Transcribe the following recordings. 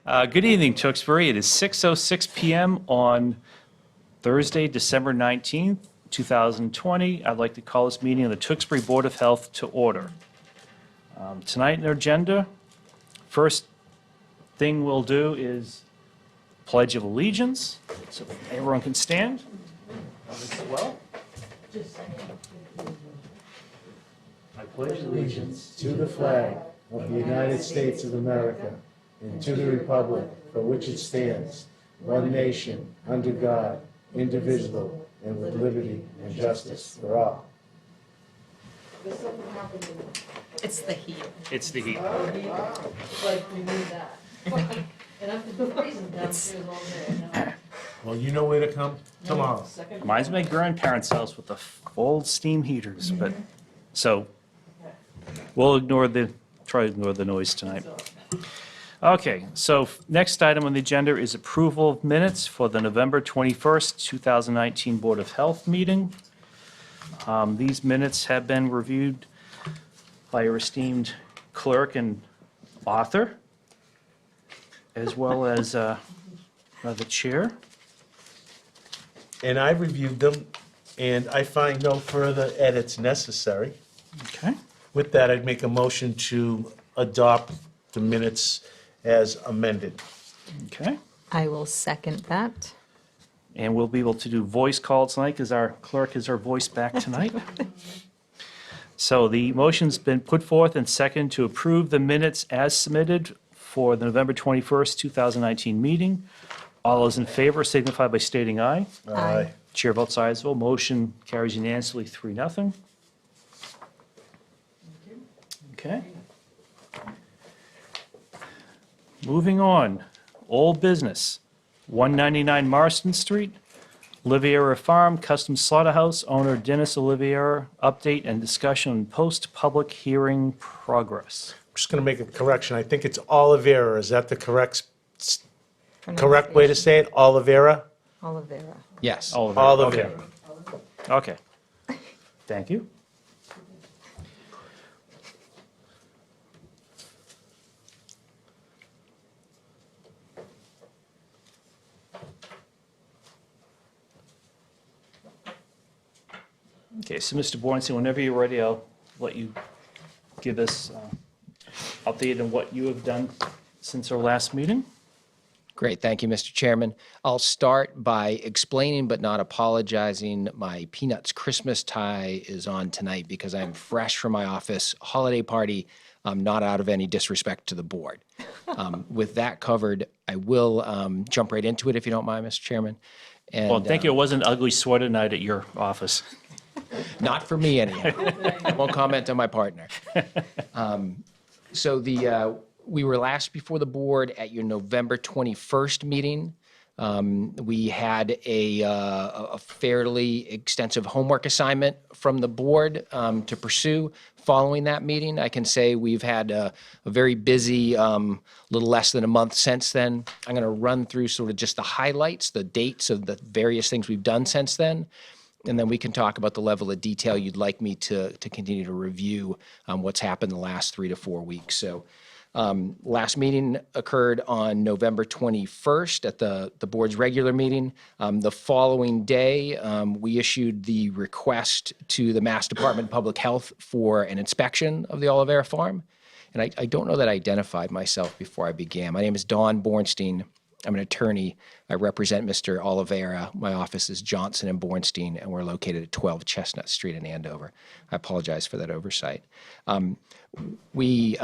Good evening, Tewksbury. It is 6:06 p.m. on Thursday, December 19th, 2020. I'd like to call this meeting of the Tewksbury Board of Health to order. Tonight in our agenda, first thing we'll do is Pledge of Allegiance. So everyone can stand. As well. I pledge allegiance to the flag of the United States of America and to the republic for which it stands, one nation, under God, indivisible, and with liberty and justice for all. It's the heat. It's the heat. Like, we need that. And I've been freezing downstairs all day. Well, you know where to come tomorrow. Reminds me of my grandparents' house with the old steam heaters, but, so, we'll try to ignore the noise tonight. Okay, so next item on the agenda is approval of minutes for the November 21st, 2019 Board of Health meeting. These minutes have been reviewed by our esteemed clerk and author, as well as the chair. And I reviewed them, and I find no further edits necessary. Okay. With that, I'd make a motion to adopt the minutes as amended. Okay. I will second that. And we'll be able to do voice call tonight because our clerk has her voice back tonight. So the motion's been put forth and seconded to approve the minutes as submitted for the November 21st, 2019 meeting. All those in favor signify by stating aye. Aye. Chair votes aye as well. Motion carries unanimously 3-0. Okay. Moving on. Old business. 199 Marston Street, Oliveira Farm, Custom Slaughterhouse, owner Dennis Oliveira. Update and discussion on post-public hearing progress. I'm just going to make a correction. I think it's Oliveira. Is that the correct way to say it? Oliveira? Oliveira. Yes. Oliveira. Okay. Thank you. Okay, so Mr. Bornstein, whenever you're ready, I'll let you give us update on what you have done since our last meeting. Great. Thank you, Mr. Chairman. I'll start by explaining but not apologizing. My Peanuts Christmas tie is on tonight because I'm fresh from my office holiday party, not out of any disrespect to the board. With that covered, I will jump right into it if you don't mind, Mr. Chairman. And, Well, thank you. It wasn't an ugly sweater night at your office. Not for me, anyhow. I won't comment on my partner. We were last before the board at your November 21st meeting. We had a fairly extensive homework assignment from the board to pursue. Following that meeting, I can say we've had a very busy little less than a month since then. I'm going to run through sort of just the highlights, the dates of the various things we've done since then. And then we can talk about the level of detail you'd like me to continue to review what's happened the last 3 to 4 weeks. So last meeting occurred on November 21st at the board's regular meeting. The following day, we issued the request to the Mass Department of Public Health for an inspection of the Oliveira Farm. And I don't know that I identified myself before I began. My name is Don Bornstein. I'm an attorney. I represent Mr. Oliveira. My office is Johnson & Bornstein, and we're located at 12 Chestnut Street in Andover. I apologize for that oversight. We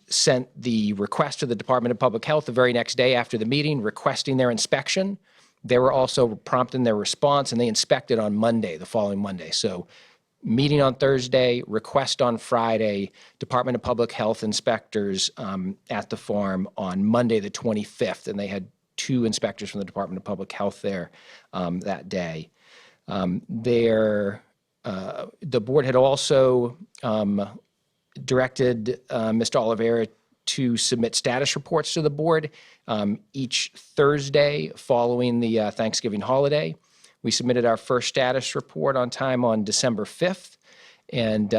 sent the request to the Department of Public Health the very next day after the meeting, requesting their inspection. They were also prompt in their response, and they inspected on Monday, the following Monday. So meeting on Thursday, request on Friday, Department of Public Health inspectors at the farm on Monday, the 25th, and they had 2 inspectors from the Department of Public Health there that day. The board had also directed Mr. Oliveira to submit status reports to the board each Thursday following the Thanksgiving holiday. We submitted our first status report on time on December 5th and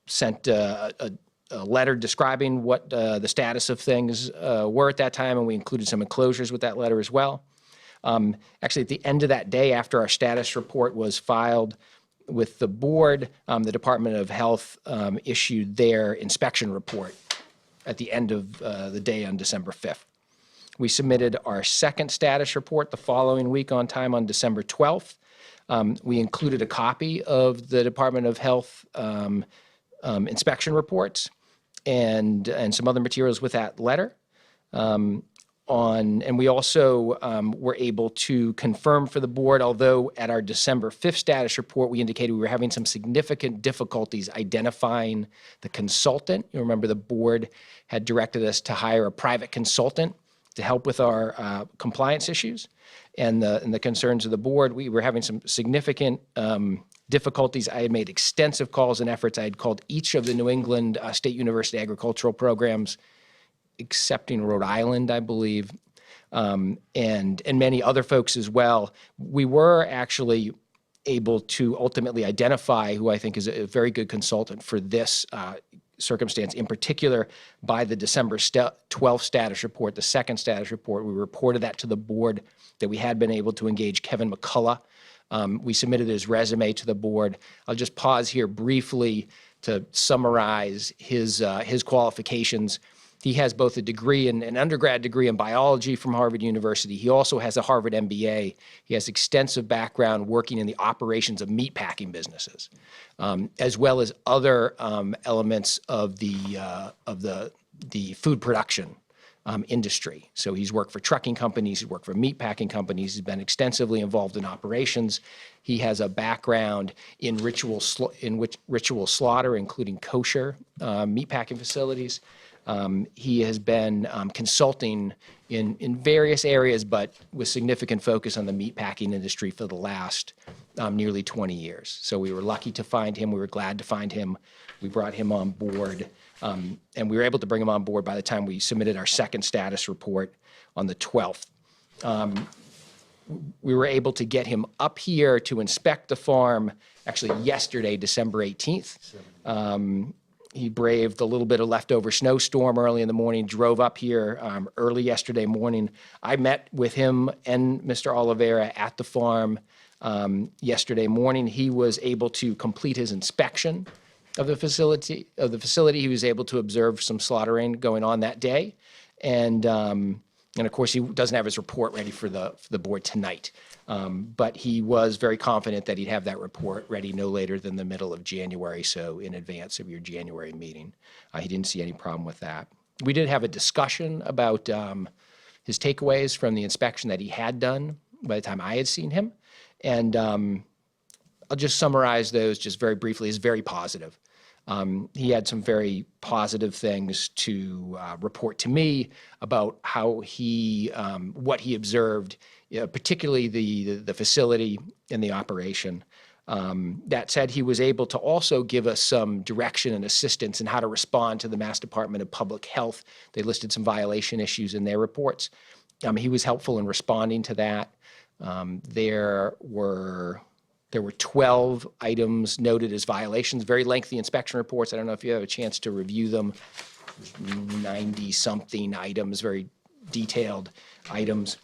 sent a a letter describing what the status of things were at that time, and we included some enclosures with that letter as well. Actually, at the end of that day, after our status report was filed with the board, the Department of Health issued their inspection report at the end of the day on December 5th. We submitted our second status report the following week on time on December 12th. We included a copy of the Department of Health inspection reports and some other materials with that letter. And we also were able to confirm for the board, although at our December 5th status report, we indicated we were having some significant difficulties identifying the consultant. You remember the board had directed us to hire a private consultant to help with our compliance issues and the concerns of the board. We were having some significant difficulties. I had made extensive calls and efforts. I had called each of the New England State University agricultural programs, excepting Rhode Island, I believe, and many other folks as well. We were actually able to ultimately identify who I think is a very good consultant for this circumstance, in particular by the December 12th status report, the second status report. We reported that to the board that we had been able to engage Kevin McCullough. We submitted his resume to the board. I'll just pause here briefly to summarize his qualifications. He has both a degree, an undergrad degree in biology from Harvard University. He also has a Harvard MBA. He has extensive background working in the operations of meatpacking businesses, as well as other elements of the food production industry. So he's worked for trucking companies, he's worked for meatpacking companies, he's been extensively involved in operations. He has a background in ritual slaughter, including kosher meatpacking facilities. He has been consulting in various areas, but with significant focus on the meatpacking industry for the last nearly 20 years. So we were lucky to find him. We were glad to find him. We brought him on board, and we were able to bring him on board by the time we submitted our second status report on the 12th. We were able to get him up here to inspect the farm actually yesterday, December 18th. He braved a little bit of leftover snowstorm early in the morning, drove up here early yesterday morning. I met with him and Mr. Oliveira at the farm yesterday morning. He was able to complete his inspection of the facility. He was able to observe some slaughtering going on that day. And of course, he doesn't have his report ready for the board tonight. But he was very confident that he'd have that report ready no later than the middle of January, so in advance of your January meeting. He didn't see any problem with that. We did have a discussion about his takeaways from the inspection that he had done by the time I had seen him. And I'll just summarize those just very briefly as very positive. He had some very positive things to report to me about how what he observed, particularly the facility and the operation. That said, he was able to also give us some direction and assistance in how to respond to the Mass Department of Public Health. They listed some violation issues in their reports. He was helpful in responding to that. There were 12 items noted as violations, very lengthy inspection reports. I don't know if you have a chance to review them. 90-something items, very detailed items.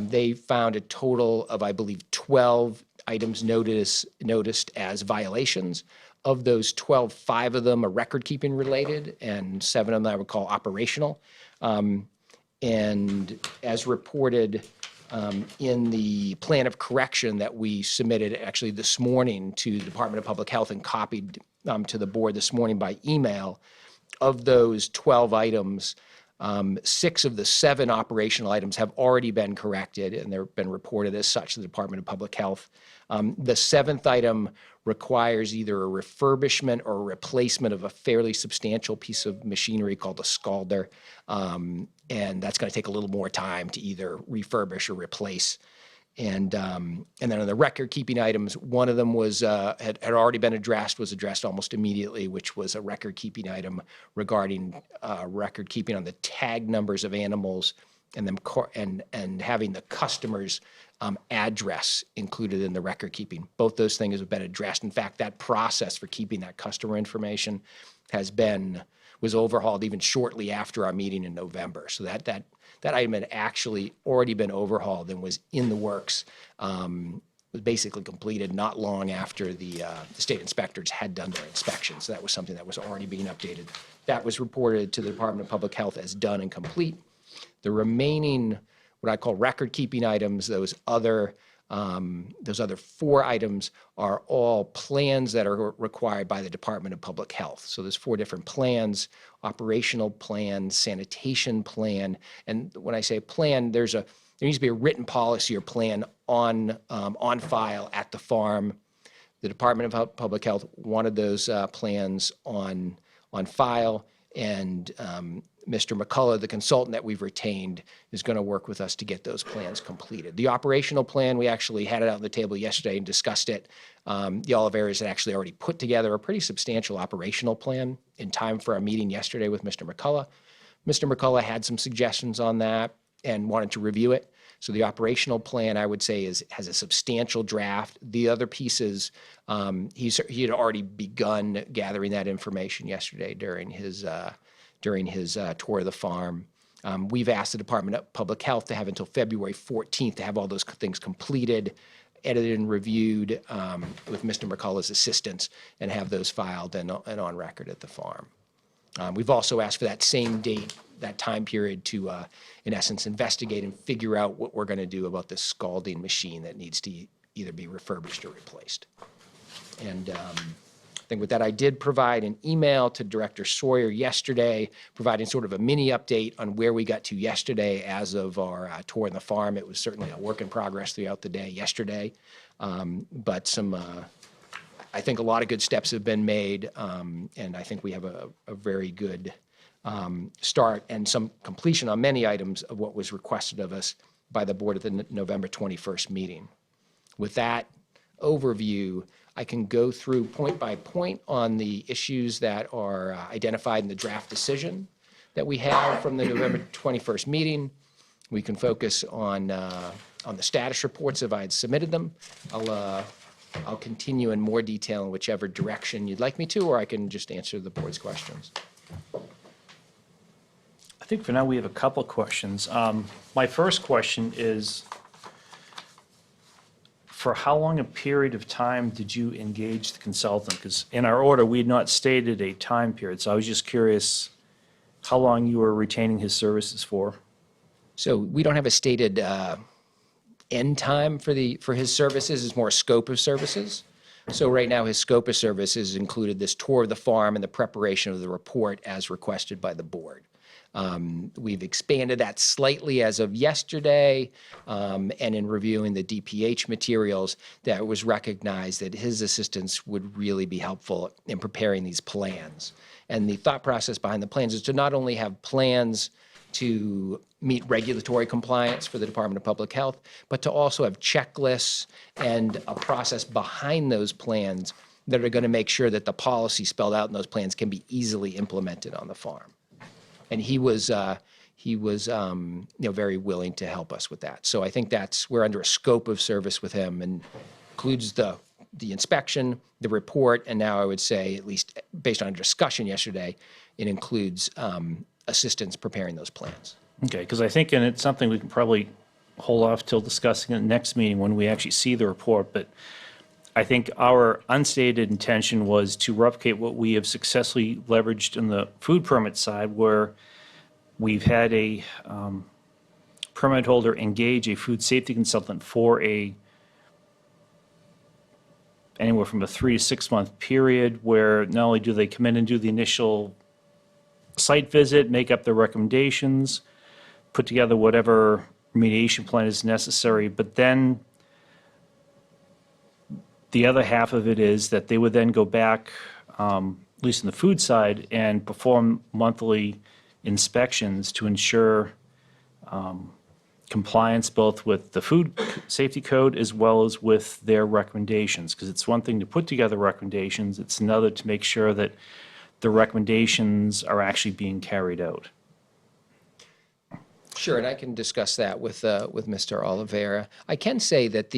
They found a total of, I believe, 12 items noticed as violations. Of those 12, 5 of them are record-keeping related, and 7 of them I would call operational. And as reported in the plan of correction that we submitted actually this morning to the Department of Public Health and copied to the board this morning by email, of those 12 items, 6 of the 7 operational items have already been corrected, and they've been reported as such to the Department of Public Health. The 7th item requires either a refurbishment or a replacement of a fairly substantial piece of machinery called a scalder, and that's going to take a little more time to either refurbish or replace. And then on the record-keeping items, one of them was had already been addressed, was addressed almost immediately, which was a record-keeping item regarding record-keeping on the tag numbers of animals and having the customer's address included in the record-keeping. Both those things have been addressed. In fact, that process for keeping that customer information has been was overhauled even shortly after our meeting in November. So that item had actually already been overhauled and was in the works, was basically completed not long after the state inspectors had done their inspection. So that was something that was already being updated. That was reported to the Department of Public Health as done and complete. The remaining, what I call record-keeping items, those other 4 items are all plans that are required by the Department of Public Health. So there's 4 different plans: operational plan, sanitation plan, and when I say plan, there needs to be a written policy or plan on file at the farm. The Department of Public Health wanted those plans on file, and Mr. McCullough, the consultant that we've retained, is going to work with us to get those plans completed. The operational plan, we actually had it out on the table yesterday and discussed it. The Oliveras had actually already put together a pretty substantial operational plan in time for our meeting yesterday with Mr. McCullough. Mr. McCullough had some suggestions on that and wanted to review it. So the operational plan, I would say, has a substantial draft. The other pieces, he had already begun gathering that information yesterday during his tour of the farm. We've asked the Department of Public Health to have until February 14th to have all those things completed, edited and reviewed with Mr. McCullough's assistance, and have those filed and on record at the farm. We've also asked for that same date, that time period, to, in essence, investigate and figure out what we're going to do about this scalding machine that needs to either be refurbished or replaced. And I think with that, I did provide an email to Director Sawyer yesterday, providing sort of a mini update on where we got to yesterday as of our tour in the farm. It was certainly a work in progress throughout the day yesterday, but I think a lot of good steps have been made, and I think we have a very good start and some completion on many items of what was requested of us by the board at the November 21st meeting. With that overview, I can go through point by point on the issues that are identified in the draft decision that we have from the November 21st meeting. We can focus on the status reports if I had submitted them. I'll continue in more detail in whichever direction you'd like me to, or I can just answer the board's questions. I think for now we have a couple of questions. My first question is, for how long a period of time did you engage the consultant? Because in our order, we had not stated a time period, so I was just curious how long you were retaining his services for. So we don't have a stated end time for his services. It's more a scope of services. So right now, his scope of services included this tour of the farm and the preparation of the report as requested by the board. We've expanded that slightly as of yesterday, and in reviewing the DPH materials, that was recognized that his assistance would really be helpful in preparing these plans. And the thought process behind the plans is to not only have plans to meet regulatory compliance for the Department of Public Health, but to also have checklists and a process behind those plans that are going to make sure that the policy spelled out in those plans can be easily implemented on the farm. And he was very willing to help us with that. So I think we're under a scope of service with him, and includes the inspection, the report, and now I would say, at least based on a discussion yesterday, it includes assistance preparing those plans. Okay, because I think, and it's something we can probably hold off till discussing it next meeting when we actually see the report, but I think our unstated intention was to replicate what we have successfully leveraged in the food permit side, where we've had a permit holder engage a food safety consultant for anywhere from a 3 to 6 month period, where not only do they come in and do the initial site visit, make up their recommendations, put together whatever remediation plan is necessary, but then the other half of it is that they would then go back, at least in the food side, and perform monthly inspections to ensure compliance both with the food safety code as well as with their recommendations. Because it's one thing to put together recommendations, it's another to make sure that the recommendations are actually being carried out. Sure, and I can discuss that with Mr. Oliveira. I can say that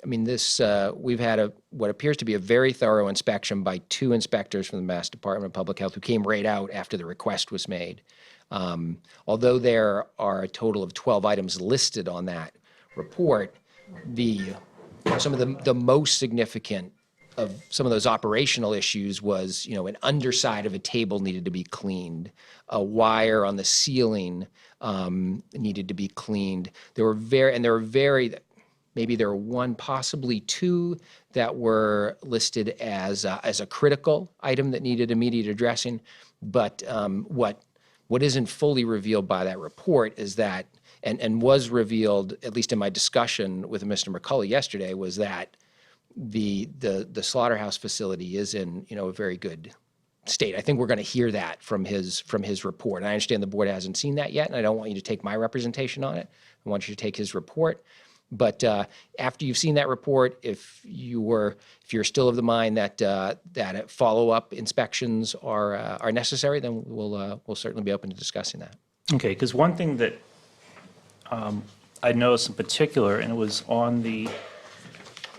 I mean, we've had what appears to be a very thorough inspection by 2 inspectors from the Mass Department of Public Health who came right out after the request was made. Although there are a total of 12 items listed on that report, some of the most significant of some of those operational issues was, an underside of a table needed to be cleaned, a wire on the ceiling needed to be cleaned. Maybe there were 1, possibly 2 that were listed as a critical item that needed immediate addressing. But what isn't fully revealed by that report is that, and was revealed, at least in my discussion with Mr. McCullough yesterday, was that the slaughterhouse facility is in, a very good state. I think we're going to hear that from his report. And I understand the board hasn't seen that yet, and I don't want you to take my representation on it. I want you to take his report. But after you've seen that report, if you're still of the mind that follow-up inspections are necessary, then we'll certainly be open to discussing that. Okay, because one thing that I noticed in particular, and it was on the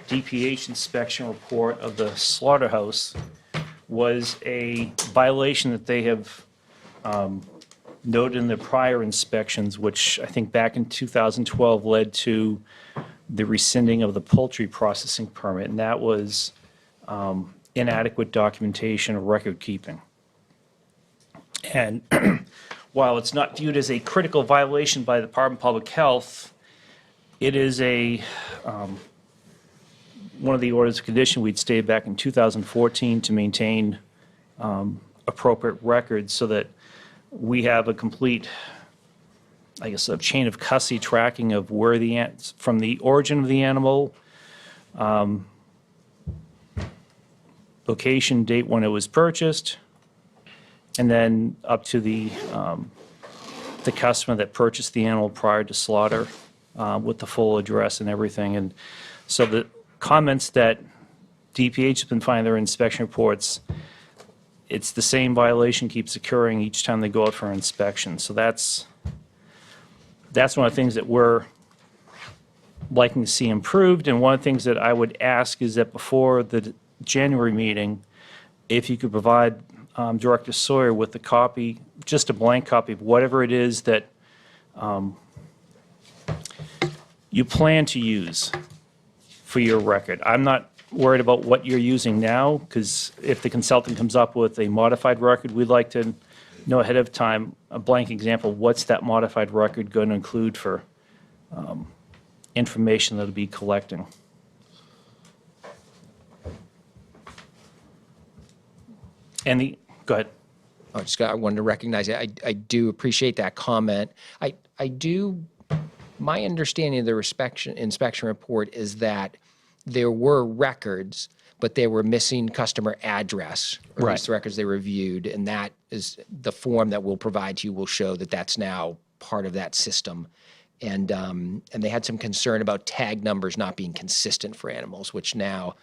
DPH inspection report of the slaughterhouse, was a violation that they have noted in the prior inspections, which I think back in 2012 led to the rescinding of the poultry processing permit, and that was inadequate documentation of record keeping. And while it's not viewed as a critical violation by the Department of Public Health, it is one of the orders of condition we'd stated back in 2014 to maintain appropriate records so that we have a complete, I guess, a chain of custody tracking of where from the origin of the animal, location, date when it was purchased, and then up to the customer that purchased the animal prior to slaughter, with the full address and everything. And so the comments that DPH has been finding their inspection reports, it's the same violation keeps occurring each time they go out for inspection. So that's one of the things that we're liking to see improved. And one of the things that I would ask is that before the January meeting, if you could provide Director Sawyer with a copy, just a blank copy of whatever it is that you plan to use for your record. I'm not worried about what you're using now, because if the consultant comes up with a modified record, we'd like to know ahead of time, a blank example, what's that modified record going to include for information that it'll be collecting. And go ahead. I wanted to recognize it. I do appreciate that comment. My understanding of the inspection report is that there were records, but they were missing customer address, or at least the records they reviewed, and that is the form that we'll provide to you will show that that's now part of that system. And they had some concern about tag numbers not being consistent for animals, which now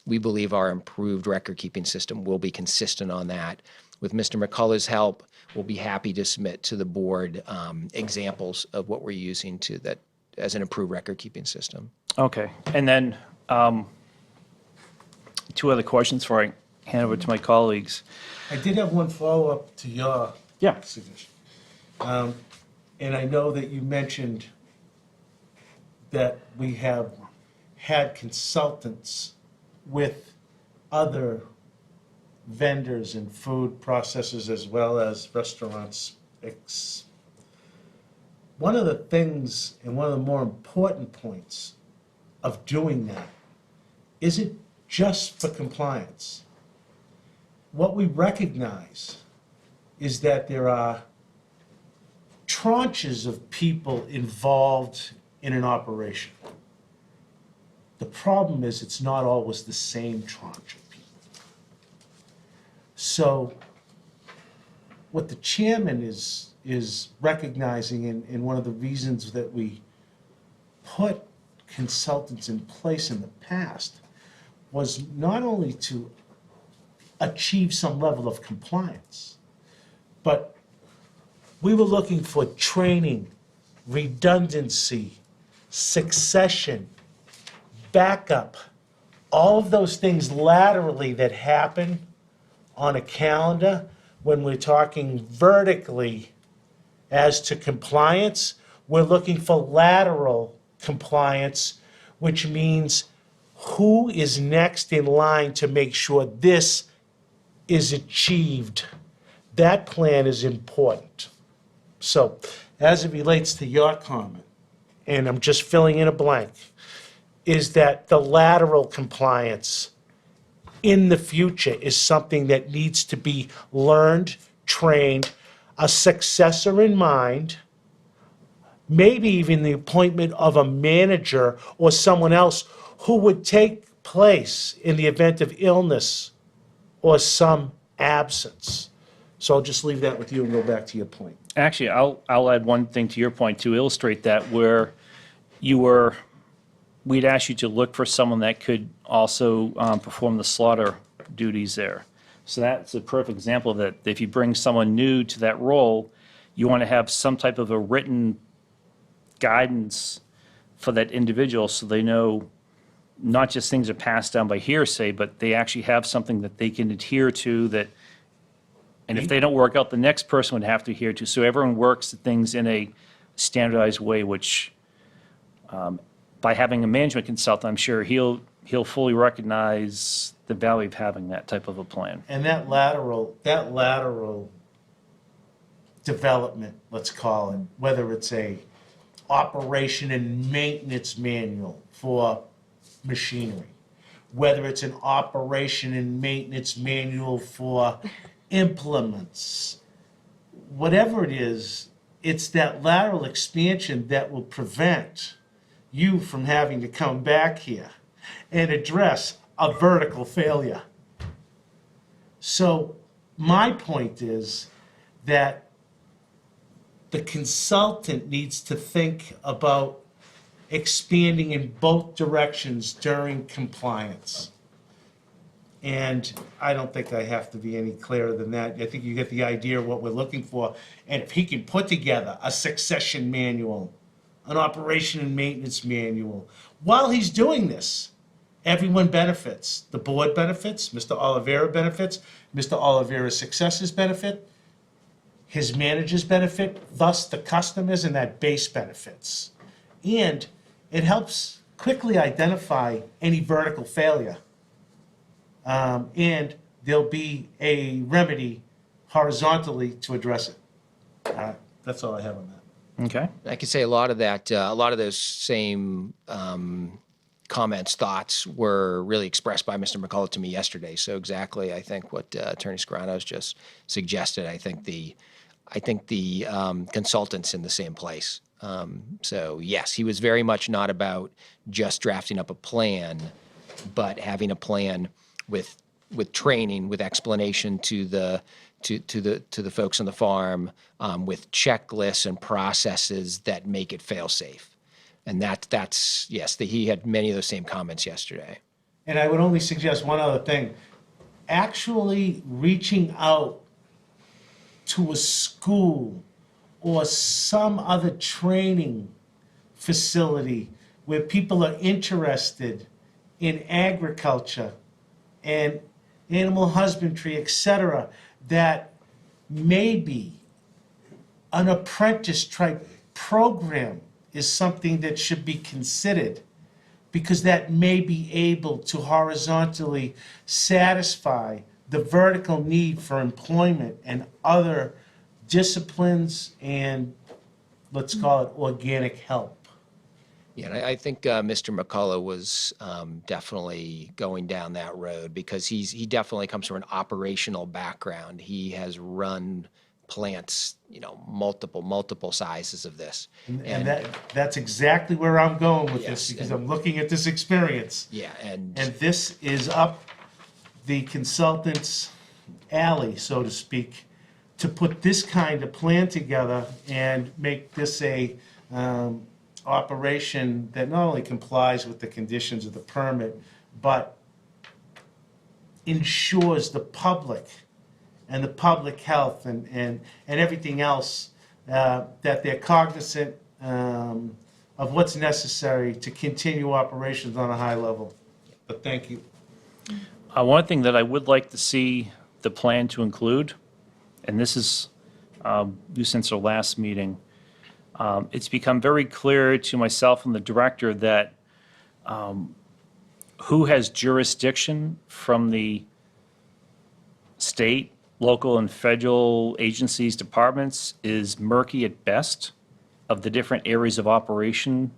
we believe our improved record-keeping system will be consistent on that. With Mr. McCullough's help, we'll be happy to submit to the board examples of what we're using as an improved record-keeping system. Okay. And then 2 other questions before I hand over to my colleagues. I did have one follow-up to your suggestion. And I know that you mentioned that we have had consultants with other vendors and food processors as well as restaurants. One of the things and one of the more important points of doing that isn't just for compliance. What we recognize is that there are tranches of people involved in an operation. The problem is it's not always the same tranche of people. So what the chairman is recognizing, and one of the reasons that we put consultants in place in the past, was not only to achieve some level of compliance, but we were looking for training, redundancy, succession, back up. All of those things laterally that happen on a calendar, when we're talking vertically as to compliance, we're looking for lateral compliance, which means who is next in line to make sure this is achieved. That plan is important. So, as it relates to your comment, and I'm just filling in a blank, is that the lateral compliance in the future is something that needs to be learned, trained, a successor in mind, maybe even the appointment of a manager or someone else who would take place in the event of illness or some absence. So I'll just leave that with you and go back to your point. Actually, I'll add one thing to your point to illustrate that, where we'd ask you to look for someone that could also perform the slaughter duties there. So that's a perfect example of that. If you bring someone new to that role, you want to have some type of a written guidance for that individual so they know not just things are passed down by hearsay, but they actually have something that they can adhere to that, and if they don't work out, the next person would have to adhere to. So everyone works at things in a standardized way, which by having a management consultant, I'm sure he'll fully recognize the value of having that type of a plan. And that lateral development, let's call it, whether it's a operation and maintenance manual for machinery, whether it's an operation and maintenance manual for implements, whatever it is, it's that lateral expansion that will prevent you from having to come back here and address a vertical failure. So my point is that the consultant needs to think about expanding in both directions during compliance. And I don't think I have to be any clearer than that. I think you get the idea of what we're looking for. And if he can put together a succession manual, an operation and maintenance manual, while he's doing this, everyone benefits. The board benefits, Mr. Oliveira benefits, Mr. Oliveira's successors benefit, his managers benefit, thus the customers and that base benefits. And it helps quickly identify any vertical failure. And there'll be a remedy horizontally to address it. That's all I have on that. Okay? I can say a lot of that, a lot of those same comments, thoughts were really expressed by Mr. McCullough to me yesterday. So exactly, I think what Attorney Scarano's just suggested. I think the consultant's in the same place. So yes, he was very much not about just drafting up a plan, but having a plan with training, with explanation to the folks on the farm, with checklists and processes that make it fail safe. And that's yes, he had many of those same comments yesterday. And I would only suggest one other thing. Actually reaching out to a school or some other training facility where people are interested in agriculture and animal husbandry, etc., that maybe an apprentice type program is something that should be considered, because that may be able to horizontally satisfy the vertical need for employment and other disciplines and, let's call it, organic help. Yeah, and I think Mr. McCullough was definitely going down that road, because he definitely comes from an operational background. He has run plants, multiple sizes of this. And that's exactly where I'm going with Yes, this, because I'm looking at this experience. Yeah, and this is up the consultant's alley, so to speak, to put this kind of plan together and make this a operation that not only complies with the conditions of the permit, but ensures the public and the public health and everything else, that they're cognizant of what's necessary to continue operations on a high level. But thank you. One thing that I would like to see the plan to include, and this is new since our last meeting, it's become very clear to myself and the director that who has jurisdiction from the state, local, and federal agencies, departments is murky at best of the different areas of operation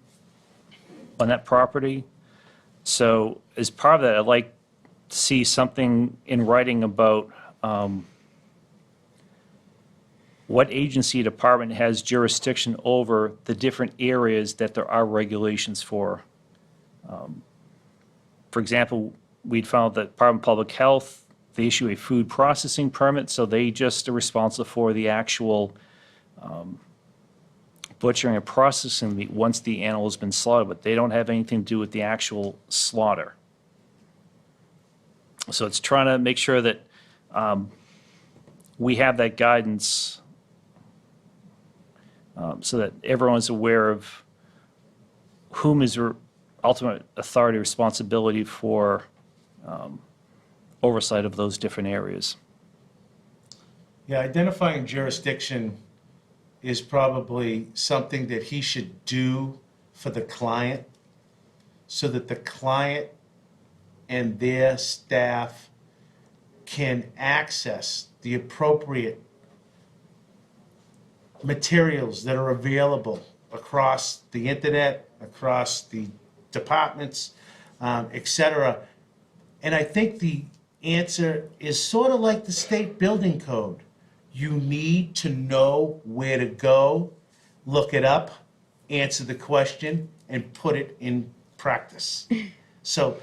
on that property. So as part of that, I'd like to see something in writing about what agency department has jurisdiction over the different areas that there are regulations for. For example, we'd found that Department of Public Health, they issue a food processing permit, so they just are responsible for the actual butchering and processing meat once the animal has been slaughtered, but they don't have anything to do with the actual slaughter. So it's trying to make sure that we have that guidance so that everyone's aware of whom is ultimate authority, responsibility for oversight of those different areas. Yeah, identifying jurisdiction is probably something that he should do for the client so that the client and their staff can access the appropriate materials that are available across the internet, across the departments, etc. And I think the answer is sort of like the state building code. You need to know where to go, look it up, answer the question, and put it in practice. So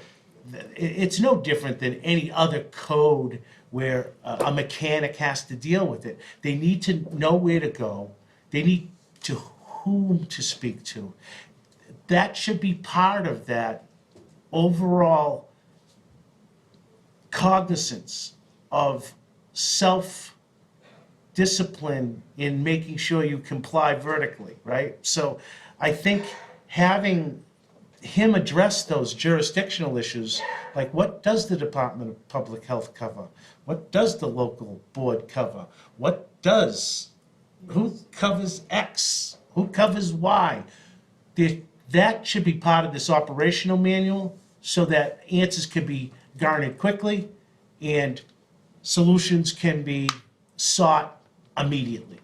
it's no different than any other code where a mechanic has to deal with it. They need to know where to go. They need to whom to speak to. That should be part of that overall cognizance of self-discipline in making sure you comply vertically, right? So I think having him address those jurisdictional issues, like what does the Department of Public Health cover? What does the local board cover? Who covers X? Who covers Y? That should be part of this operational manual so that answers can be garnered quickly and solutions can be sought immediately.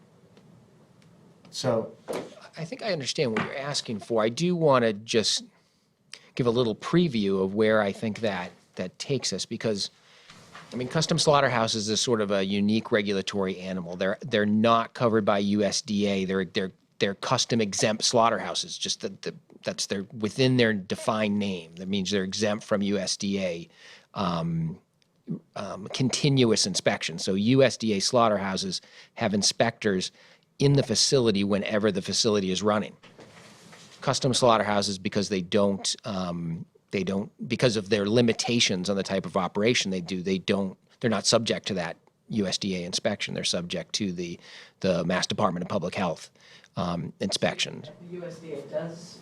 So I think I understand what you're asking for. I do want to just give a little preview of where I think that takes us, because I mean, custom slaughterhouses is sort of a unique regulatory animal. They're not covered by USDA. They're custom exempt slaughterhouses. Just that's their within their defined name. That means they're exempt from USDA continuous inspection. So USDA slaughterhouses have inspectors in the facility whenever the facility is running. Custom slaughterhouses, because they don't because of their limitations on the type of operation they're not subject to that USDA inspection. They're subject to the Mass Department of Public Health inspection. The USDA does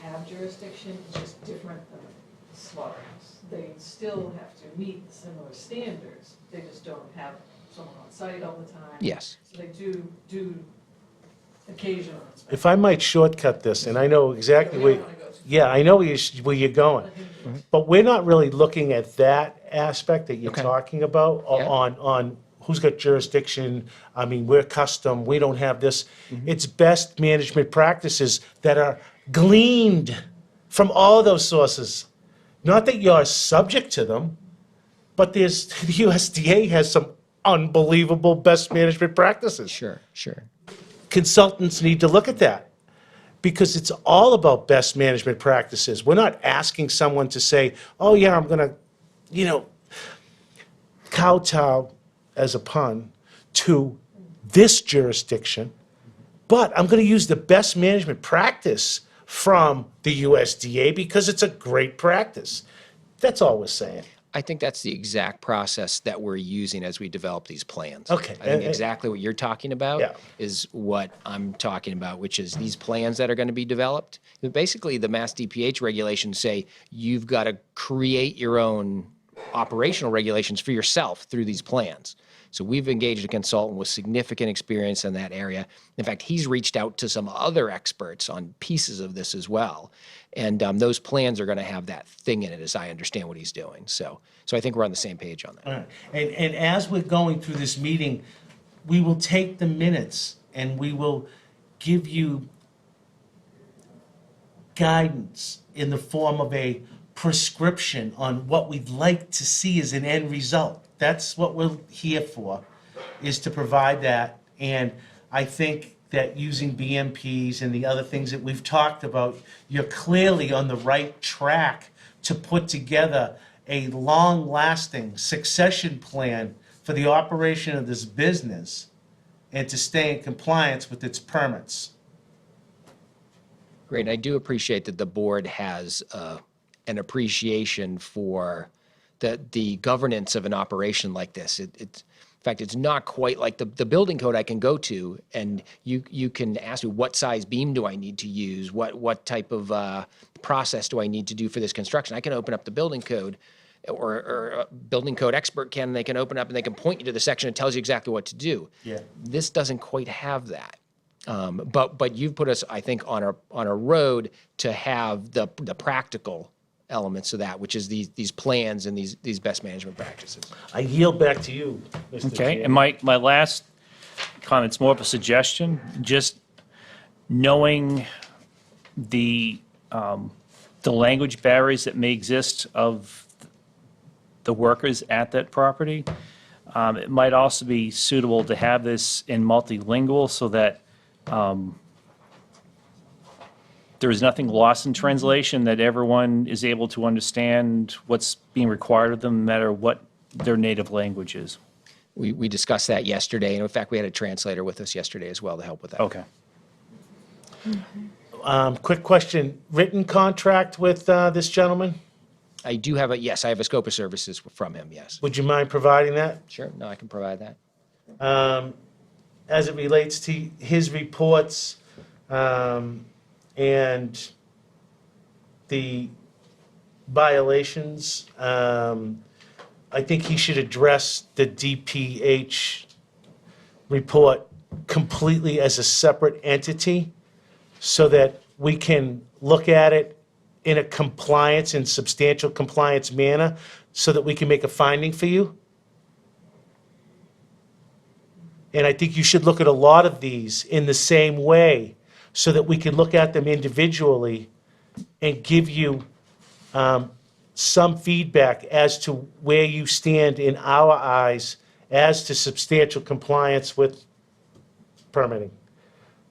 have jurisdiction, it's just different than the slaughterhouse. They still have to meet similar standards, they just don't have someone on site all the time. Yes. So they do occasional inspections. if I might shortcut this, and I know exactly We where, don't wanna go too yeah, I know where you're going. But we're not really looking at that aspect that you're Okay. talking about Yeah. on who's got jurisdiction. I mean, we're custom, we don't have this. It's best management practices that are gleaned from all those sources. Not that you're subject to them, but the USDA has some unbelievable best management practices. Sure. Consultants need to look at that because it's all about best management practices. We're not asking someone to say, oh yeah, I'm gonna, kowtow, as a pun, to this jurisdiction, but I'm gonna use the best management practice from the USDA because it's a great practice. That's all we're saying. I think that's the exact process that we're using as we develop these plans. Okay. I think exactly what you're talking about Yeah. is what I'm talking about, which is these plans that are going to be developed. Basically, the Mass DPH regulations say you've got to create your own operational regulations for yourself through these plans. So we've engaged a consultant with significant experience in that area. In fact, he's reached out to some other experts on pieces of this as well. And those plans are going to have that thing in it, as I understand what he's doing. So I think we're on the same page on that. All right. And as we're going through this meeting, we will take the minutes and we will give you guidance in the form of a prescription on what we'd like to see as an end result. That's what we're here for, is to provide that. And I think that using BMPs and the other things that we've talked about, you're clearly on the right track to put together a long-lasting succession plan for the operation of this business and to stay in compliance with its permits. Great. And I do appreciate that the board has an appreciation for the governance of an operation like this. In fact, it's not quite like the building code I can go to, and you can ask me, what size beam do I need to use? What type of process do I need to do for this construction? I can open up the building code, or a building code expert can. They can open up and they can point you to the section that tells you exactly what to do. Yeah. This doesn't quite have that. But you've put us, I think, on a road to have the practical elements of that, which is these plans and these best management practices. I yield back to you, Mr. Okay, Chairman. and my last comment's more of a suggestion, just knowing the language barriers that may exist of the workers at that property. It might also be suitable to have this in multilingual so that there is nothing lost in translation, that everyone is able to understand what's being required of them, no matter what their native language is. We discussed that yesterday, and in fact, we had a translator with us yesterday as well to help with that. Okay. Quick question, written contract with this gentleman? I do have yes, I have a scope of services from him, yes. Would you mind providing that? Sure, no, I can provide that. As it relates to his reports and the violations, I think he should address the DPH report completely as a separate entity so that we can look at it in a compliance and substantial compliance manner so that we can make a finding for you. And I think you should look at a lot of these in the same way so that we can look at them individually and give you some feedback as to where you stand in our eyes as to substantial compliance with permitting.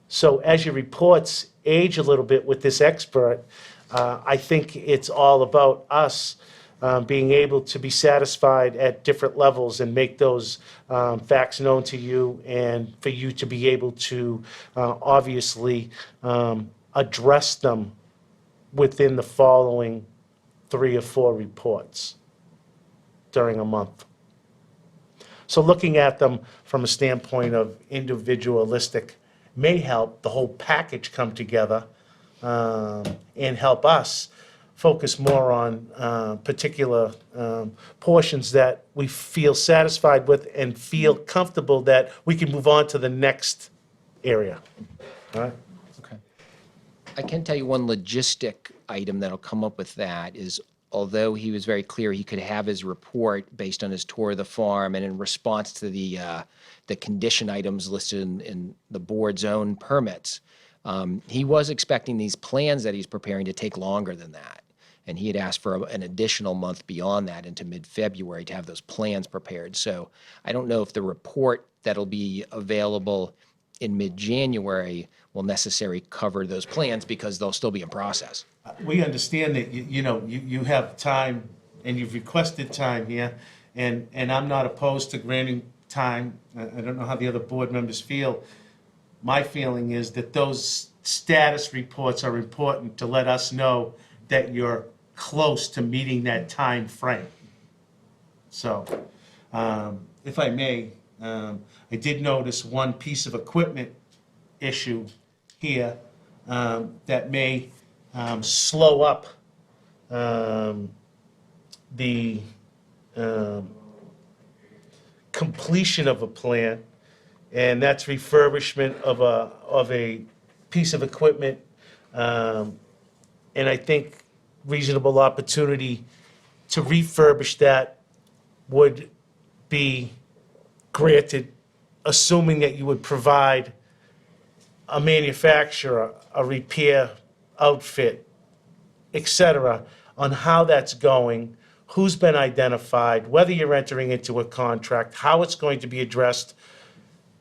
So as your reports age a little bit with this expert, I think it's all about us being able to be satisfied at different levels and make those facts known to you, and for you to be able to obviously address them within the following 3 or 4 reports during a month. So looking at them from a standpoint of individualistic may help the whole package come together and help us focus more on particular portions that we feel satisfied with and feel comfortable that we can move on to the next area. All right? Okay. I can tell you one logistic item that'll come up with that is, although he was very clear he could have his report based on his tour of the farm and in response to the condition items listed in the board's own permits, he was expecting these plans that he's preparing to take longer than that. And he had asked for an additional month beyond that into mid-February to have those plans prepared. So I don't know if the report that'll be available in mid-January will necessarily cover those plans because they'll still be in process. We understand that, you have time and you've requested time here, and I'm not opposed to granting time. I don't know how the other board members feel. My feeling is that those status reports are important to let us know that you're close to meeting that time frame. So, if I may, I did notice one piece of equipment issue here that may slow up the completion of a plan, and that's refurbishment of a piece of equipment. And I think reasonable opportunity to refurbish that would be granted, assuming that you would provide a manufacturer, a repair outfit, et cetera, on how that's going, who's been identified, whether you're entering into a contract, how it's going to be addressed.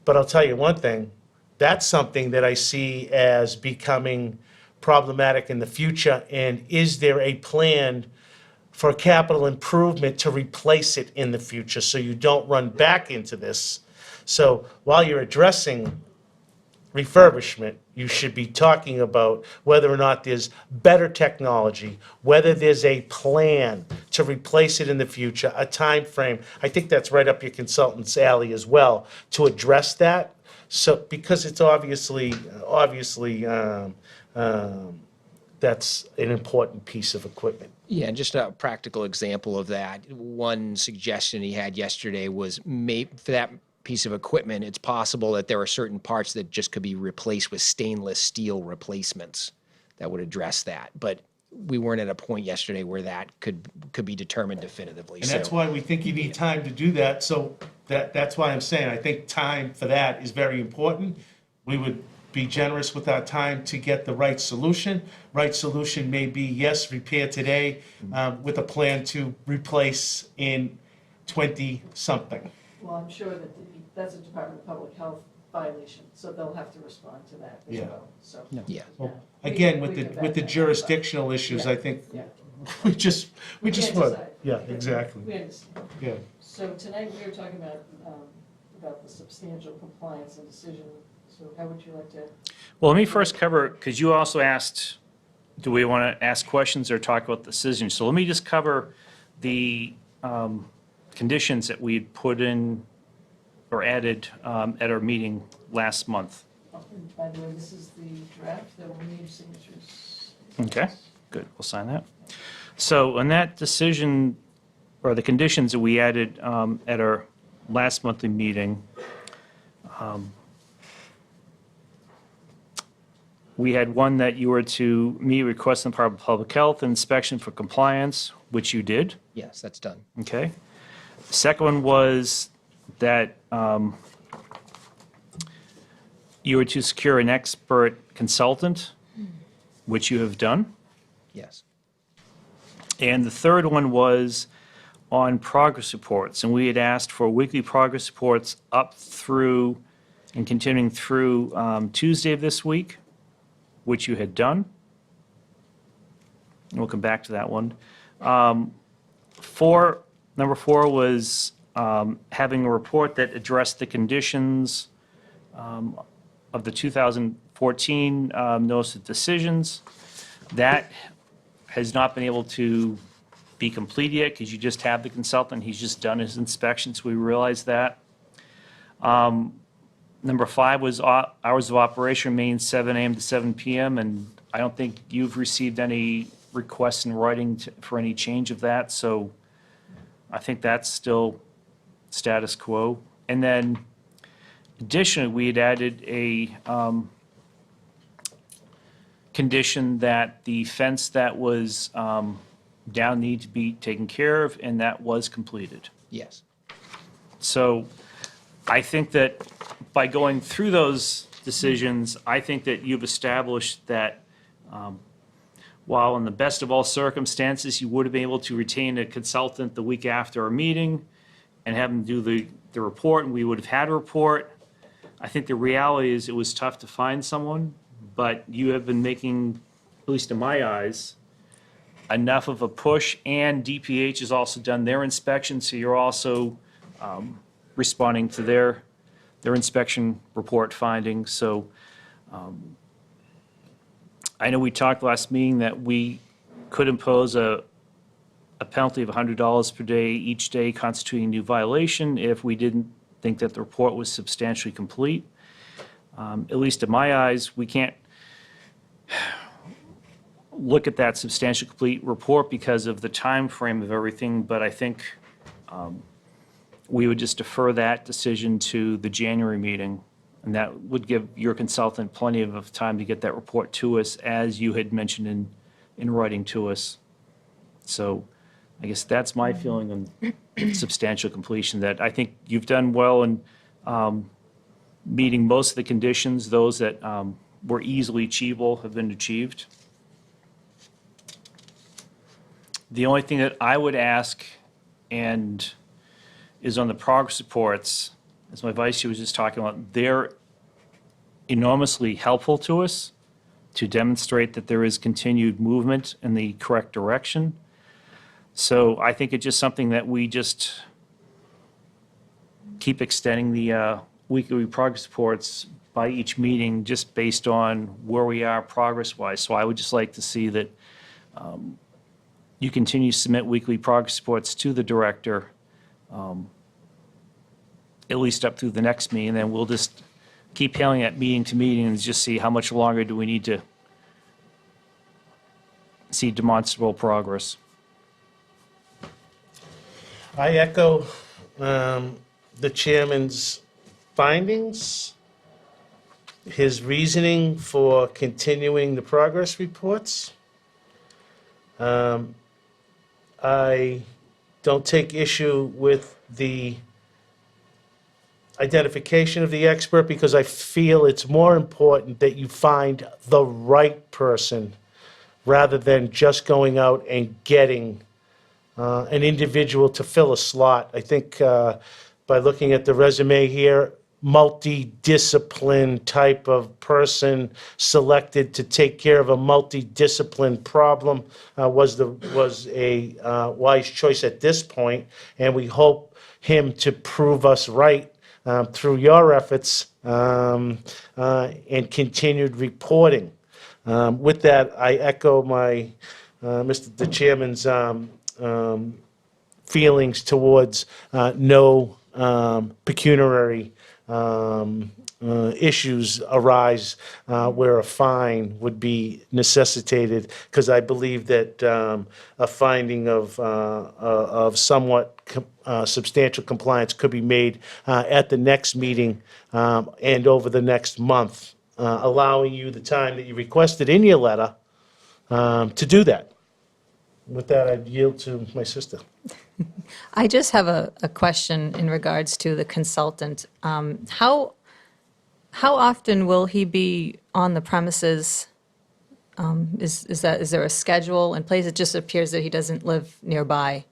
But I'll tell you one thing, that's something that I see as becoming problematic in the future. And is there a plan for capital improvement to replace it in the future so you don't run back into this? So while you're addressing refurbishment, you should be talking about whether or not there's better technology, whether there's a plan to replace it in the future, a time frame. I think that's right up your consultant's alley as well, to address that. So, because it's obviously, that's an important piece of equipment. Yeah, and just a practical example of that. One suggestion he had yesterday was for that piece of equipment, it's possible that there are certain parts that just could be replaced with stainless steel replacements that would address that. But we weren't at a point yesterday where that could be determined definitively. And that's why we think you need time to do that. So that's why I'm saying, I think time for that is very important. We would be generous with our time to get the right solution. Right solution may be, yes, repair today with a plan to replace in 20-something. Well, I'm sure that that's a Department of Public Health violation, so they'll have to respond to that as Yeah. well, so. Yeah. Well, again, We with can the back that up. jurisdictional issues, I think Yeah, we just can't would. decide. Yeah, exactly. we understand. Yeah. So tonight we were talking about the substantial compliance and decision, so how would you like to? Well, let me first cover, because you also asked, do we want to ask questions or talk about the decision? So let me just cover the conditions that we had put in or added at our meeting last month. And by the way, this is the draft that will need signatures. Okay, good, we'll sign that. So on that decision, or the conditions that we added at our last monthly meeting, we had one that you were to meet request on the Department of Public Health inspection for compliance, which you did, Yes, that's done. okay? The second one was that you were to secure an expert consultant, which you have done. Yes. And the third one was on progress reports, and we had asked for weekly progress reports up through and continuing through Tuesday of this week, which you had done. And we'll come back to that one. Number four was having a report that addressed the conditions of the 2014 notice of decisions. That has not been able to be completed yet because you just have the consultant. He's just done his inspection, so we realized that. Number five was hours of operation remain 7 a.m. to 7 p.m., and I don't think you've received any requests in writing for any change of that, so I think that's still status quo. And then additionally, we had added a condition that the fence that was down needed to be taken care of, and that was completed. Yes. So I think that by going through those decisions, I think that you've established that while in the best of all circumstances, you would have been able to retain a consultant the week after our meeting and have them do the report, and we would have had a report. I think the reality is it was tough to find someone, but you have been making, at least in my eyes, enough of a push, and DPH has also done their inspection, so you're also responding to their inspection report findings. So I know we talked last meeting that we could impose a a penalty of $100 per day each day constituting a new violation if we didn't think that the report was substantially complete. At least in my eyes, we can't look at that substantially complete report because of the time frame of everything, but I think we would just defer that decision to the January meeting, and that would give your consultant plenty of time to get that report to us, as you had mentioned in writing to us. So I guess that's my feeling on substantial completion, that I think you've done well in meeting most of the conditions. Those that were easily achievable have been achieved. The only thing that I would ask and is on the progress reports, as my vice chair was just talking about, they're enormously helpful to us to demonstrate that there is continued movement in the correct direction. So I think it's just something that we just keep extending the weekly progress reports by each meeting just based on where we are progress-wise. So I would just like to see that you continue to submit weekly progress reports to the director, at least up through the next meeting, and then we'll just keep hailing at meeting to meeting and just see how much longer do we need to see demonstrable progress. I echo the chairman's findings, his reasoning for continuing the progress reports. I don't take issue with the identification of the expert because I feel it's more important that you find the right person rather than just going out and getting an individual to fill a slot. I think by looking at the resume here, multidiscipline type of person selected to take care of a multidiscipline problem was a wise choice at this point, and we hope him to prove us right through your efforts and continued reporting. With that, I echo my the Chairman's feelings towards no pecuniary issues arise where a fine would be necessitated, because I believe that a finding of somewhat substantial compliance could be made at the next meeting and over the next month, allowing you the time that you requested in your letter to do that. With that, I yield to my sister. I just have a question in regards to the consultant. How often will he be on the premises? Is there a schedule in place? It just appears that he doesn't live nearby.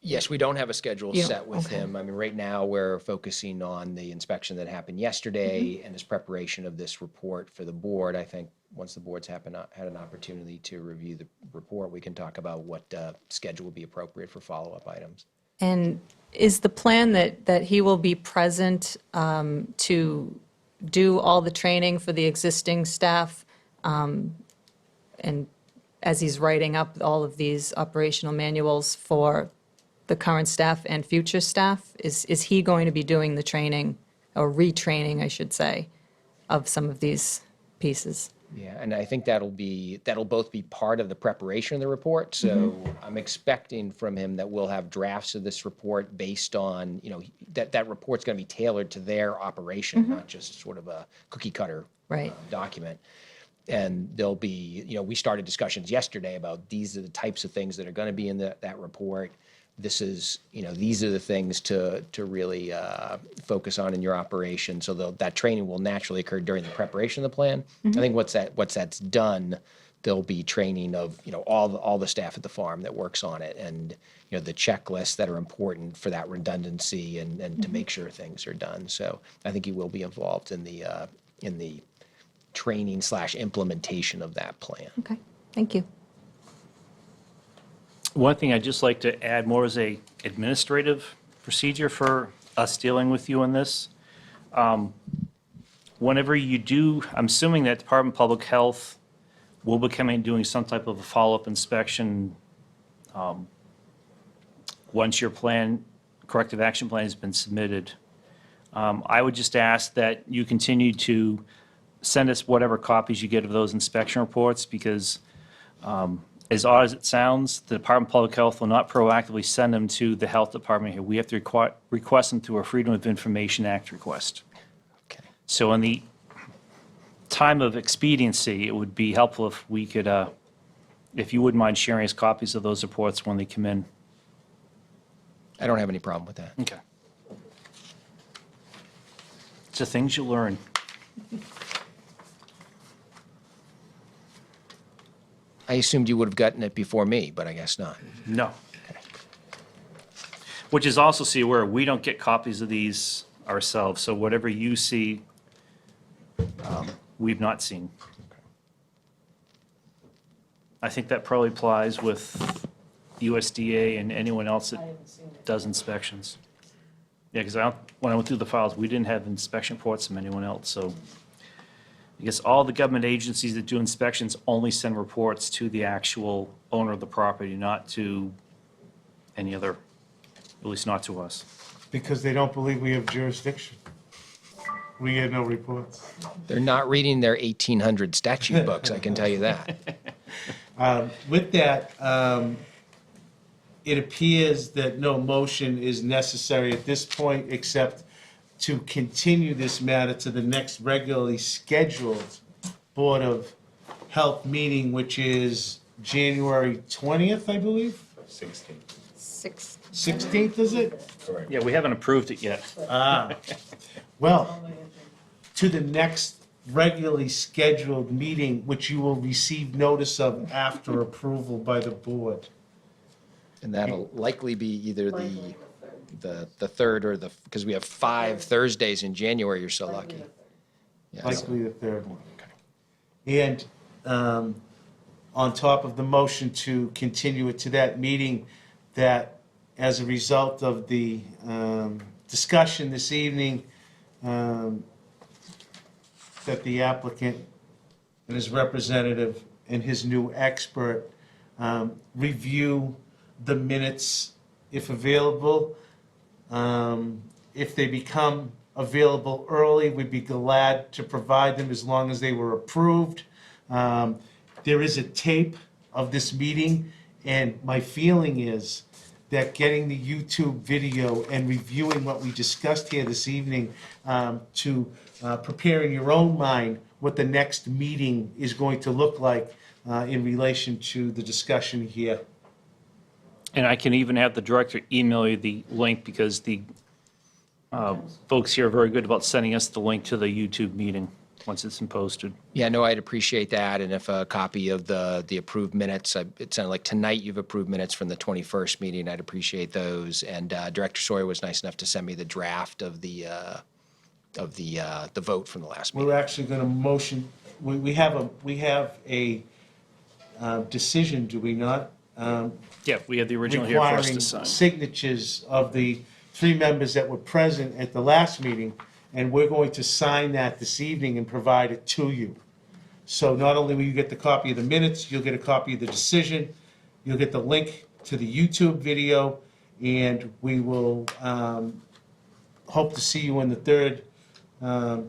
Yes, we don't have a schedule You don't- set with okay. him. I mean, right now, we're focusing on the inspection that happened yesterday and his preparation of this report for the board. I think once the board's had an opportunity to review the report, we can talk about what schedule would be appropriate for follow-up items. And is the plan that he will be present to do all the training for the existing staff? And as he's writing up all of these operational manuals for the current staff and future staff, is he going to be doing the training, or retraining, I should say, of some of these pieces? Yeah, and I think that'll both be part of the preparation of the report. So I'm expecting from him that we'll have drafts of this report based on, that report's going to be tailored to their operation, not just sort of a cookie cutter Right. document. And there'll be, we started discussions yesterday about these are the types of things that are going to be in that report. This is, these are the things to really focus on in your operation. So that training will naturally occur during the preparation of the plan. I think once that's done, there'll be training of, all the staff at the farm that works on it, and, the checklists that are important for that redundancy and to make sure things are done. So I think he will be involved in the training / implementation of that plan. Okay, thank you. One thing I'd just like to add more as a administrative procedure for us dealing with you on this. Whenever you do, I'm assuming that Department of Public Health will be coming and doing some type of a follow-up inspection Once your plan, corrective action plan has been submitted, I would just ask that you continue to send us whatever copies you get of those inspection reports, because as odd as it sounds, the Department of Public Health will not proactively send them to the Health Department here. We have to request them through a Freedom of Information Act request. Okay. So in the time of expediency, it would be helpful if we could, if you wouldn't mind sharing us copies of those reports when they come in. I don't have any problem with that. Okay. It's the things you learn. I assumed you would have gotten it before me, but I guess not. No. Which is also, see, where we don't get copies of these ourselves, so whatever you see, we've not seen. I think that probably applies with USDA and anyone else I that haven't seen it. does inspections. Yeah, because when I went through the files, we didn't have inspection reports from anyone else, so I guess all the government agencies that do inspections only send reports to the actual owner of the property, not to any other, at least not to us. Because they don't believe we have jurisdiction. We get no reports. They're not reading their 1800 statute books, I can tell you that. With that, it appears that no motion is necessary at this point, except to continue this matter to the next regularly scheduled Board of Health meeting, which is January 20th, I believe? 16th, is it? Yeah, we haven't approved it yet. Well, to the next regularly scheduled meeting, which you will receive notice of after approval by the board. And that'll likely be either the third or because we have 5 Thursdays in January, you're so lucky. Yeah, so- Likely the third one. And on top of the motion to continue it to that meeting, that as a result of the discussion this evening, that the applicant and his representative and his new expert review the minutes if available. If they become available early, we'd be glad to provide them as long as they were approved. There is a tape of this meeting, and my feeling is that getting the YouTube video and reviewing what we discussed here this evening to prepare in your own mind what the next meeting is going to look like in relation to the discussion here. And I can even have the director email you the link, because the folks here are very good about sending us the link to the YouTube meeting once it's been posted. Yeah, no, I'd appreciate that, and if a copy of the approved minutes, it sounded like tonight you've approved minutes from the 21st meeting, I'd appreciate those, and Director Sawyer was nice enough to send me the draft of the vote from the last meeting. We're actually going to motion, we have a decision, do we not? Yeah, we have the original here for us Requiring to sign. signatures of the 3 members that were present at the last meeting, and we're going to sign that this evening and provide it to you. So not only will you get the copy of the minutes, you'll get a copy of the decision, you'll get the link to the YouTube video, and we will hope to see you on the 3rd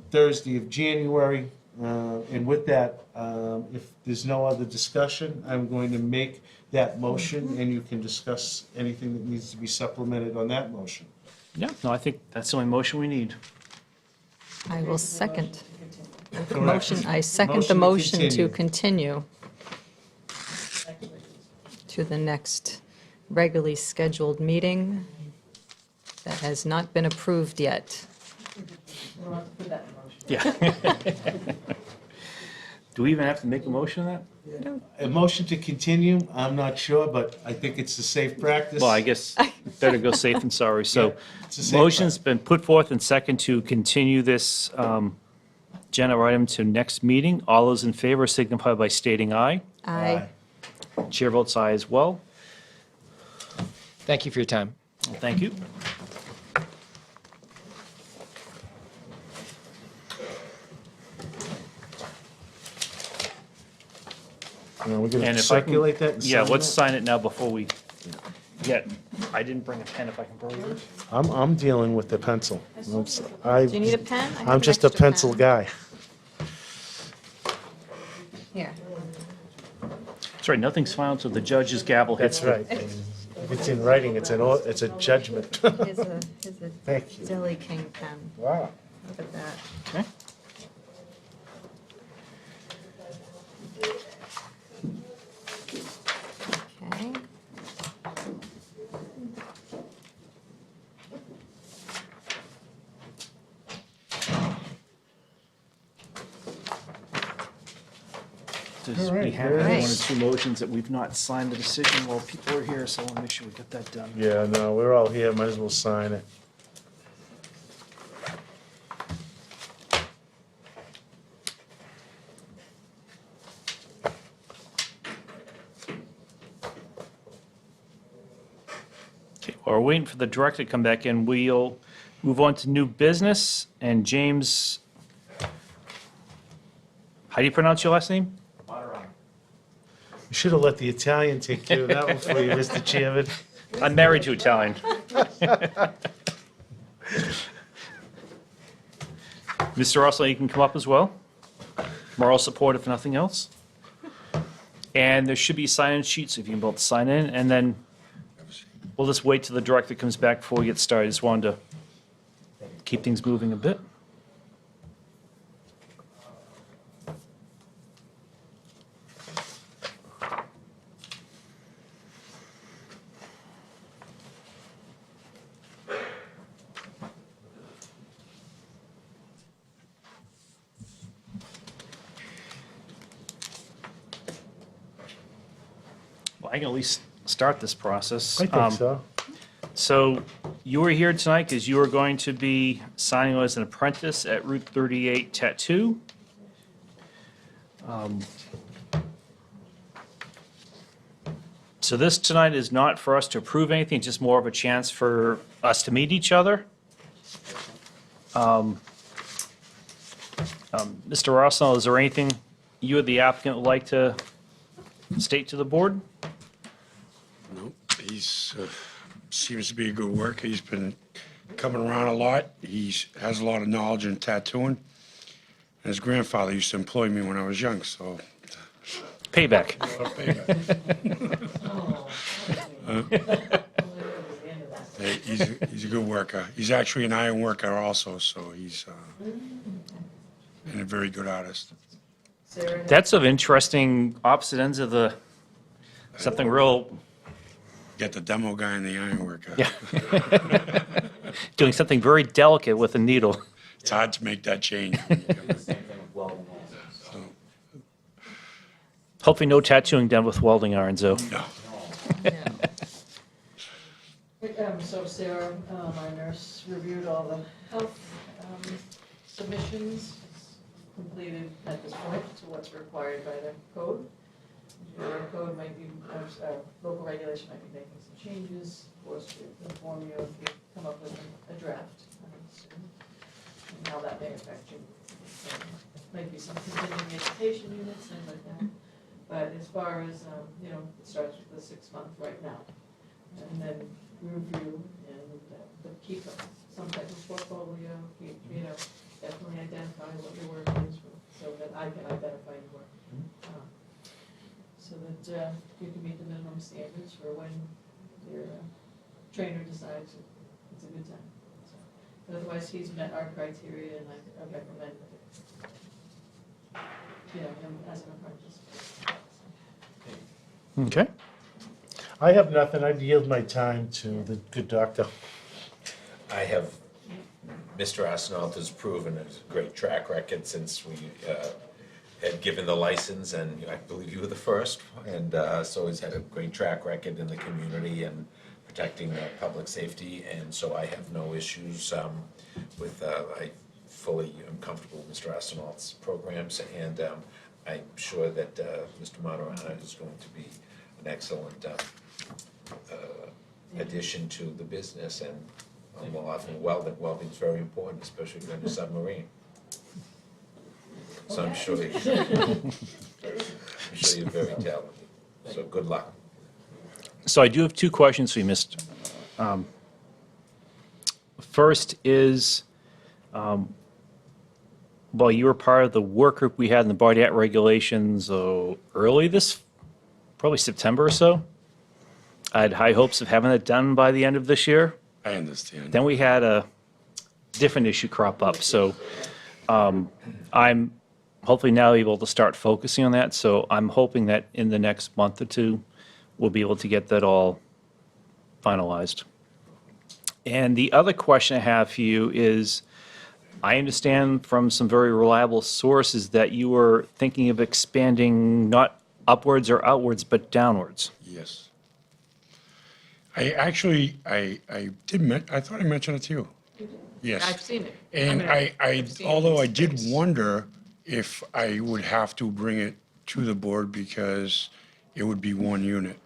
Thursday of January. And with that, if there's no other discussion, I'm going to make that motion, and you can discuss anything that needs to be supplemented on that motion. Yeah, no, I think that's the only motion we need. I will second the Correct. motion. I second the Motion motion to to continue to the next regularly scheduled meeting that has not been approved yet. We don't have to put that in motion. Yeah. Do we even have to make a motion of that? A motion to continue, I'm not sure, but I think it's a safe practice. Well, I guess better go safe than sorry. So it's a safe motion's been put forth and second to continue this agenda item to next meeting. All those in favor signify by stating aye. Aye. Chair votes aye as well. Thank you for your time. Thank you. We're going And to if I can- circulate that and Yeah, sign let's that? sign it now before we Yeah, I didn't bring a pen if I can borrow yours. I'm dealing with the pencil. Do you need a pen? I have I'm an just a extra pencil pen. guy. Here. That's right, nothing's final until the judge's gavel hits. That's right. And if it's in writing, it's a judgment. Here's a Thank you. Dilly King pen. Wow. Look at that. Okay. Okay. Does All right, we have very one or nice. two motions that we've not signed the decision while people are here, so I want to make sure we get that done. Yeah, no, we're all here, might as well sign it. Okay, while we're waiting for the director to come back in, we'll move on to new business. And James, how do you pronounce your last name? You should have let the Italian take care of that one for you, Mr. Chairman. I'm married to Italian. Mr. Russell, you can come up as well. Moral support if nothing else. And there should be sign-in sheets if you can both sign in, and then we'll just wait till the director comes back before we get started. Just wanted to keep things moving a bit. Well, I can at least start this process. I think so. So you were here tonight because you were going to be signing on as an apprentice at Route 38 Tattoo. So this tonight is not for us to approve anything, just more of a chance for us to meet each other. Mr. Rossnell, is there anything you or the applicant would like to state to the board? Nope, he's, seems to be a good worker. He's been coming around a lot. He has a lot of knowledge in tattooing. And his grandfather used to employ me when I was young, so. Payback. He's a good worker. He's actually an iron worker also, so he's, and a very good artist. Sarah, That's of interesting opposite ends of the, something real, Get the demo guy and the iron worker. yeah. Doing something very delicate with a needle. It's hard to make that change. So, Hopefully no tattooing done with welding irons, though. no. So Sarah, my nurse, reviewed all the health submissions, completed at this point to what's required by the code. Your code might be, local regulation might be making some changes, of course, to inform you if you come up with a draft, soon, and how that may affect you. So, might be some continuing education units, things like that. But as far as, it starts with the 6 month right now. And then review and keep some type of portfolio, definitely identify what your work is so that I can identify your work. So that you can meet the minimum standards for when your trainer decides it's a good time. So, otherwise, he's met our criteria and I recommend him as an apprentice. Okay. I have nothing. I'd yield my time to the good doctor. I have, Mr. Oswalt has proven a great track record since we had given the license, and I believe you were the first, and so he's had a great track record in the community and protecting public safety, and so I have no issues with, I fully am comfortable with Mr. Oswalt's programs, and I'm sure that Mr. Matarana is going to be an excellent addition to the business, and more often welding is very important, especially if you're in a submarine. So I'm sure you're very talented. So good luck. So So I do have two questions we missed. First is, well, you were part of the work group we had in the Body Art regulations early probably September or so. I had high hopes of having it done by the end of this year. I understand. Then we had a different issue crop up, so I'm hopefully now able to start focusing on that. So I'm hoping that in the next month or two, we'll be able to get that all finalized. And the other question I have for you is, I understand from some very reliable sources that you were thinking of expanding not upwards or outwards, but downwards. Yes. I actually, I thought I mentioned it to you. Yes. I've seen it. And mean, I, I've seen it although in I did space. wonder if I would have to bring it to the board because it would be one unit.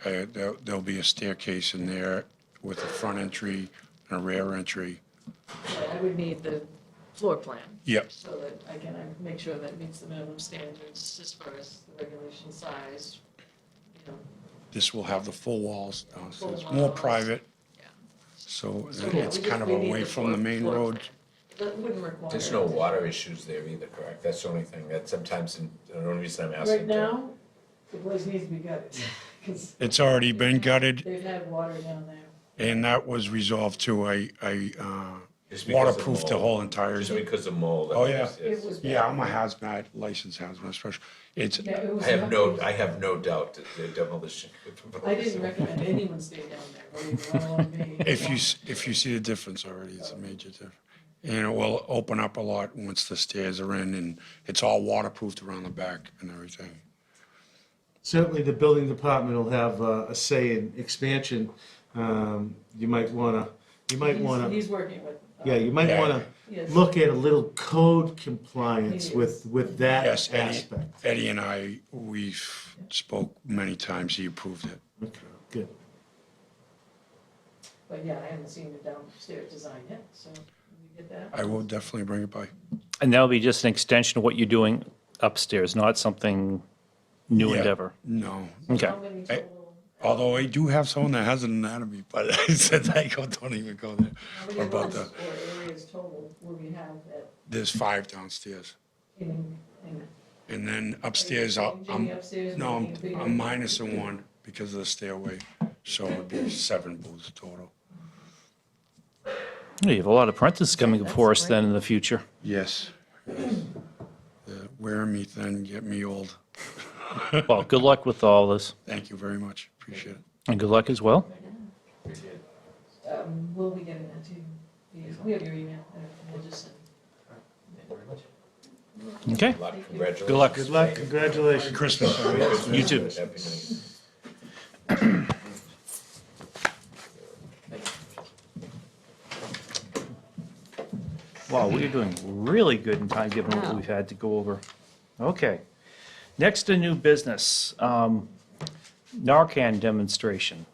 There'll be a staircase in there with a front entry and a rear entry. I would need the floor plan. Yep. So that I can make sure that it meets the minimum standards as far as the regulation size, you know. This will have the full walls downstairs, Full more walls. private, Yeah. so Yeah, it's we kind of we need away from the main floor road. plan. That wouldn't require. There's no water issues there either, correct? That's the only thing, that sometimes, the only reason I'm asking. Right now, the place needs to be gutted, because It's already been gutted, they've had water down there. and that was resolved too. I Just because of waterproofed the mold. whole entire. Just because of mold. Oh, yeah. yes. It was. Yeah, I'm a hazmat, licensed hazmat special. It's, Yeah, it was I have no, not- I have no doubt that the demolition. I didn't recommend anyone stay down there, believe me, let alone me. if you see the difference already, it's a major difference. And it will open up a lot once the stairs are in, and it's all waterproofed around the back and everything. Certainly, the building department will have a say in expansion. You might want to, He's working with. yeah, you might Yeah. want Yes. to look at a little code compliance with that Yes, aspect. Eddie and I, we've spoke many times, he approved it. Okay, good. But yeah, I haven't seen the downstairs design yet, so can we get that? I will definitely bring it by. And that'll be just an extension of what you're doing upstairs, not something new Yeah, endeavor. No, Okay. How many I- total? although I do have someone that has an anatomy, but I said, don't even go there. How many About rooms the, or areas total will we have at, there's 5 downstairs. in, And then upstairs, changing upstairs, no, making it bigger? I'm minusing 1 because of the stairway. So it'd be 7 booths total. You have a lot of apprentices coming before us then in the future. Yes. Wearing me thin, get me old. Well, good luck with all this, Thank you very much. Appreciate it. and good luck as well. We'll be getting that to you. We have your email, we'll just send. Okay, Good luck, congratulations. good luck. Good luck, congratulations. Christmas. You too. Happy New Year. Wow, we are doing really good in time, given what Wow. we've had to go over. Okay. Next, a new business. Narcan demonstration,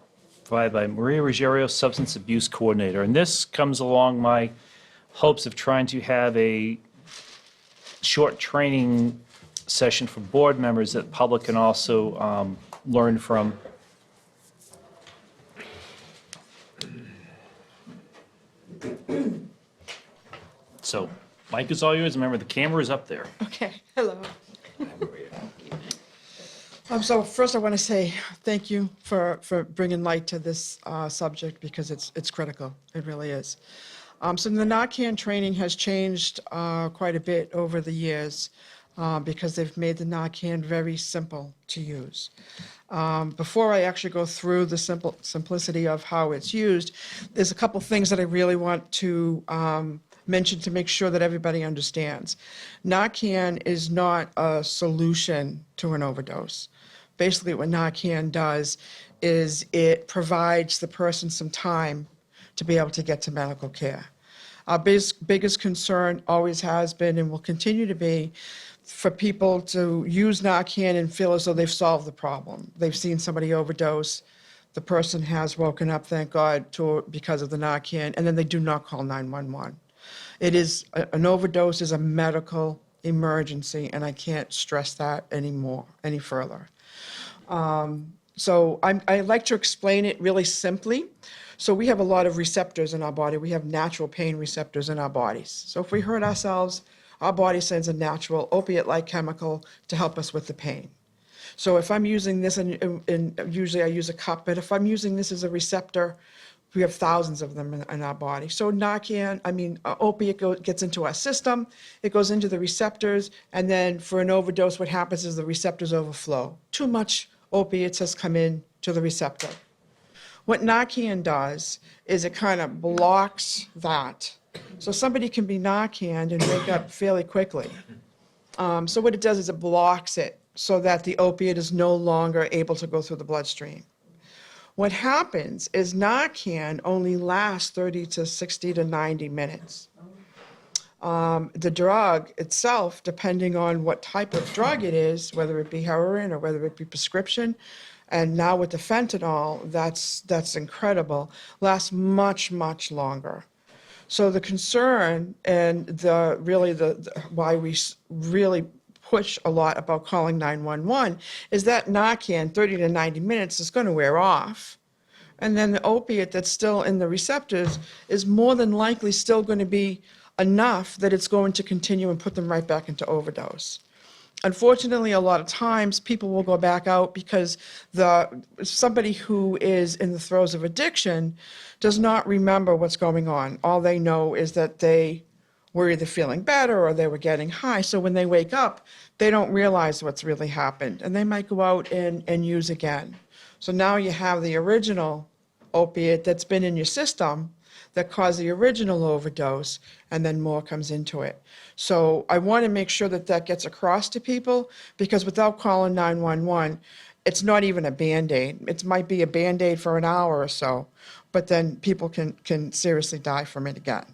provided by Maria Ruggiero, Substance Abuse Coordinator. And this comes along my hopes of trying to have a short training session for board members that the public can also learn from. So, mic is all yours. Remember, the camera is up there. Okay, hello. Hi, Maria. So first I want to say thank you for bringing light to this subject because it's critical. It really is. So the Narcan training has changed quite a bit over the years because they've made the Narcan very simple to use. Before I actually go through the simplicity of how it's used, there's a couple things that I really want to mention to make sure that everybody understands. Narcan is not a solution to an overdose. Basically, what Narcan does is it provides the person some time to be able to get to medical care. Our biggest concern always has been and will continue to be for people to use Narcan and feel as though they've solved the problem. They've seen somebody overdose, the person has woken up, thank God, because of the Narcan, and then they do not call 911. It is, an overdose is a medical emergency, and I can't stress that any further. I like to explain it really simply. So we have a lot of receptors in our body. We have natural pain receptors in our bodies. So if we hurt ourselves, our body sends a natural opiate-like chemical to help us with the pain. So if I'm using this, and usually I use a cup, but if I'm using this as a receptor, we have thousands of them in our body. So opiate gets into our system, it goes into the receptors, and then for an overdose, what happens is the receptors overflow. Too much opiates has come in to the receptor. What Narcan does is it kind of blocks that. So somebody can be Narcaned and wake up fairly quickly. So what it does is it blocks it so that the opiate is no longer able to go through the bloodstream. What happens is Narcan only lasts 30 to 60 to 90 minutes. The drug itself, depending on what type of drug it is, whether it be heroin or whether it be prescription, and now with the fentanyl, that's incredible, lasts much, much longer. So the concern and why we really push a lot about calling 911 is that Narcan, 30 to 90 minutes, is going to wear off. And then the opiate that's still in the receptors is more than likely still going to be enough that it's going to continue and put them right back into overdose. Unfortunately, a lot of times people will go back out because somebody who is in the throes of addiction does not remember what's going on. All they know is that they were either feeling better or they were getting high. So when they wake up, they don't realize what's really happened, and they might go out and use again. So now you have the original opiate that's been in your system that caused the original overdose, and then more comes into it. So I want to make sure that that gets across to people, because without calling 911, it's not even a Band-Aid. It might be a Band-Aid for an hour or so, but then people can seriously die from it again.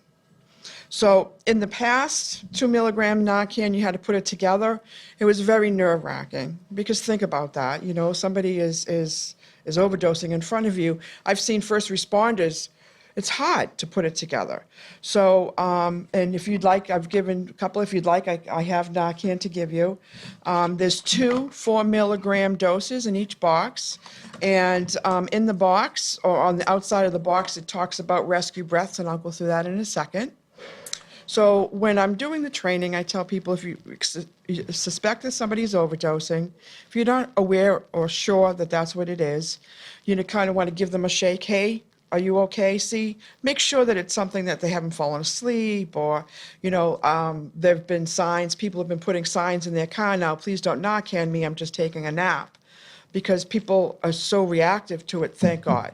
So in the past, 2 milligram Narcan, you had to put it together. It was very nerve-wracking, because think about that. You know, somebody is overdosing in front of you. I've seen first responders. It's hard to put it together. So, and if you'd like, I've given a couple. If you'd like, I have Narcan to give you. There's 2 4 milligram doses in each box. And in the box, or on the outside of the box, it talks about rescue breaths, and I'll go through that in a second. So when I'm doing the training, I tell people, if you suspect that somebody's overdosing, if you're not aware or sure that that's what it is, you kind of want to give them a shake. Hey, are you okay? See, make sure that it's something that they haven't fallen asleep, or, there have been signs, people have been putting signs in their car now, please don't Narcan me, I'm just taking a nap, because people are so reactive to it, thank God.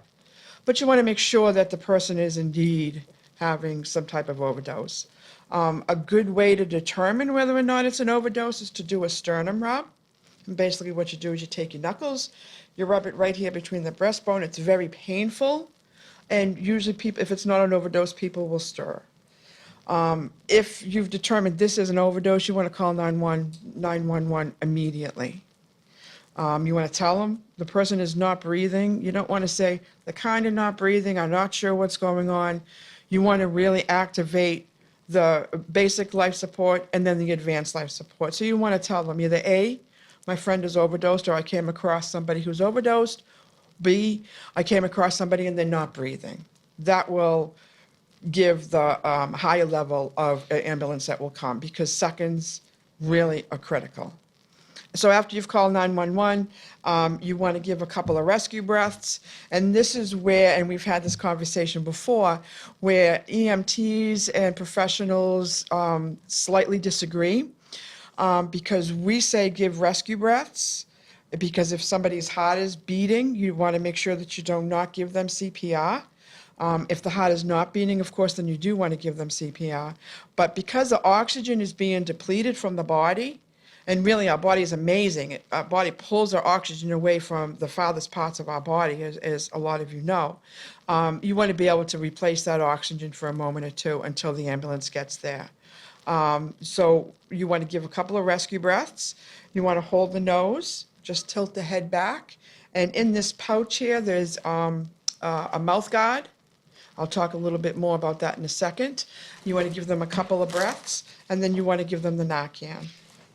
But you want to make sure that the person is indeed having some type of overdose. A good way to determine whether or not it's an overdose is to do a sternum rub. And basically what you do is you take your knuckles, you rub it right here between the breastbone. It's very painful. And usually people, if it's not an overdose, people will stir. If you've determined this is an overdose, you want to call 911 immediately. You want to tell them the person is not breathing. You don't want to say, they're kind of not breathing, I'm not sure what's going on. You want to really activate the basic life support and then the advanced life support. So you want to tell them either A, my friend is overdosed, or I came across somebody who's overdosed. B, I came across somebody and they're not breathing. That will give the higher level of ambulance that will come, because seconds really are critical. So after you've called 911, you want to give a couple of rescue breaths. And this is where, and we've had this conversation before, where EMTs and professionals slightly disagree, because we say give rescue breaths, because if somebody's heart is beating, you want to make sure that you do not give them CPR. If the heart is not beating, of course, then you do want to give them CPR. But because the oxygen is being depleted from the body, and really our body is amazing. Our body pulls our oxygen away from the farthest parts of our body, as a lot of you know. You want to be able to replace that oxygen for a moment or two until the ambulance gets there. So you want to give a couple of rescue breaths. You want to hold the nose, just tilt the head back. And in this pouch here, there's a mouth guard. I'll talk a little bit more about that in a second. You want to give them a couple of breaths, and then you want to give them the Narcan.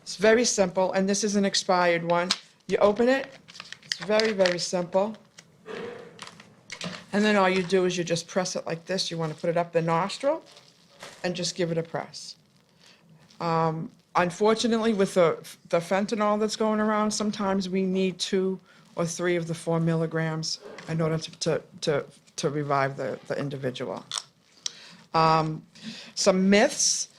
It's very simple, and this is an expired one. You open it, It's very, very simple. And then all you do is you just press it like this. You want to put it up the nostril and just give it a press. Unfortunately, with the fentanyl that's going around, sometimes we need 2 or 3 of the 4 milligrams in order to revive the individual. Some myths,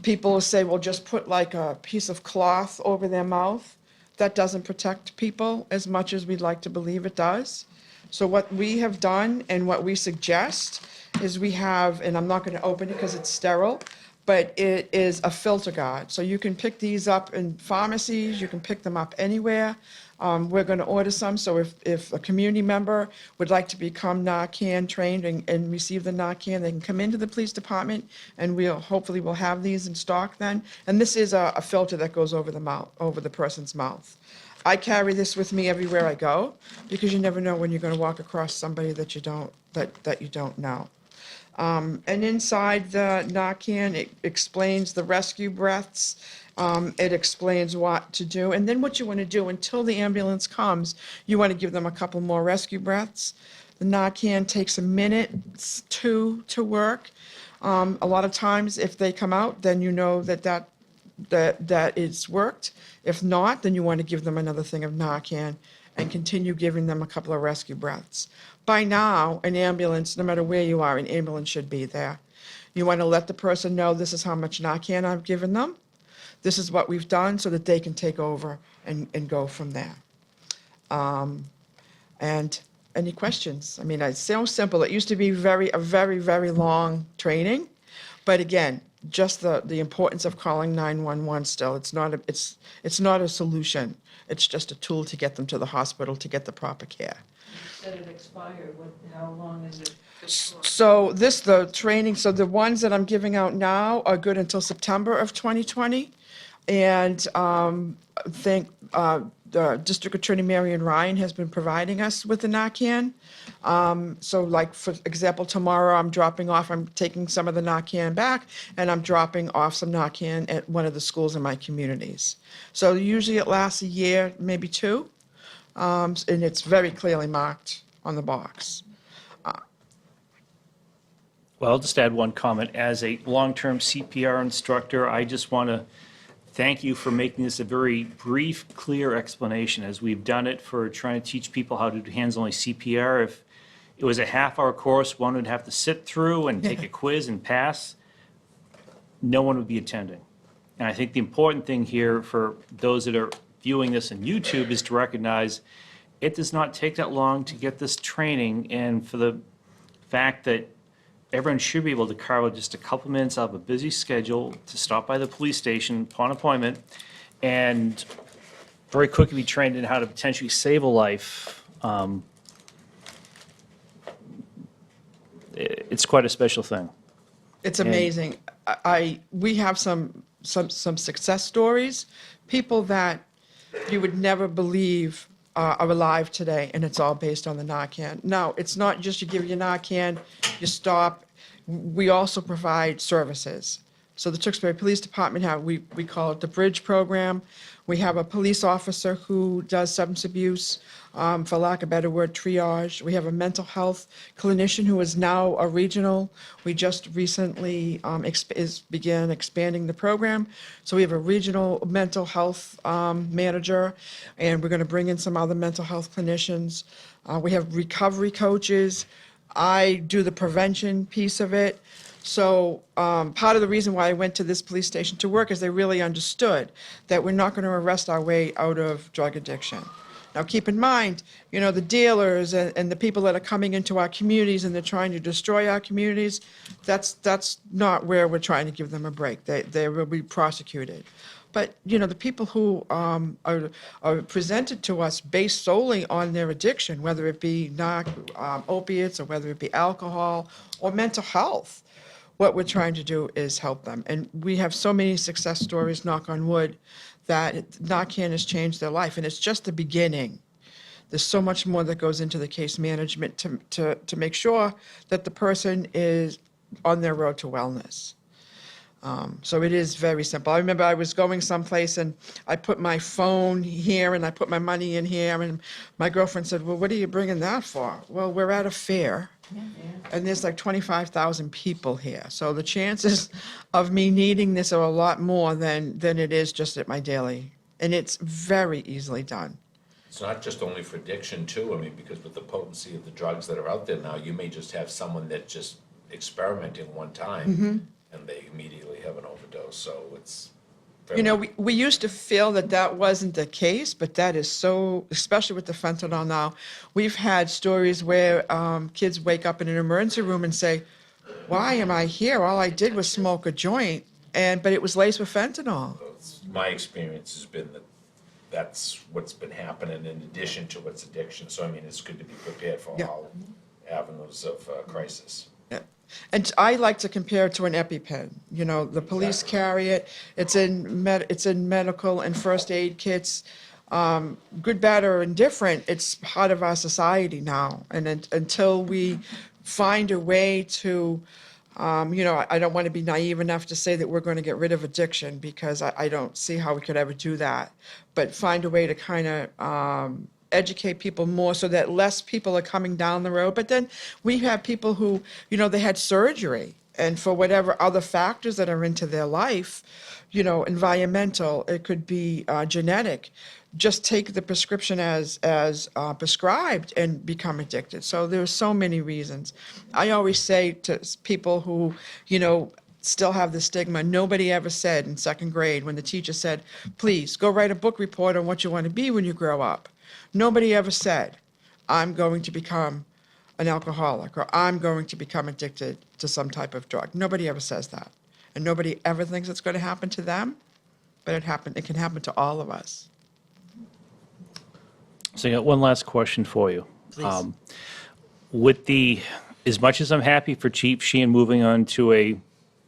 people will say, well, just put like a piece of cloth over their mouth. That doesn't protect people as much as we'd like to believe it does. So what we have done and what we suggest is we have, and I'm not going to open it because it's sterile, but it is a filter guard. So you can pick these up in pharmacies, you can pick them up anywhere. We're going to order some, so if a community member would like to become Narcan trained and receive the Narcan, they can come into the police department, and hopefully we'll have these in stock then. And this is a filter that goes over the mouth, over the person's mouth. I carry this with me everywhere I go, because you never know when you're going to walk across somebody that you don't know. And inside the Narcan, it explains the rescue breaths. It explains what to do. And then what you want to do until the ambulance comes, you want to give them a couple more rescue breaths. The Narcan takes a minute, 2 to work. A lot of times, if they come out, then you know that it's worked. If not, then you want to give them another thing of Narcan and continue giving them a couple of rescue breaths. By now, an ambulance, no matter where you are, an ambulance should be there. You want to let the person know this is how much Narcan I've given them. This is what we've done so that they can take over and go from there. And any questions? I mean, it's so simple. It used to be a very, very long training. But again, just the importance of calling 911 still. It's not a solution. It's just a tool to get them to the hospital to get the proper care. You said it expired, how long is it? So the training, so the ones that I'm giving out now are good until September of 2020. And the District Attorney Marion Ryan has been providing us with the Narcan. So like, for example, tomorrow I'm taking some of the Narcan back, and I'm dropping off some Narcan at one of the schools in my communities. So usually it lasts a year, maybe 2, and it's very clearly marked on the box. Well, I'll just add one comment. As a long-term CPR instructor, I just want to thank you for making this a very brief, clear explanation, as we've done it for trying to teach people how to do hands-only CPR. If it was a half-hour course, one would have to sit through and take a quiz and pass. No one would be attending. And I think the important thing here for those that are viewing this on YouTube is to recognize it does not take that long to get this training, and for the fact that everyone should be able to carve out just a couple minutes out of a busy schedule to stop by the police station upon appointment and very quickly be trained in how to potentially save a life. It's quite a special thing. It's amazing. We have some success stories, people that you would never believe are alive today, and it's all based on the Narcan. Now, it's not just you give your Narcan, you stop. We also provide services. So the Tewksbury Police Department we call it the Bridge Program. We have a police officer who does substance abuse, for lack of a better word, triage. We have a mental health clinician who is now a regional. We just recently began expanding the program. So we have a regional mental health manager, and we're going to bring in some other mental health clinicians. We have recovery coaches. I do the prevention piece of it. So part of the reason why I went to this police station to work is they really understood that we're not going to arrest our way out of drug addiction. Now, keep in mind, the dealers and the people that are coming into our communities and they're trying to destroy our communities, that's not where we're trying to give them a break. They will be prosecuted. But, the people who are presented to us based solely on their addiction, whether it be opiates or whether it be alcohol or mental health, what we're trying to do is help them. And we have so many success stories, knock on wood, that Narcan has changed their life. And it's just the beginning. There's so much more that goes into the case management to make sure that the person is on their road to wellness. So it is very simple. I remember I was going someplace and I put my phone here and I put my money in here, and my girlfriend said, well, what are you bringing that for? Well, we're at a fair and there's like 25,000 people here. So the chances of me needing this are a lot more than it is just at my daily. And it's very easily done. It's not just only for addiction too, I mean, because with the potency of the drugs that are out there now, you may just have someone that just experimenting one time and they immediately have an overdose, so it's. You know, we used to feel that that wasn't the case, but that is so, especially with the fentanyl now. We've had stories where kids wake up in an emergency room and say, why am I here? All I did was smoke a joint, but it was laced with fentanyl. My experience has been that that's what's been happening in addition to what's addiction, so I mean, it's good to be prepared for Yeah. all avenues of crisis. Yeah. And I like to compare it to an EpiPen. You know, the police carry it. It's in medical and first aid kits. Good, bad, or indifferent, it's part of our society now. And until we find a way to, you know, I don't want to be naive enough to say that we're going to get rid of addiction, because I don't see how we could ever do that. But find a way to kind of educate people more so that less people are coming down the road. But then we have people who, you know, they had surgery, and for whatever other factors that are into their life, you know, environmental, it could be genetic, just take the prescription as prescribed and become addicted. So there's so many reasons. I always say to people who, you know, still have the stigma, nobody ever said in second grade when the teacher said, please go write a book report on what you want to be when you grow up. Nobody ever said, I'm going to become an alcoholic, or I'm going to become addicted to some type of drug. Nobody ever says that. And nobody ever thinks it's going to happen to them, but it can happen to all of us. So I got one last question for you. Please. As much as I'm happy for Chief Sheehan moving on to a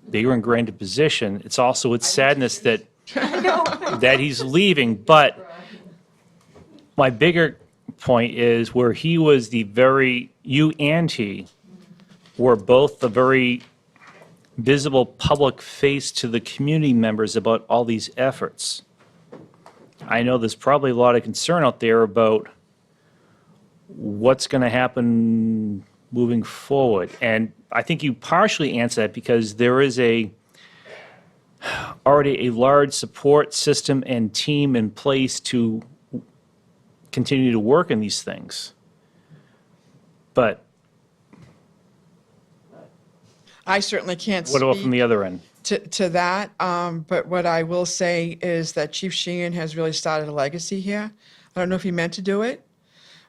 bigger and grander position, it's also with sadness that he's leaving. But my bigger point is where he was you and he were both the very visible public face to the community members about all these efforts. I know there's probably a lot of concern out there about what's going to happen moving forward. And I think you partially answer that because there is already a large support system and team in place to continue to work on these things. But I certainly can't what about from speak the other end? to that, but what I will say is that Chief Sheehan has really started a legacy here. I don't know if he meant to do it.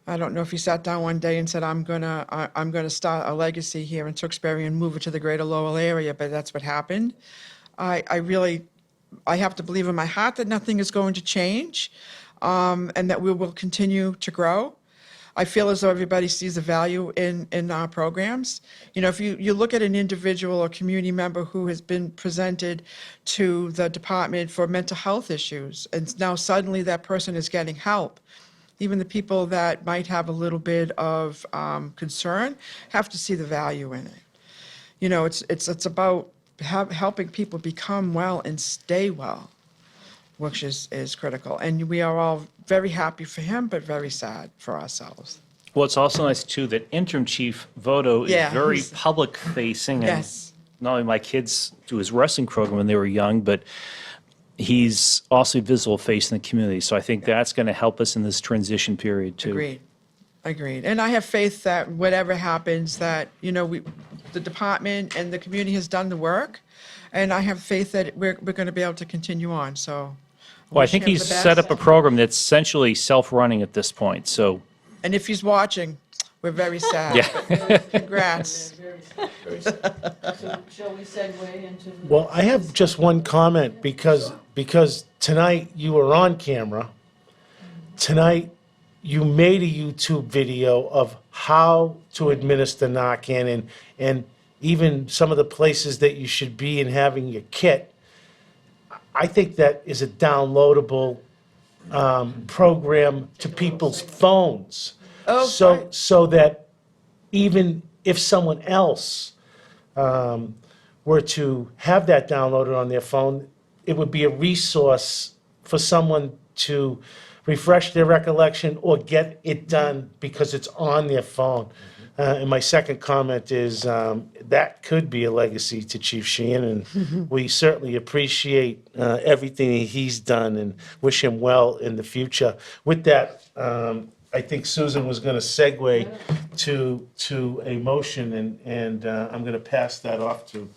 I don't know if he sat down one day and said, I'm gonna start a legacy here in Tewksbury and move it to the greater Lowell area, but that's what happened. I have to believe in my heart that nothing is going to change, and that we will continue to grow. I feel as though everybody sees the value in our programs. You know, if you look at an individual or community member who has been presented to the department for mental health issues, and now suddenly that person is getting help, even the people that might have a little bit of concern have to see the value in it. You know, it's about helping people become well and stay well, which is critical. And we are all very happy for him, but very sad for ourselves. Well, it's also nice, too, that interim chief Voto is Yeah, very he's- public-facing. Yes. And not only my kids do his wrestling program when they were young, but he's also a visible face in the community. So I think that's going to help us in this transition period, too. Agreed. And I have faith that whatever happens, that, you know, the department and the community has done the work, and I have faith that we're going to be able to continue on, so. Well, I wish think him he's the set best. up a program that's essentially self-running at this point, so. And if he's watching, we're very sad. Yeah. but Congrats. So shall we segue into? the- Well, I have just one comment because tonight you were on camera. Tonight you made a YouTube video of how to administer Narcan and even some of the places that you should be in having your kit. I think that is a downloadable program to people's phones. Oh, So, fine. so that even if someone else were to have that downloaded on their phone, it would be a resource for someone to refresh their recollection or get it done because it's on their phone. And my second comment is that could be a legacy to Chief Sheehan, and we certainly appreciate everything he's done and wish him well in the future. With that, I think Susan was going to segue to a motion, and I'm going to pass that off to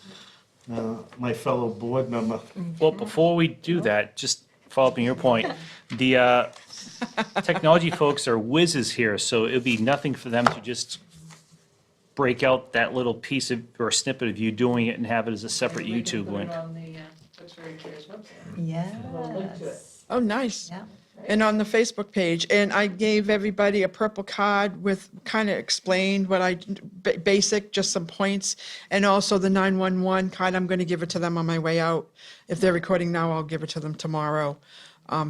my fellow board member. Well, before we do that, just follow up on your point, the technology folks are whizzes here, so it'd be nothing for them to just break out that little piece of, or snippet of you doing it and have it as a separate And we can YouTube put it link. on the Tewksbury Cares website. We'll link to it. Yes. Oh, nice. Yeah. And on the Facebook page, and I gave everybody a purple card with, kind of explained what basic, just some points, and also the 911 card, I'm going to give it to them on my way out. If they're recording now, I'll give it to them tomorrow,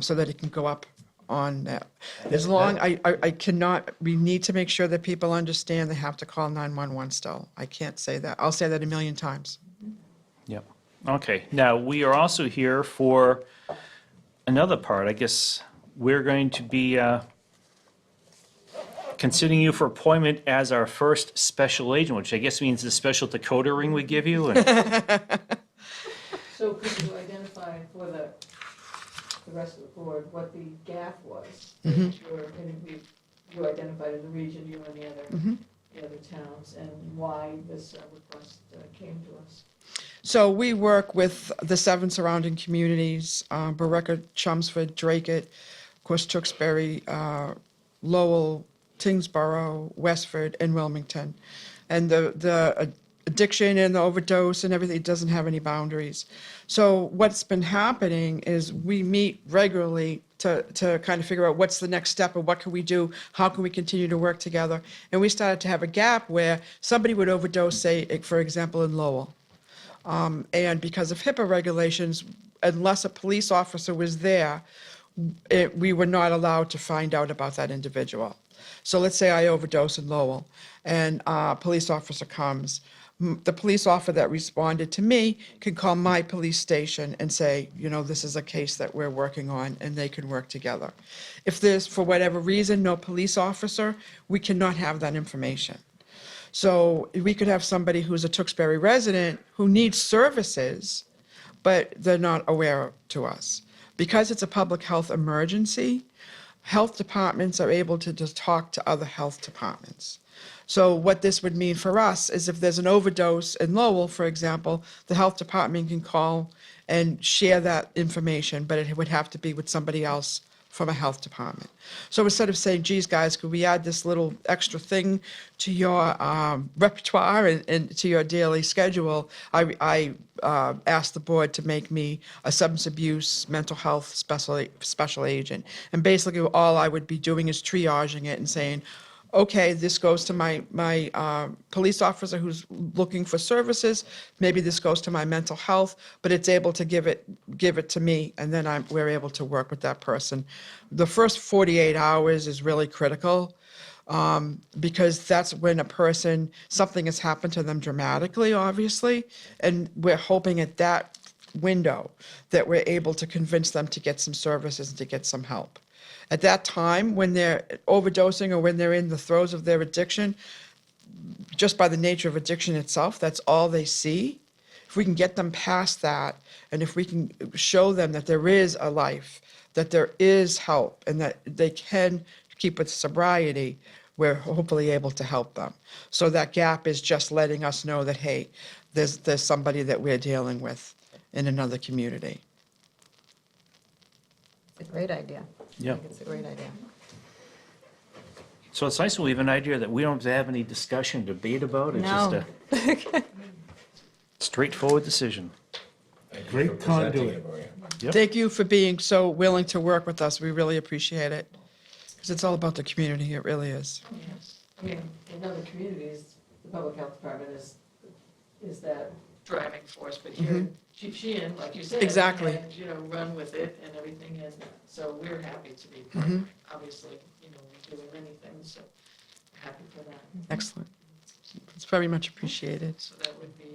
so that it can go up on that. As long, I cannot, we need to make sure that people understand they have to call 911 still. I can't say that. I'll say that a million times. Yep. Okay, now, we are also here for another part. I guess we're going to be considering you for appointment as our first special agent, which I guess means the special decoder ring we give you. And So could you identify for the rest of the board what the gap was? Mm-hmm. You identified in the region, you and the other towns, and why this request came to us. So we work with the 7 surrounding communities, Berwick, Chelmsford, Dracut, of course, Tewksbury, Lowell, Tingsboro, Westford, and Wilmington. And the addiction and the overdose and everything, it doesn't have any boundaries. So what's been happening is we meet regularly to kind of figure out what's the next step and what can we do, how can we continue to work together. And we started to have a gap where somebody would overdose, say, for example, in Lowell. And because of HIPAA regulations, unless a police officer was there, we were not allowed to find out about that individual. So let's say I overdose in Lowell, and a police officer comes. The police officer that responded to me can call my police station and say, this is a case that we're working on, and they can work together. If there's, for whatever reason, no police officer, we cannot have that information. So we could have somebody who's a Tewksbury resident who needs services, but they're not aware to us. Because it's a public health emergency, health departments are able to just talk to other health departments. So what this would mean for us is if there's an overdose in Lowell, for example, the health department can call and share that information, but it would have to be with somebody else from a health department. So instead of saying, geez, guys, could we add this little extra thing to your repertoire and to your daily schedule, I asked the board to make me a substance abuse mental health special agent. And basically all I would be doing is triaging it and saying, okay, this goes to my police officer who's looking for services. Maybe this goes to my mental health, but it's able to give it to me, and then we're able to work with that person. The first 48 hours is really critical because that's when something has happened to them dramatically, obviously, and we're hoping at that window that we're able to convince them to get some services and to get some help. At that time, when they're overdosing or when they're in the throes of their addiction, just by the nature of addiction itself, that's all they see. If we can get them past that, and if we can show them that there is a life, that there is help, and that they can keep with sobriety, we're hopefully able to help them. So that gap is just letting us know that, hey, there's somebody that we're dealing with in another community. It's a great idea. Yeah. I think it's a great idea. so it's nice that we have an idea that we don't have to have any discussion, debate about. It's just No. a straightforward decision. Thank you Great for presenting conduit. it, Maria. Yep. Thank you for being so willing to work with us. We really appreciate it. Because it's all about the community, it really is. I mean, in other communities, the public health department is that driving force, but here, Chief Sheehan, like you said. Exactly. And, run with it and everything, and so we're happy to be part of it. Obviously, we're doing many things, so we're happy for that. Excellent. It's very much appreciated. So that would be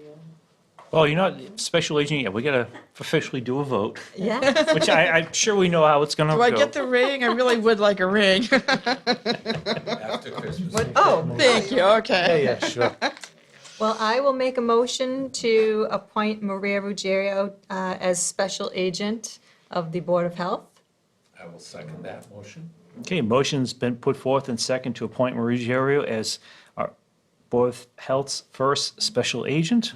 Oh, you're not special agent yet. We got to officially do a vote, Yeah. which I'm sure we know how it's going to Do go. I get the ring? I really would like a ring. After Christmas. Oh, thank you, Yeah, okay. yeah, sure. Well, I will make a motion to appoint Maria Ruggiero as special agent of the Board of Health. I will second that motion. Okay, motion's been put forth and second to appoint Marie Gerio as our Board of Health's first special agent.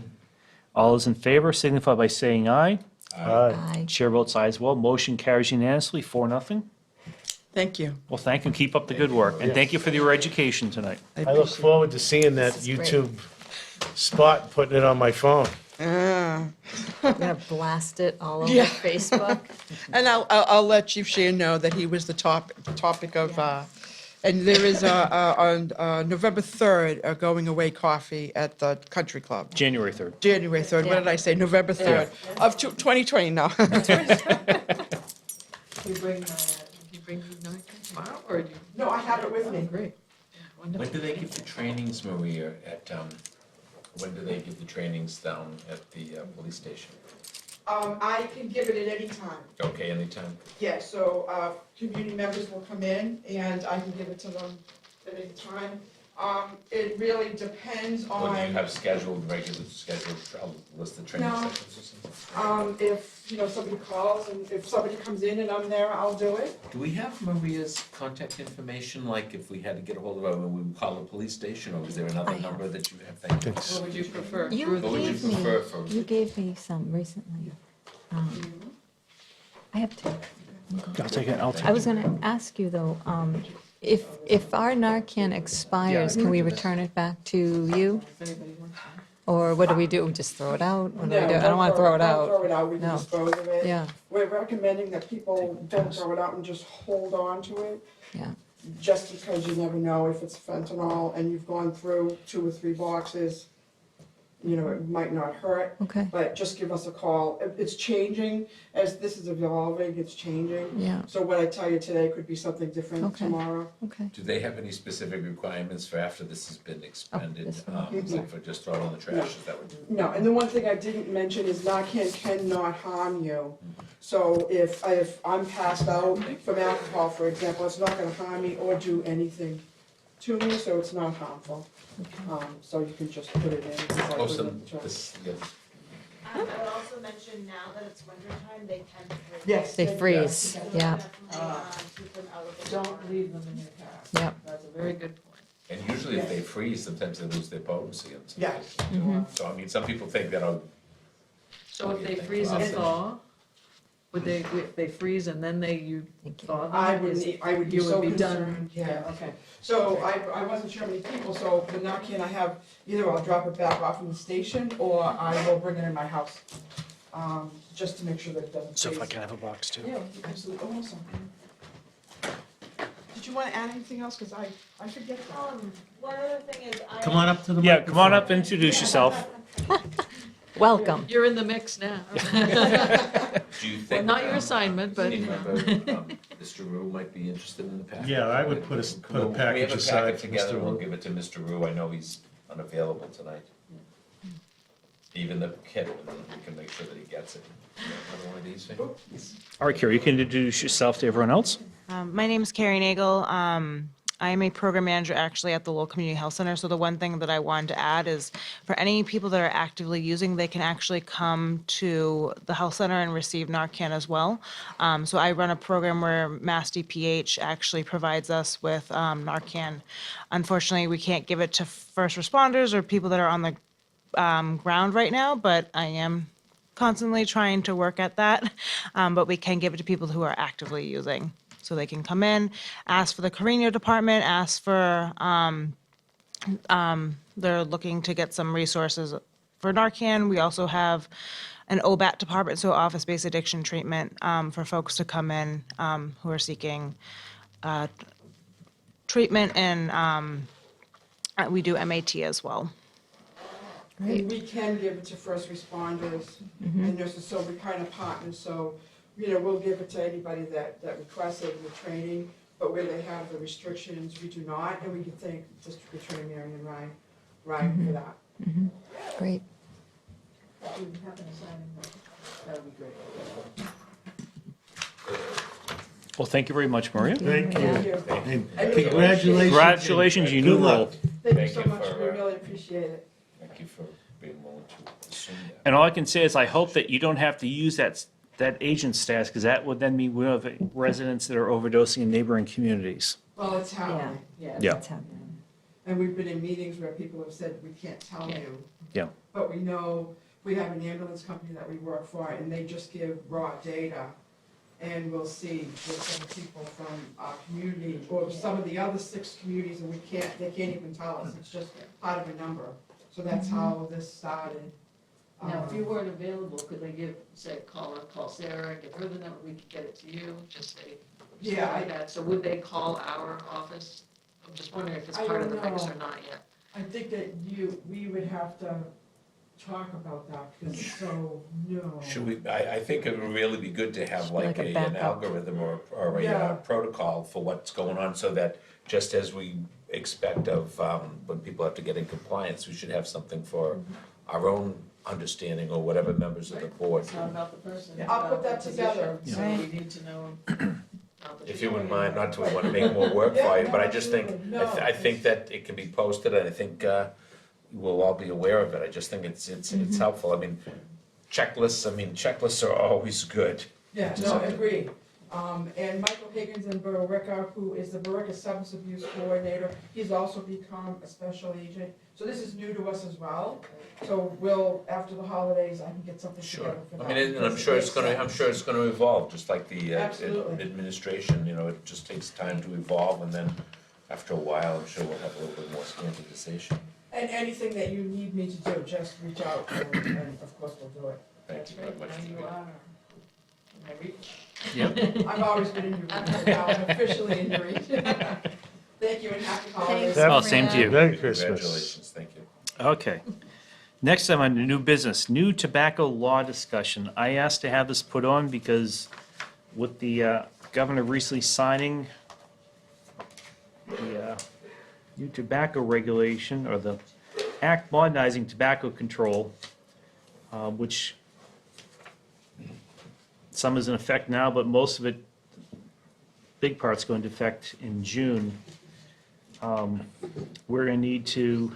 All those in favor signify by saying aye. Aye. Aye. Chair votes aye as well. Motion carries unanimously, 4-0. Thank you. Well, thank you. Keep up the good work. And thank you for your education tonight. I look forward to seeing that This is great. YouTube spot, putting it on my phone. I'm gonna blast it all over Yeah. Facebook. And I'll let Chief Sheehan know that he was the topic of, and there is on November 3rd, a going away coffee at the Country Club. January 3rd. January 3rd, what did I say, November 3rd of 2020 now. You bring your Narcan tomorrow, or do you? No, I have it with me. Great. When do they give the trainings, Maria, when do they give the trainings down at the police station? I can give it at any time. Okay, anytime? Yeah, so community members will come in and I can give it to them at any time. It really depends Or do you on, have regular scheduled, list of training No. sessions or something? if, somebody calls and if somebody comes in and I'm there, I'll do it. Do we have Maria's contact information, like if we had to get a hold of her when we would call the police station, or is there another I have. number that you have? Thank you. What would you prefer? You Through the- What would you gave me, prefer for- you gave me some recently. I have two. I'll take it. I'll take I it. was gonna ask you though, if our Narcan expires, can we return it back to you? If anybody wants to. Or what do we do? Just throw it out? What do we No, do? I don't wanna throw it Don't throw out. it out, we can No. dispose of it. Yeah, We're recommending that people don't throw it out and just hold on to it, yeah. just because you never know if it's fentanyl and you've gone through 2 or 3 boxes. It might not hurt, Okay, but just give us a call. It's changing, as this is evolving, it's changing. yeah, So what I tell you today could be something different Okay. tomorrow. okay. Do they have any specific requirements for after this has been expended? this one. Like for just throw it on the trash, is that what? No, and the one thing I didn't mention is Narcan cannot harm you. So if I'm passed out from alcohol, for example, it's not gonna harm me or do anything to me, so it's not harmful. So you can just put it in. just like Oh, we so would the trash. this, yeah, I would also mention now that it's winter time, they tend to freeze. Yes. They freeze, So yeah, definitely, keep them out of the. Don't leave them in your car. Yep. That's a very good point. and usually if they freeze, sometimes they lose their potency and Yeah. sometimes. So I mean, some people think that'll, So if they freeze and thaw, if they freeze and then you thank you. thaw them? I would be You so would be done. concerned, yeah. Okay. So I wasn't sure how many people, so the Narcan I have, either I'll drop it back off in the station or I will bring it in my house. Just to make sure that it doesn't So if I freeze. can have a box too. Yeah, absolutely, awesome. Did you want to add anything else, because I forget that. One other thing is I. Come on up to the Yeah, microphone. come on up and introduce yourself. Welcome. You're in the mix now. do you Well, think? not your assignment, but. Any member, Mr. Rue might be interested in the packet? Yeah, I would put a package aside We have a packet for together, Mr. we'll Rue. give it to Mr. Rue, I know he's unavailable tonight. Even the kit, we can make sure that he gets it. You know, another one of these things? All right, Carrie, you can introduce yourself to everyone else? My name is Carrie Nagel. I am a program manager actually at the Lowell Community Health Center. So the one thing that I wanted to add is for any people that are actively using, they can actually come to the health center and receive Narcan as well. So I run a program where Mass DPH actually provides us with Narcan. Unfortunately, we can't give it to first responders or people that are on the ground right now, but I am constantly trying to work at that. But we can give it to people who are actively using. So they can come in, ask for the Carino department, ask for, they're looking to get some resources for Narcan. We also have an OBAT department, so office-based addiction treatment, for folks to come in who are seeking treatment, and we do MAT as well. And we can give it to first responders and nurses, so we're kind of partners, so, we'll give it to anybody that requests it in the training, but where they have the restrictions, we do not, and we can thank District Attorney Marion Ryan for that. Great. If you happen to sign in, that would be great. Well, thank you very much, Maria. Thank you. Thank you. And congratulations. Congratulations, your Good new luck. role. Thank you Thank so you much, for, we really appreciate it. Thank you for being willing to assume that. And all I can say is I hope that you don't have to use that agent status, because that would then mean we have residents that are overdosing in neighboring communities. Well, it's happening, Yeah. Yeah. That's happening. and we've been in meetings where people have said, we can't tell you. Yeah. But we know, we have an ambulance company that we work for, and they just give raw data. And we'll see with some people from our community, or some of the other 6 communities, and they can't even tell us, it's just part of a number. So that's how this started. Now, if you weren't available, could they call Sarah, give her the number, we could get it to you, just say, Yeah, something like that. So would they call our office? I'm just wondering if it's I part of the don't mix know. or not yet. I think that we would have to talk about that, because it's so new. Should we, I think it would really be good to have Should be like like a an backup. algorithm or Yeah. a protocol for what's going on, so that just as we expect of, when people have to get in compliance, we should have something for our own understanding or whatever members of the board. It's not about the person. Yeah, it's I'll about put that the together. position. So Right. we need to know. not that If you're you wouldn't doing mind, it. not to want to make more work for you, but I just think, Yeah, no, I think that it can be posted, and I think we'll all be aware of it. I just think it's helpful. I mean, checklists are always good. Yeah, no, agreed. And Michael Higgins in Billerica, who is the Billerica Substance Abuse Coordinator, he's also become a special agent. So this is new to us as well. So we'll, after the holidays, I can get something Sure. together for that. I mean, and I'm sure it's gonna evolve, just like the Absolutely. administration, it just takes time to evolve, and then after a while, I'm sure we'll have a little bit more standardization. And anything that you need me to do, just reach out, and of course we'll do it. Thank That's you very great, much. now you are. in my reach. Yep. I've always been in your reach, but now I'm officially in your reach. Thank you and happy holidays. Thanks, Oh, same to you. Merry Christmas. Congratulations, thank you. Okay. Next time on the new business, new tobacco law discussion. I asked to have this put on because with the governor recently signing the new tobacco regulation, or the act modernizing tobacco control, which some is in effect now, but most of it, big part's going to effect in June. We're going to need to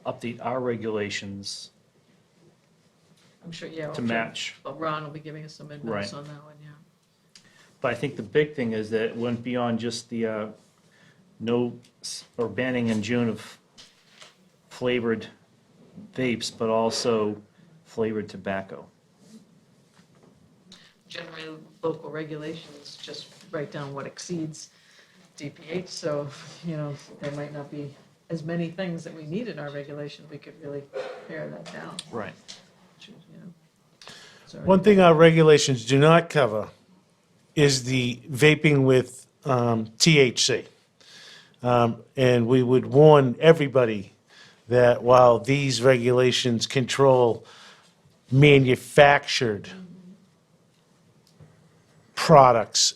update our regulations I'm sure, yeah. to match. But Ron will be giving us some Right. advice on that one, yeah. But I think the big thing is that it went beyond just the or banning in June of flavored vapes, but also flavored tobacco. Generally, local regulations just write down what exceeds DPH, so, there might not be as many things that we need in our regulation, we could really pare that down, Right. which is, Sorry. One thing our regulations do not cover is the vaping with THC. And we would warn everybody that while these regulations control manufactured products,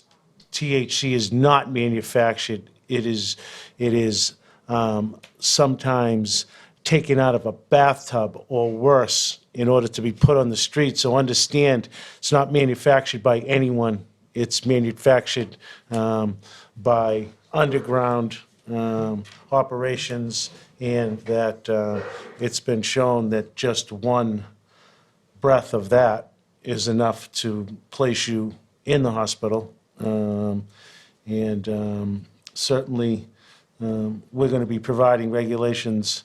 THC is not manufactured. It is sometimes taken out of a bathtub or worse in order to be put on the street. So understand, it's not manufactured by anyone. It's manufactured by underground operations, and that it's been shown that just one breath of that is enough to place you in the hospital. Certainly, we're going to be providing regulations,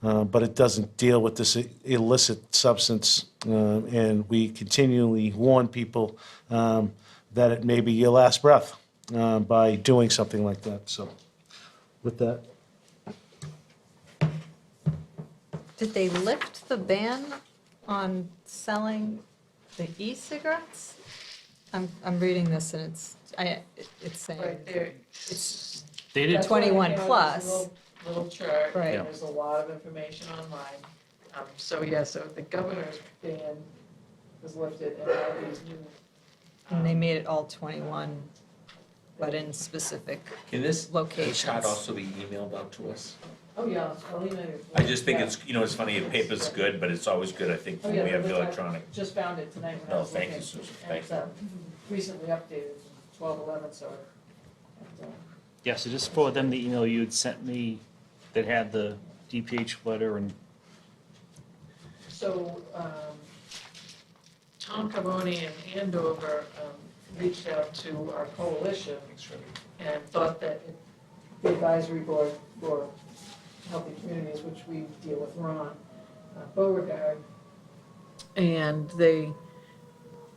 but it doesn't deal with this illicit substance. And we continually warn people that it may be your last breath by doing something like that. So with that. Did they lift the ban on selling the e-cigarettes? I'm reading this and it's saying, Right there. it's, They did, That's why I 21 have this plus. Little chart, Right. and there's a lot of information online. So the governor's ban was lifted, and all these new. and they made it all 21, but in specific. Can this Locations. chart also be emailed out to us? Oh, yeah, I'll email you. I just think Yeah. it's, it's funny, paper's good, but it's always good, I think, Oh, when yeah, we have but the I electronic. just found it tonight when I No, was thank looking. you, Susan. And Thank it's, you. recently updated, 12/11, so. Yeah, so just forward them the email you had sent me that had the DPH letter and, So, Tom Cavoni and Andover reached out to our coalition and thought that the advisory board for healthy communities, which we deal with Ron Beauregard, and they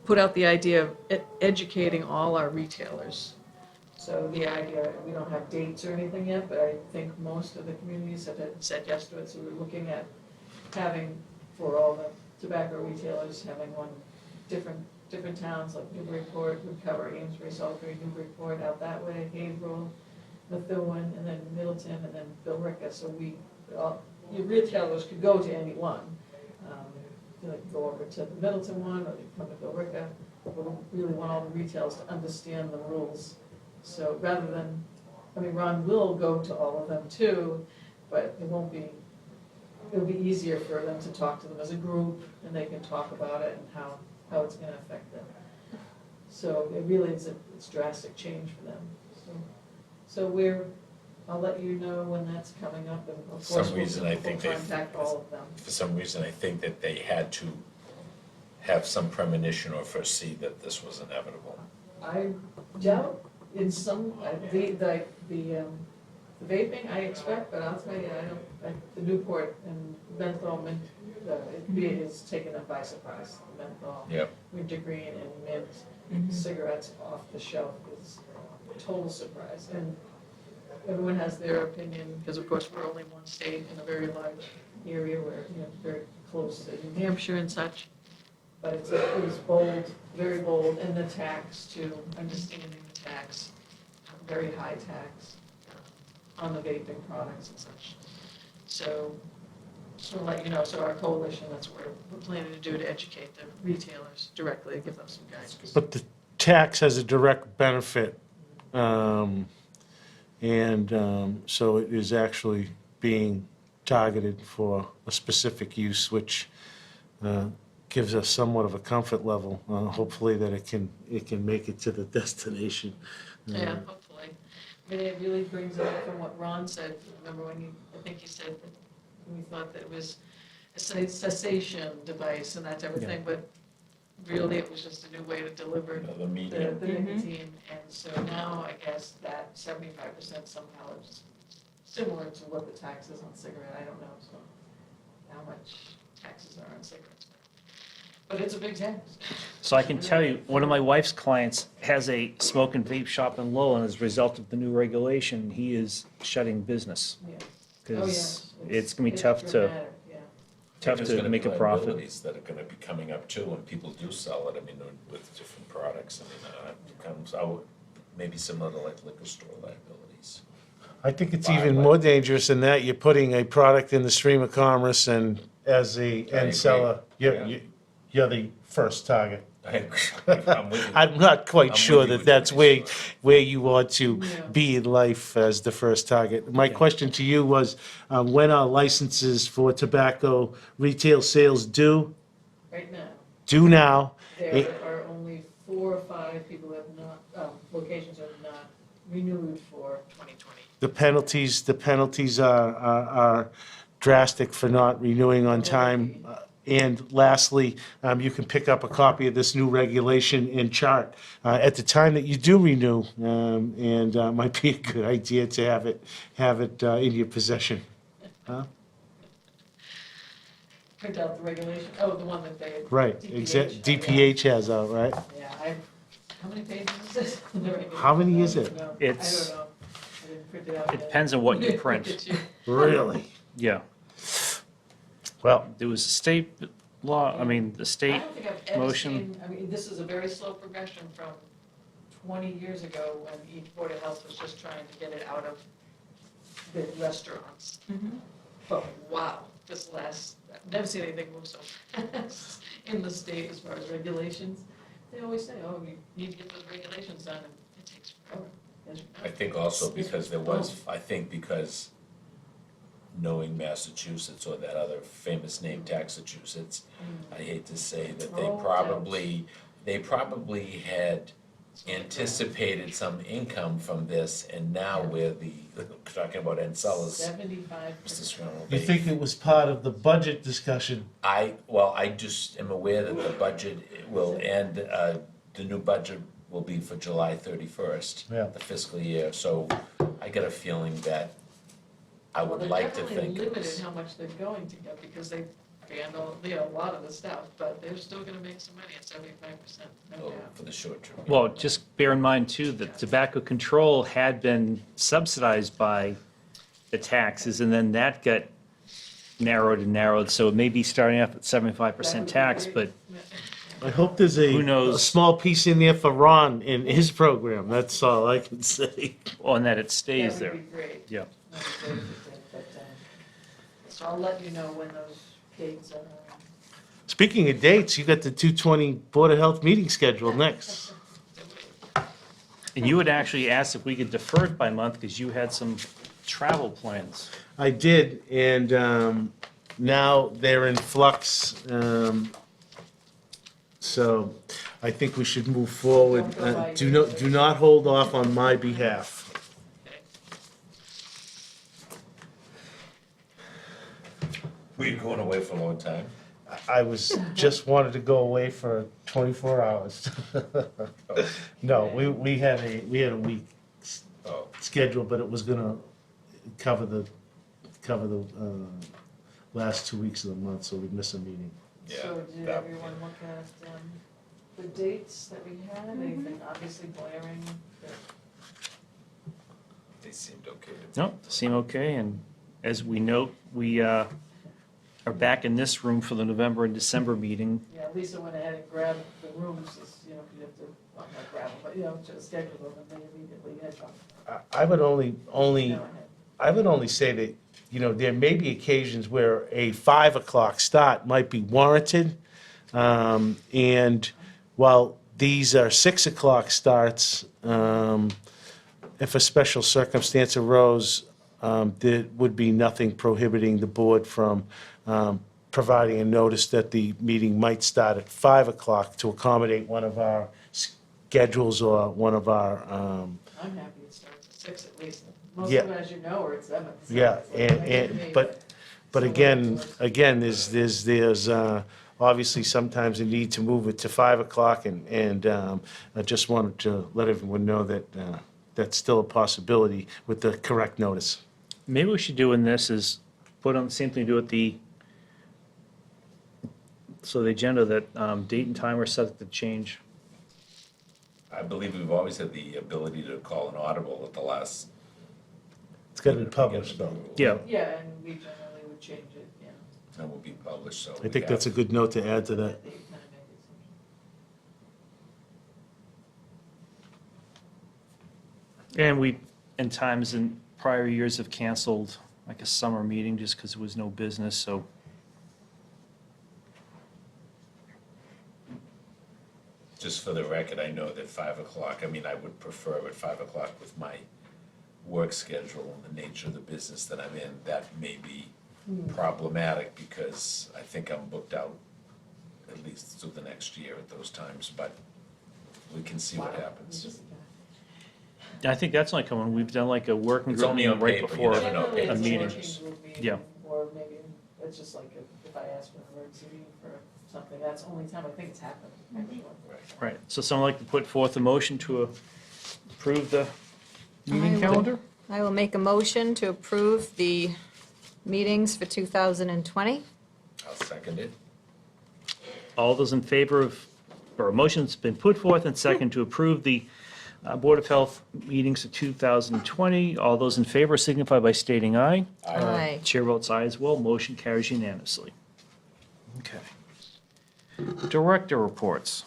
put out the idea of educating all our retailers. So the idea, we don't have dates or anything yet, but I think most of the communities have said yes to it, so we're looking at having, for all the tobacco retailers, having one, different towns like Newburyport would cover Amesbury, Salisbury, Newburyport, out that way, Haverhill, Methuen, and then Middleton, and then Billerica, so your retailers could go to any one. You could go over to the Middleton one, or you come to Billerica, but we really want all the retailers to understand the rules. So rather than, Ron will go to all of them too, but it'll be easier for them to talk to them as a group, and they can talk about it and how it's gonna affect them. So it really is it's drastic change for them. So I'll let you know when that's coming up, and of course, Some reason I think we'll they've- contact all of them. For some reason, I think that they had to have some premonition or foresee that this was inevitable. I doubt in some, the vaping, I expect, but I'll tell you, the Newport and menthol, it is taken them by surprise. The menthol, Yep. wintergreen and mint cigarettes off the shelf is a total surprise. And everyone has their opinion, because of course, we're only one state in a very large area where, very close to New Hampshire and such. But it was bold, very bold, and the tax too, understanding the tax, very high tax on the vaping products and such. So, just to let you know, so our coalition, that's what we're planning to do to educate the retailers directly, give them some guidance. But the tax has a direct benefit, so it is actually being targeted for a specific use, which gives us somewhat of a comfort level, hopefully that it can make it to the destination. Yeah, hopefully. It really brings it up from what Ron said, remember when I think he said that we thought that it was a cessation device and that type of thing, but really it was just a new way to deliver Another the medium. nicotine. And so now I guess that 75% somehow is similar to what the tax is on cigarette, I don't know, so how much taxes are on cigarettes. But it's a big tax. so I can tell you, one of my wife's clients has a smoke and vape shop in Lowell, and as a result of the new regulation, he is shutting business. Yeah. Because Oh, yeah. it's gonna be It's tough to, dramatic, yeah. There's gonna make be a profit. liabilities that are gonna be coming up too, when people do sell it, with different products, it comes out maybe similar to like liquor store liabilities. I think it's even more dangerous than that. You're putting a product in the stream of commerce, and as the agree. end seller, Yeah. you're the first target. I'm with you. I'm not quite I'm sure with you that with that's you, where you want to Yeah. be in life as the first target. My question to you was, when are licenses for tobacco retail sales due? Right now, Due now. there are only 4 or 5 people that have not, locations have not renewed for 2020. The penalties are drastic for not renewing on time. And lastly, you can pick up a copy of this new regulation and chart at the time that you do renew, and might be a good idea to have it in your possession. Print out the regulation, the one that they. Right, DPH has out, right? Yeah, how many pages is this? The regulation? How many is it? I don't know. It's- I don't know. I didn't print it out it yet. depends on what you Look print. at you. Really? Yeah. Well, There was a state law, the I state don't think I've ever motion. seen, this is a very slow progression from 20 years ago when each Board of Health was just trying to get it out of the restaurants. But wow, I've never seen anything move so fast in the state as far as regulations. They always say, you need to get those regulations done, and it takes forever. As you know. I think also because because knowing Massachusetts or that other famous name, Taxachusetts, I hate to say that Roll they probably had anticipated some income from this, and now we're talking about Encelas, 75%. Mr. Scrimmel. You think it was part of the budget discussion? I just am aware that the budget will end, the new budget will be for July 31st, Yeah. the fiscal year, so I get a feeling that I would like to Well, they're think definitely it limited was. how much they're going to get, because they handle, a lot of the stuff, but they're still gonna make some money at 75%, no Oh, doubt. for the short term. Well, just bear in mind too, that tobacco control had been subsidized by the taxes, and then that got narrowed and narrowed, so it may be starting off at 75% tax, but I hope there's Who knows? a small piece in there for Ron in his program, that's all I can say. on that it stays That there. would be great. Yeah. That would be great if it did, but, so I'll let you know when those dates are. Speaking of dates, you got the 220 Board of Health meeting scheduled next. And you had actually asked if we could defer it by month, because you had some travel plans. I did, and now they're in flux. So I think we should move forward. Do not hold off on my behalf. Were you going away for a long time? I just wanted to go away for 24 hours. No, we had a week Oh, scheduled, but it was gonna cover the last 2 weeks of the month, so we'd miss a meeting. yeah. So did that- everyone look at, the dates that we had, anything obviously glaring? that- They seemed okay. No, seem okay, and as we note, we are back in this room for the November and December meeting. Yeah, Lisa went ahead and grabbed the rooms, you have to, well, not grab them, but, just schedule them, and they immediately had them. I would only Go ahead. I would only say that, there may be occasions where a 5 o'clock start might be warranted. And while these are 6 o'clock starts, if a special circumstance arose, there would be nothing prohibiting the board from providing a notice that the meeting might start at 5 o'clock to accommodate one of our schedules or one of our, I'm happy it starts at 6 at least. Most Yeah. of them, as you know, are at 7. so yeah, it's like right to and, me, but again, there's obviously sometimes a need to move it to 5 o'clock, and I just wanted to let everyone know that that's still a possibility with the correct notice. Maybe we should do in this is put on the same thing, do with the agenda that date and time are subject to change. I believe we've always had the ability to call an audible at the last. It's got to be published, though. Yeah, Yeah, and we generally would change it, yeah. And will be published, so. I think that's a good note to add to that. They kind of make it so. and we, in times in prior years, have canceled like a summer meeting just because there was no business, so. Just for the record, I know that 5 o'clock, I would prefer at 5 o'clock with my work schedule and the nature of the business that I'm in. That may be problematic because I think I'm booked out at least through the next year at those times, but we can see what happens. I think that's only coming, we've done like a working It's group only meeting on right paper, you before. never know. Generally, a it's meeting. working group meeting, Yeah. or maybe, it's just like if I ask for an emergency meeting for something, that's the only time I think it's happened, actually. Right, so someone like to put forth a motion to approve the I meeting will. calendar? I will make a motion to approve the meetings for 2020. I'll second it. All those in favor of, or a motion's been put forth and second to approve the Board of Health meetings of 2020. All those in favor signify by stating aye. Aye. Chair votes aye as well. Motion carries unanimously. Okay. Director reports.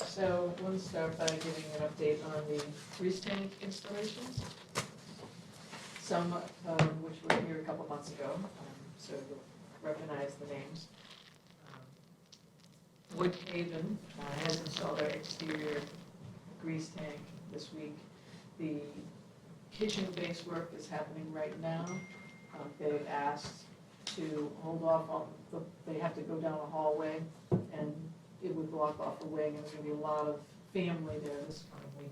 So we'll start by giving an update on the grease tank installations. Some which were here a couple months ago, so you'll recognize the names. Woodhaven has installed their exterior grease tank this week. The kitchen base work is happening right now. They've asked to hold off on, they have to go down a hallway, and it would block off the wing, and there's gonna be a lot of family there this coming week.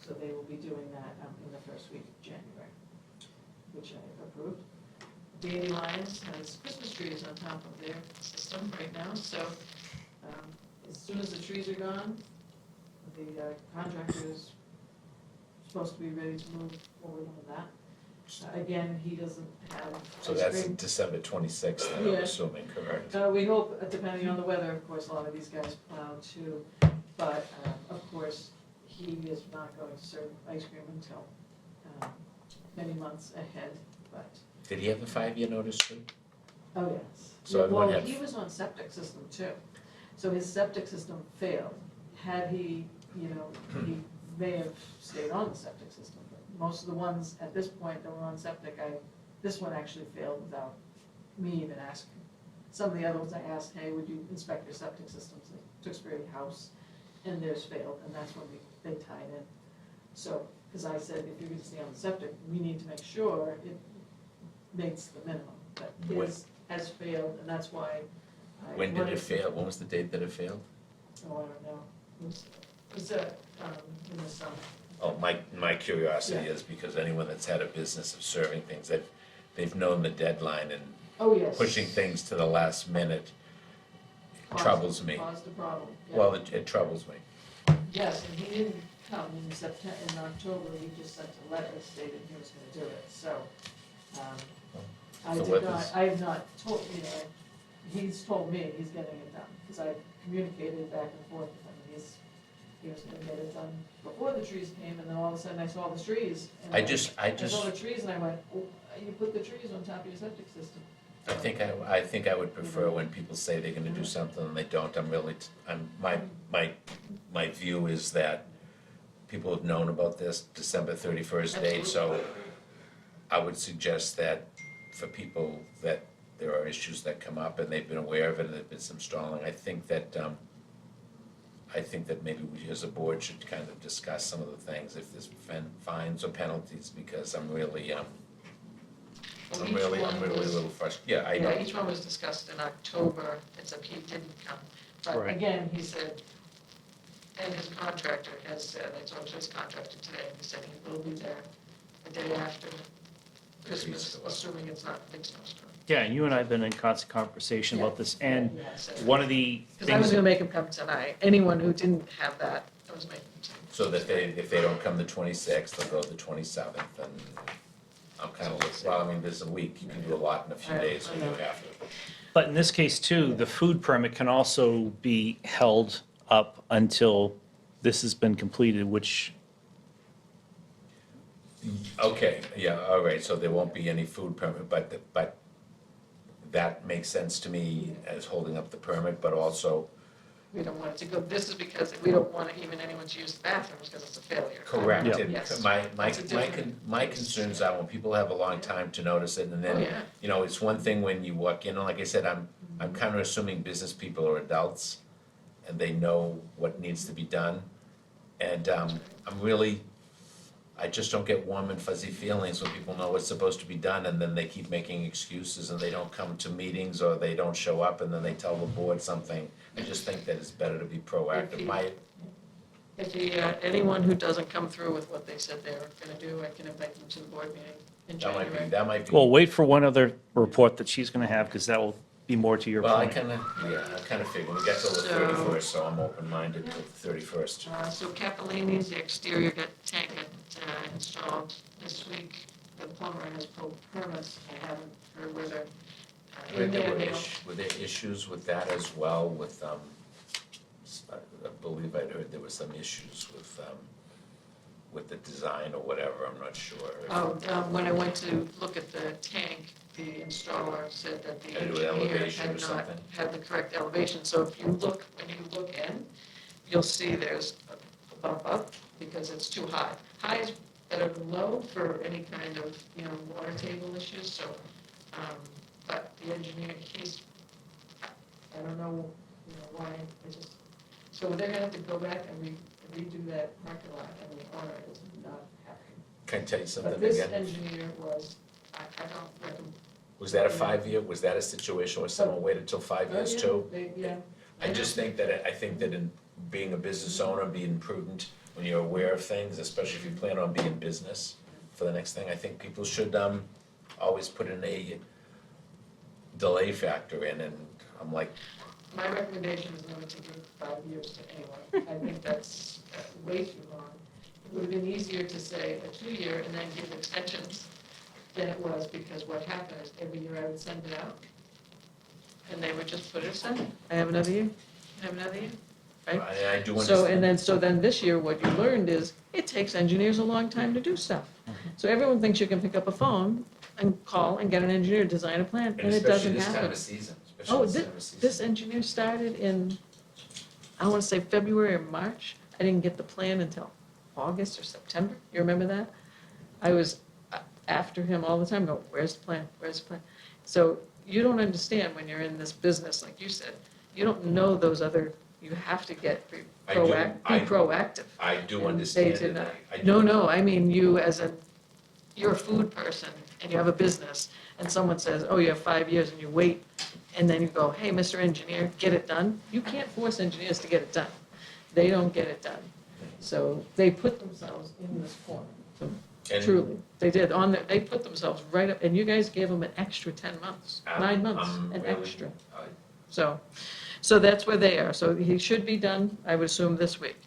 So they will be doing that in the first week of January, which I approved. Dandelions has Christmas trees on top of their system right now, so as soon as the trees are gone, the contractor is supposed to be ready to move forward on that. Again, he doesn't have. So ice that's cream. December 26th, I'm Yeah. assuming, correct? We hope, depending on the weather, of course, a lot of these guys plow too, but of course, he is not going to serve ice cream until many months ahead, but, Did he have a 5-year notice too? oh, yes. So everyone Well, had- he was on septic system too, so his septic system failed. Had he, he may have stayed on the septic system, but most of the ones at this point that were on septic, this one actually failed without me even asking. Some of the other ones I asked, hey, would you inspect your septic systems? Tewksbury House, and theirs failed, and that's when they tied in. So, because I said, if you're gonna stay on the septic, we need to make sure it makes the minimum, but his has failed, and that's why. When did it fail? When was the date that it failed? Oh, I don't know. It was in the summer. Oh, my curiosity Yeah. is because anyone that's had a business of serving things, they've known the deadline, and Oh, yes. pushing things to the last minute troubles me. Caused a problem, yeah. Well, it troubles me. Yes, and he didn't come in September, in October, he just sent a letter stating he was gonna do it, so, So what I have not told, he's told me he's getting it done, because I communicated back and forth with him, he was gonna get it done before the trees came, and then all of a sudden I saw the trees. And I just, I saw the trees, and I went, oh, you put the trees on top of your septic system. I think I would prefer when people say they're gonna do something and they don't. My view is that people have known about this December 31st date, so I would suggest that for people that there are issues that come up and they've been aware of it and there's been some stalling, I think that maybe we as a board should kind of discuss some of the things, if there's fines or penalties, because I'm really a little frustrated. Yeah, I know. Yeah, each one was discussed in October, except he didn't come. But Right. again, he said, and his contractor has said, I talked to his contractor today, and he said he will be there the day after Christmas, assuming it's not a big snowstorm. Yeah, and you and I have been in constant conversation about this, and Yeah, so- one of the Because I was things, gonna make him come tonight, anyone who didn't have that, I was making him come. So that if they don't come the 26th, they'll go the 27th, and I'm kind of, well, I mean, there's a week, you can do a lot in a few days when you have to. but in this case too, the food permit can also be held up until this has been completed, which, Okay, yeah, all right, so there won't be any food permit, but that makes sense to me as holding up the permit, but also, We don't want it to go, this is because we don't want even anyone to use the bathrooms, because it's a failure. correct. Yeah. And Yes. my That's a different- my concerns are when people have a long time to notice it, and Oh, then, yeah. it's one thing when you walk in, and like I said, I'm kind of assuming business people are adults, and they know what needs to be done, and I just don't get warm and fuzzy feelings when people know what's supposed to be done, and then they keep making excuses, and they don't come to meetings, or they don't show up, and then they tell the board something. I just think that it's better to be proactive. If anyone who doesn't come through with what they said they were gonna do, I can invite them to the board meeting in January. That might be. well, wait for one other report that she's gonna have, because that will be more to your Well, I point. kind of figured, we got till the So- 31st, so I'm open-minded till the 31st. So Capellini's, the exterior tank got installed this week. The plumber has pulled permits. I haven't heard whether in there they don't. Were there issues with that as well, with, I believe I'd heard there were some issues with the design or whatever, I'm not sure. When I went to look at the tank, the installer said that the Had to do with engineer elevation or had not something? had the correct elevation. So if you look, when you look in, you'll see there's a bump up because it's too high. High is better than low for any kind of, water table issues, so, but the the engineer, I don't know, why, so they're gonna have to go back and redo that parking lot, and the owner is not happy. Can I tell you something But this again? engineer was, I don't recommend. Was that a 5-year, was that a situation where someone waited till 5 years too? Yeah. I just think that, I think that in being a business owner, being prudent, when you're aware of things, especially if you plan on being in business for the next thing, I think people should always put in a delay factor in, and I'm like, My recommendation is never to give 5 years to anyone. I think that's way too long. It would have been easier to say a 2-year and then give extensions than it was, because what happened is every year I would send it out, and they would just put it aside. I have another year, I have another year, right? I do So, understand. so then this year, what you learned is, it takes engineers a long time to do stuff. So everyone thinks you can pick up a phone and call and get an engineer to design a plan, and it especially doesn't this time happen. of season, Oh, especially this time of season. this engineer started in, I want to say February or March. I didn't get the plan until August or September. You remember that? I was after him all the time, going, where's the plan? Where's the plan? So you don't understand when you're in this business, like you said, you don't know those other, you have to be proactive. I do And understand they did it. not. I do No, no, I mean you as you're a food person and you have a business and someone says, oh, you have 5 years, and you wait, and then you go, hey, Mr. Engineer, get it done. You can't force engineers to get it done. They don't get it done. So they put themselves in this corner, And- truly. They did, they put themselves right up, and you guys gave them an extra 10 months, 9 months, an really- extra. So that's where they are. So he should be done, I would assume, this week.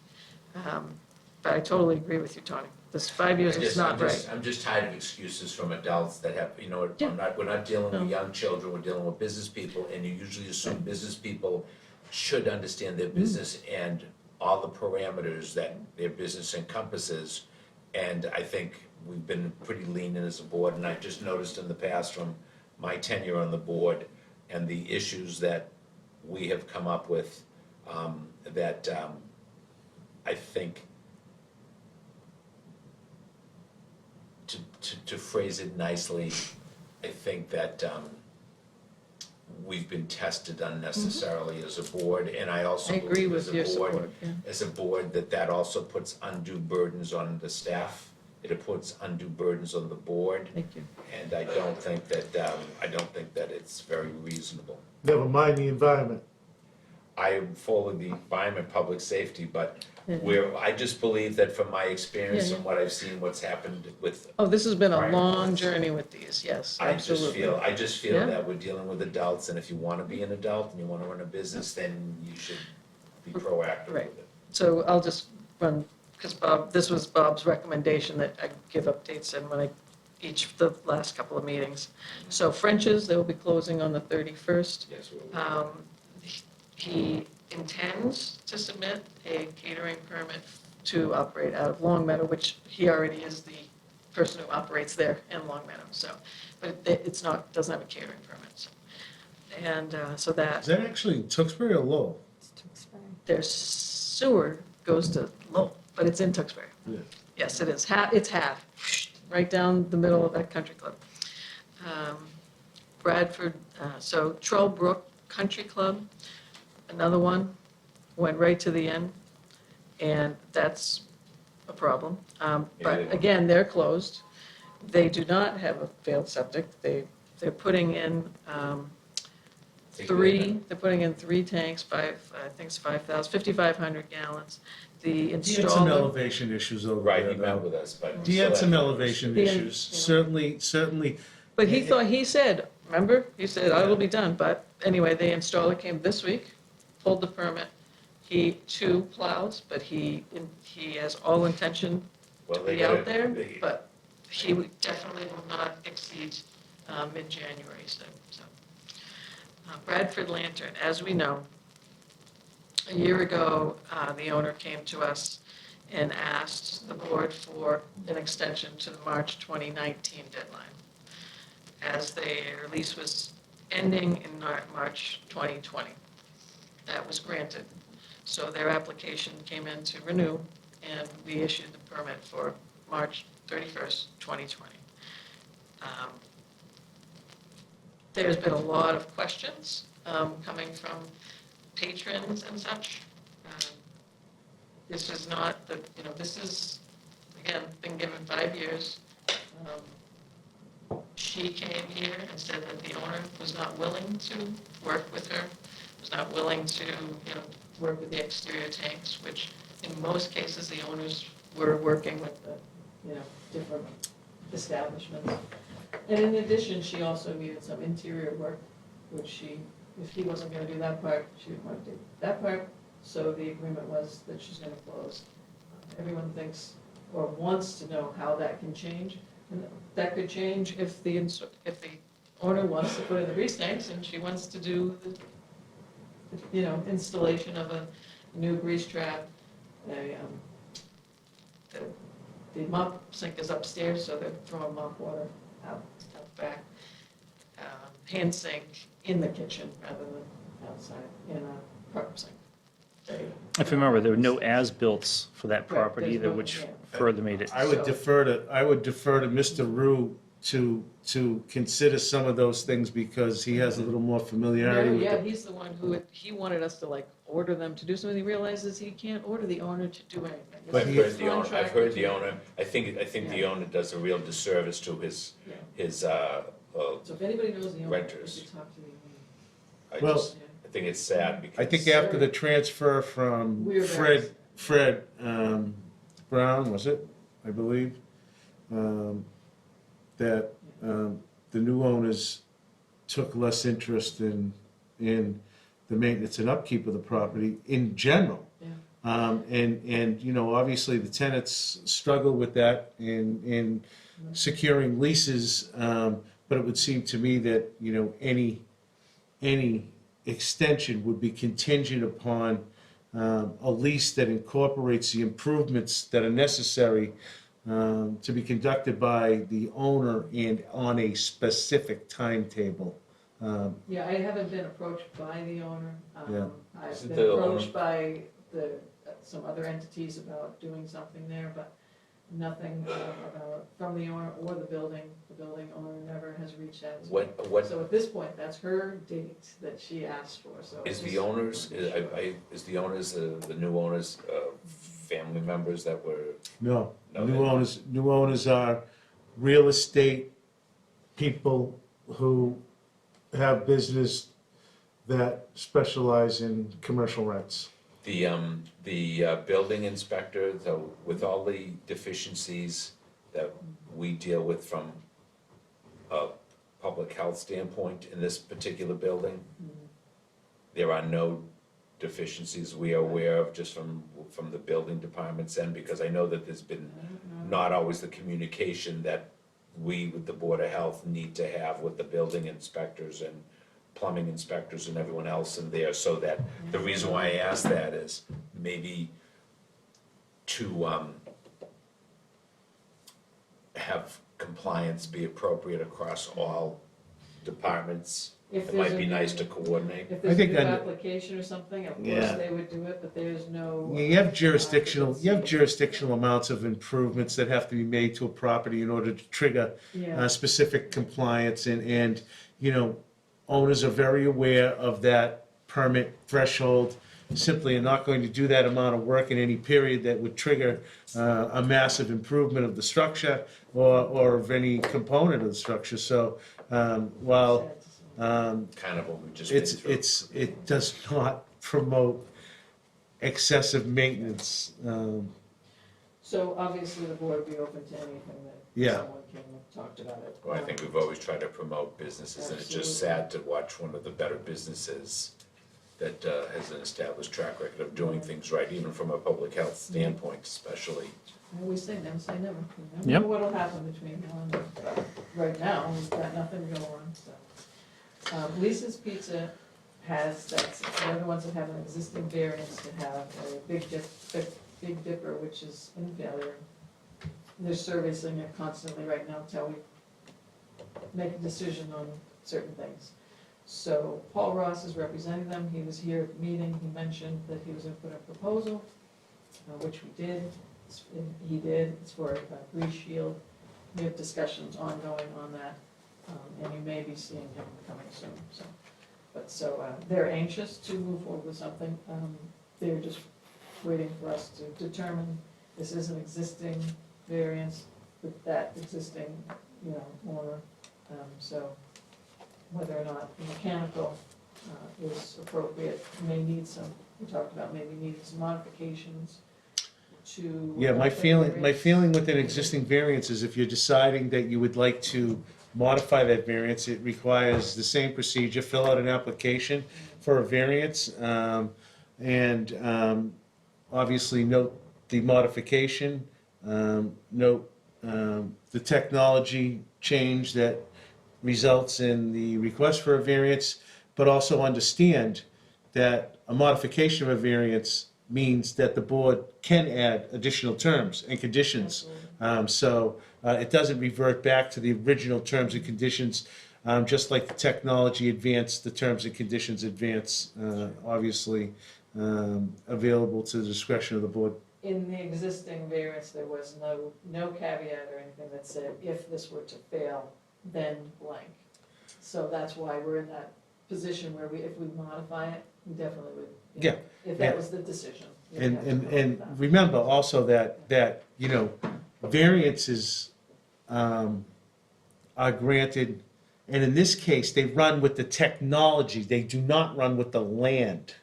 But I totally agree with you, Tony. This 5 years is not right. I'm just tired of excuses from adults that have, Yeah. we're not dealing with No. young children, we're dealing with business people, and you usually assume business people should understand their Mm-hmm. business and all the parameters that their business encompasses. And I think we've been pretty lenient as a board, and I've just noticed in the past from my tenure on the board and the issues that we have come up with, that I think, to phrase it nicely, I think that we've been tested unnecessarily as a board, and I also Mm-hmm. I agree believe with your support, yeah. as a board, that also puts undue burdens on the staff. It puts undue burdens on the board, Thank you. and I don't think that it's very reasonable. Never mind the environment. I am for the environment, public safety, but Yeah. I just believe that from my experience Yeah, and what I've seen, what's happened with, Oh, this has been a Right. long journey with these, yes, I just absolutely. feel Yeah. that we're dealing with adults, and if you wanna be an adult and you wanna run a business, then you should be proactive Right. with it. So I'll just run, because this was Bob's recommendation that I give updates in the last couple of meetings. So French's, they will be closing on the 31st. Yes, we'll- He intends to submit a catering permit to operate out of Long Meadow, which he already is the person who operates there in Long Meadow, so, but it's not, doesn't have a catering permit, so. And so Is that, that actually in Tewksbury or Lowell? their sewer goes to Lowell, but it's in Tewksbury. Yeah. Yes, it is. It's half, right down the middle of that country club. Bradford, so Troll Brook Country Club, another one, went right to the end, and that's a problem. But again, they're closed. They do not have a failed septic. They're putting in they're putting in 3 tanks, I think it's 5,500 gallons. The He had some installer, elevation issues over Right, there. he met with us, but. He had still some have- elevation The- issues, yeah. certainly. but he said, remember, he said, I will be done, but anyway, the installer came this week, pulled the permit. He 2 plows, but he has all intention to Well, they be out gotta- there, they- but he definitely will not exceed mid-January, so. Bradford Lantern, as we know, a year ago, the owner came to us and asked the board for an extension to the March 2019 deadline, as their lease was ending in March 2020. That was granted. So their application came in to renew, and we issued the permit for March 31st, 2020. there's been a lot of questions coming from patrons and such. This is not the, this is, again, been given 5 years. She came here and said that the owner was not willing to work with her, was not willing to, work with the exterior tanks, which in most cases, the owners were working with the, different establishments. And in addition, she also needed some interior work, which if he wasn't gonna do that part, she didn't want to do that part. So the agreement was that she's gonna close. Everyone thinks or wants to know how that can change. And that could change if the owner wants to put in the grease tanks and she wants to do the, installation of a new grease trap. The mop sink is upstairs, so they're throwing mop water out back. Hand sink in the kitchen rather than outside in a prep sink. If you remember, there were no as-built for that property there's either, no- which yeah. further made it. I would defer to Mr. Rue to consider some of those things because he has a little more familiarity No, with yeah, it. he's the one who, he wanted us to order them to do something. He realizes he can't order the owner to do anything. But I've he- heard the owner, I've Contract heard the between- owner, I think the owner does a real disservice to his, Yeah. so So if anybody knows the owner, you Renters. should talk to the owner. Well, I think it's sad because. I think after the transfer from We're very- Fred Brown, was it, I believe, that the new owners took less interest in the maintenance and upkeep of the property in general. Yeah. And obviously the tenants struggle with that in securing leases, but it would seem to me that, any extension would be contingent upon a lease that incorporates the improvements that are necessary to be conducted by the owner and on a specific timetable. Yeah, I haven't been approached by the owner. Yeah. I've Isn't been the owner- approached by some other entities about doing something there, but nothing from the owner or the building. The building owner never has reached out to me. What So at this point, that's her date that she asked for, so. is it's the just- owners, the new owners, family members that were, No, No, new they- owners are real estate people who have business that specialize in commercial rents. the building inspector, though, with all the deficiencies that we deal with from a public health standpoint in this particular building, there are no deficiencies we are aware of just from the building department's end, because I know that there's been not always the communication that we, with the Board of Health, need to have with the building inspectors and plumbing inspectors and everyone else in there, so that, the reason why I ask that is maybe to have compliance be appropriate across all departments. If It might there's be a nice new- to coordinate. If I there's a think new on- application or something, of course Yeah. they would do it, but there's no. You have jurisdictional amounts of improvements that have to be made to a property in order to trigger Yeah. specific compliance, and owners are very aware of that permit threshold. Simply are not going to do that amount of work in any period that would trigger a massive improvement of the structure or of any component of the structure. So while Kind of what we just been through. it does not promote excessive maintenance. So obviously the board would be open to anything that Yeah. someone can talk about it. Well, I think we've always tried to promote businesses, and it's just sad to watch one of the better businesses that has an established track record of doing things right, even from a public health standpoint especially. I always say never say never. You never Yep. know what'll happen between now and then. But right now, we've got nothing going on, so. Lisa's Pizza they're the ones that have an existing variance to have a Big Dipper, which is in failure. They're servicing it constantly right now until we make a decision on certain things. So Paul Ross is representing them. He was here at the meeting. He mentioned that he was gonna put a proposal, which we did. He did. It's for a grease shield. We have discussions ongoing on that. And he may be seeing him coming soon, so. But so, they're anxious to move forward with something. They're just waiting for us to determine this is an existing variance with that existing, owner. So whether or not the mechanical is appropriate, may need some, we talked about maybe needing some modifications to. Yeah, my feeling with an existing variance is if you're deciding that you would like to modify that variance, it requires the same procedure, fill out an application for a variance, and obviously note the modification, note the technology change that results in the request for a variance, but also understand that a modification of a variance means that the board can add additional terms and conditions. So it doesn't revert back to the original terms and conditions, just like the technology advanced, the terms and conditions advance, obviously available to the discretion of the board. In the existing variance, there was no caveat or anything that said, if this were to fail, then blank. So that's why we're in that position where if we modify it, we definitely would. Yeah. If that was the decision. we'd have to go with And that. remember also that variances are granted, and in this case, they run with the technology, they do not run with the land.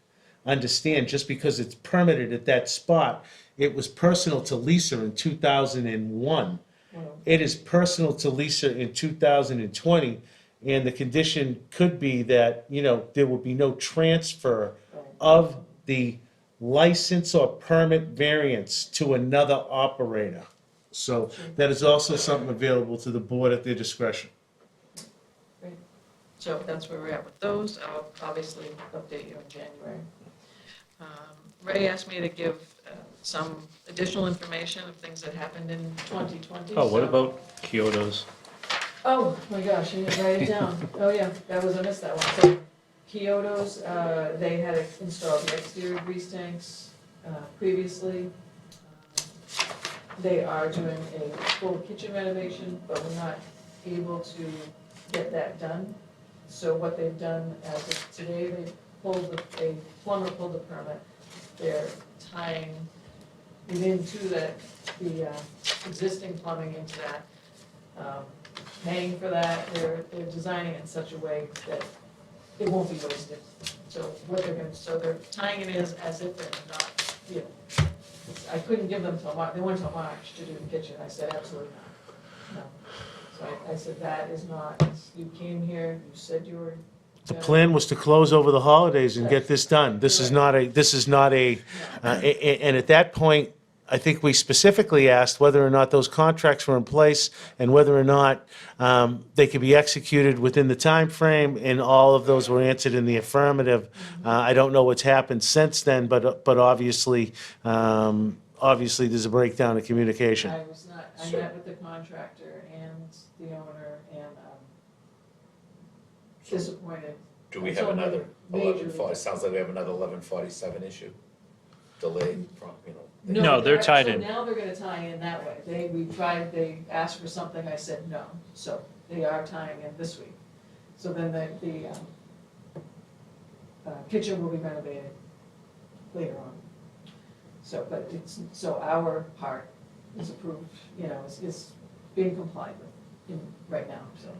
Understand, just because it's permitted at that spot, it was personal to Lisa in 2001. Well, It is personal to Lisa in 2020, and the condition could be that, there will be no transfer right. of the license or permit variance to another operator. So that is also something available to the board at their discretion. Great. So that's where we're at with those. I'll obviously update you in January. Ray asked me to give some additional information of things that happened in 2020. Oh, what so- about Kyoto's? Oh, my gosh, I didn't write it down. Oh, yeah, I missed that one. So Kyoto's, they had installed the exterior grease tanks previously. They are doing a full kitchen renovation, but we're not able to get that done. So what they've done as of today, a plumber pulled the permit. They're tying it into the existing plumbing into that. Paying for that, they're designing it in such a way that it won't be wasted. So they're tying it in as if they're not, I couldn't give them till March, they went till March to do the kitchen, I said, absolutely not, no. So I said, that is not, you came here, you said you were. The plan was to close over the holidays and get this done. This is not a, and at that point, I think we specifically asked whether or not those contracts were in place and whether or not they could be executed within the time frame, and all of those were answered in the affirmative. I don't know what's happened since then, but obviously, there's a breakdown in communication. I met with the contractor and the owner and disappointed. Do we It's have only another major 1140, sounds like we have another 1147 issue, delayed from, No, they're tied so in. now they're gonna tie in that way. They asked for something, I said no, so they are tying in this week. So then the kitchen will be renovated later on. So, but our part is approved, is being complied with right now, so.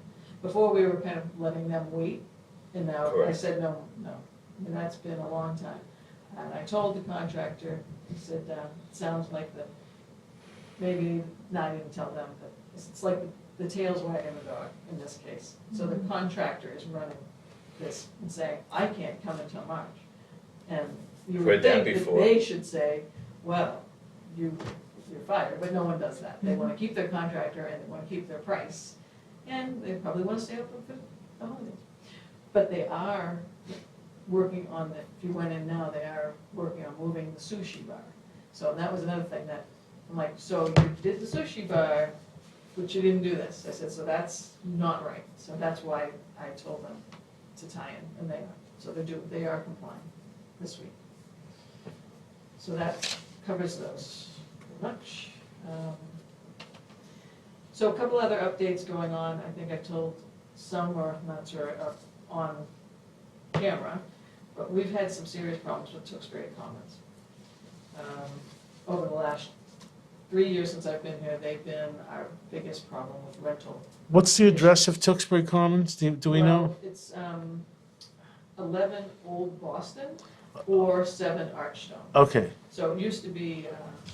Before, we were kind of letting them wait, and now I Correct. said no, and that's been a long time. And I told the contractor, he said, sounds like maybe, no, I didn't tell them, but it's like the tail's wagging the dog in this case. So the contractor is running this and saying, I can't come until March. And you would Heard that think that before. they should say, well, you're fired, but no one does that. They wanna keep their contractor and they wanna keep their price. And they probably wanna stay open for the holidays. But they are working on if you went in now, they are working on moving the sushi bar. So that was another thing that, I'm like, so you did the sushi bar, but you didn't do this. I said, so that's not right. So that's why I told them to tie in, and they are. So they are complying this week. So that covers those pretty much. So a couple other updates going on. I think I told some are not sure are on camera, but we've had some serious problems with Tewksbury Commons. Over the last 3 years since I've been here, they've been our biggest problem with rental. What's the address of Tewksbury Commons? Do we know? Well, it's 11 Old Boston or 7 Archstone. Okay, So it used to be,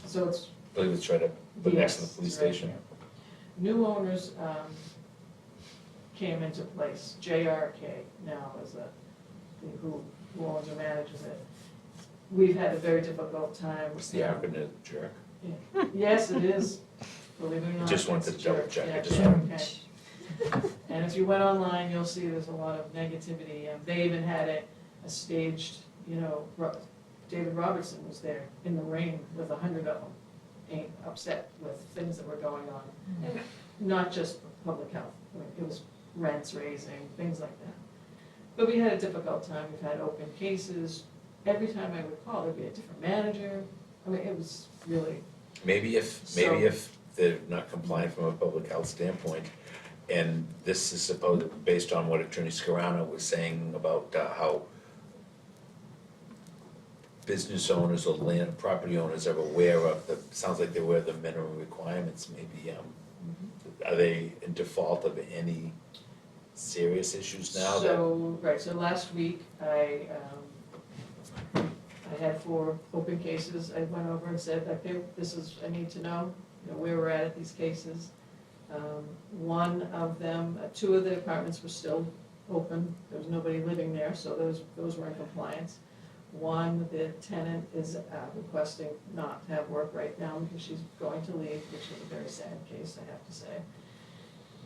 so it's. I believe it's right up, but next to the Yes, police it's right station. here. New owners came into place. JRK now is who owns or manages it. We've had a very difficult time. What's the acronym, jerk? Yes, it is, believe it or not. Just wanted it's to double jerk. check. I Yeah, just JRK. wanted- And if you went online, you'll see there's a lot of negativity. They even had a staged, David Robertson was there in the rain with 100 of them, upset with things that were going on. And not just public health, I mean, it was rents raising, things like that. But we had a difficult time. We've had open cases. Every time I would call, there'd be a different manager. I mean, it was really, Maybe if they're not compliant from a public health standpoint, and this is supposed, based on what Attorney Scarano was saying about how business owners or land, property owners are aware of sounds like they're aware of the minimum requirements, maybe, are they in default of any serious issues now that? So last week, I had 4 open cases. I went over and said, okay, I need to know, where we're at these cases. One of them, 2 of the apartments were still open. There was nobody living there, so those were in compliance. One, the tenant is requesting not to have work right now because she's going to leave, which is a very sad case, I have to say.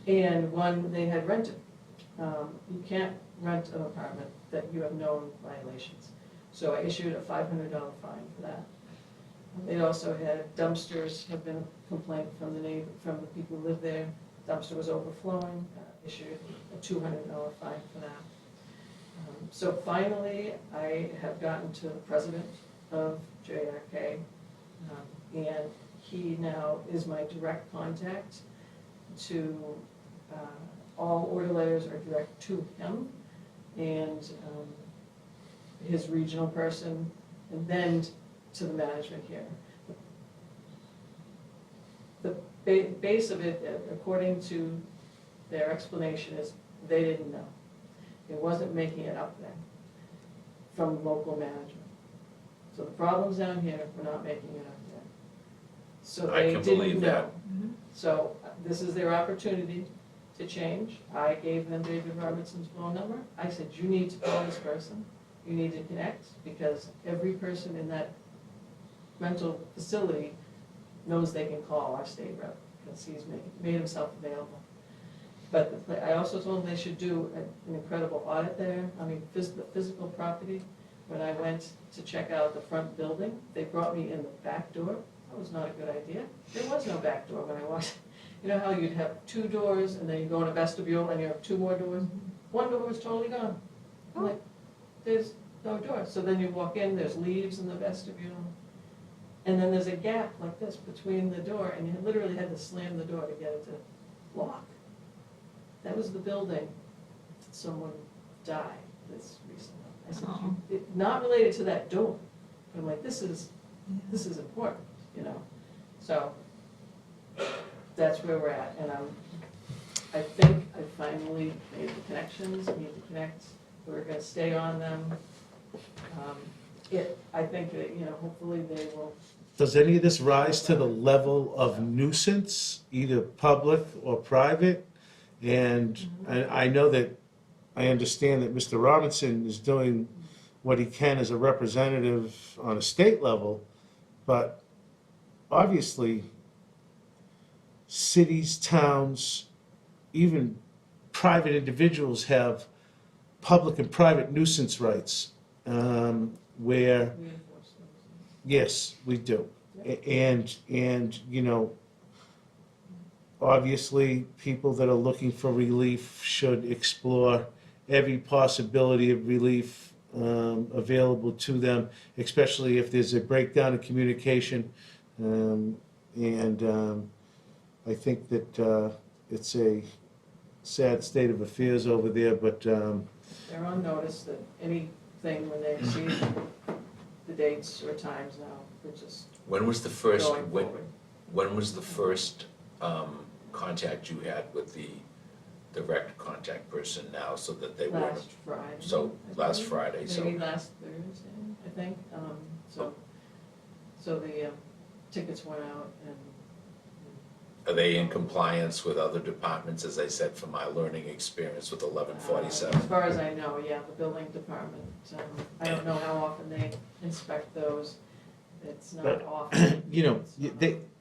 And one, they had rented. You can't rent an apartment that you have known violations. So I issued a $500 fine for that. They also had dumpsters, have been a complaint from the people who live there. Dumpster was overflowing, issued a $200 fine for that. So finally, I have gotten to the president of JRK, and he now is my direct contact to, all order letters are direct to him, and his regional person, and then to the management here. The base of it, according to their explanation, is they didn't know. It wasn't making it up there from local management. So the problems down here, we're not making it up there. So I they can didn't believe know. that. So this is their opportunity to change. I gave them David Robertson's phone number. I said, you need to call this person. You need to connect, because every person in that rental facility knows they can call our state rep, because he's made himself available. But I also told them they should do an incredible audit there. I mean, the physical property. When I went to check out the front building, they brought me in the back door. That was not a good idea. There was no back door when I walked. You know how you'd have 2 doors, and then you go in a vestibule, and you have 2 more doors? One door was totally gone. I'm like, there's no door. So then you walk in, there's leaves in the vestibule. And then there's a gap like this between the door, and you literally had to slam the door to get it to lock. That was the building that someone died this recently. I said, not related to that door. But I'm like, this is important, So that's where we're at, and I think I finally made the connections. I need to connect. We're going to stay on them. I think that, hopefully they will. does any of this rise to the level of nuisance, either public or private? And I know that, I understand that Mr. Robinson is doing what he can as a representative on a state level, but obviously, cities, towns, even private individuals have public and private nuisance rights, where, Reinforce those. yes, we do. And, obviously, people that are looking for relief should explore every possibility of relief available to them, especially if there's a breakdown in communication. I think that it's a sad state of affairs over there, but, They're on notice that anything when they exceed the dates or times now, they're just When was the first, going forward. when was the first contact you had with the direct contact person now, so that they were? Last Friday. So, I last believe. Friday, so. Maybe last Thursday, I think. So the tickets went out and Are they in compliance with other departments, as I said, from my learning experience with 1147? as far as I know, yeah, the building department, I don't know how often they inspect those. It's not But, often. you know,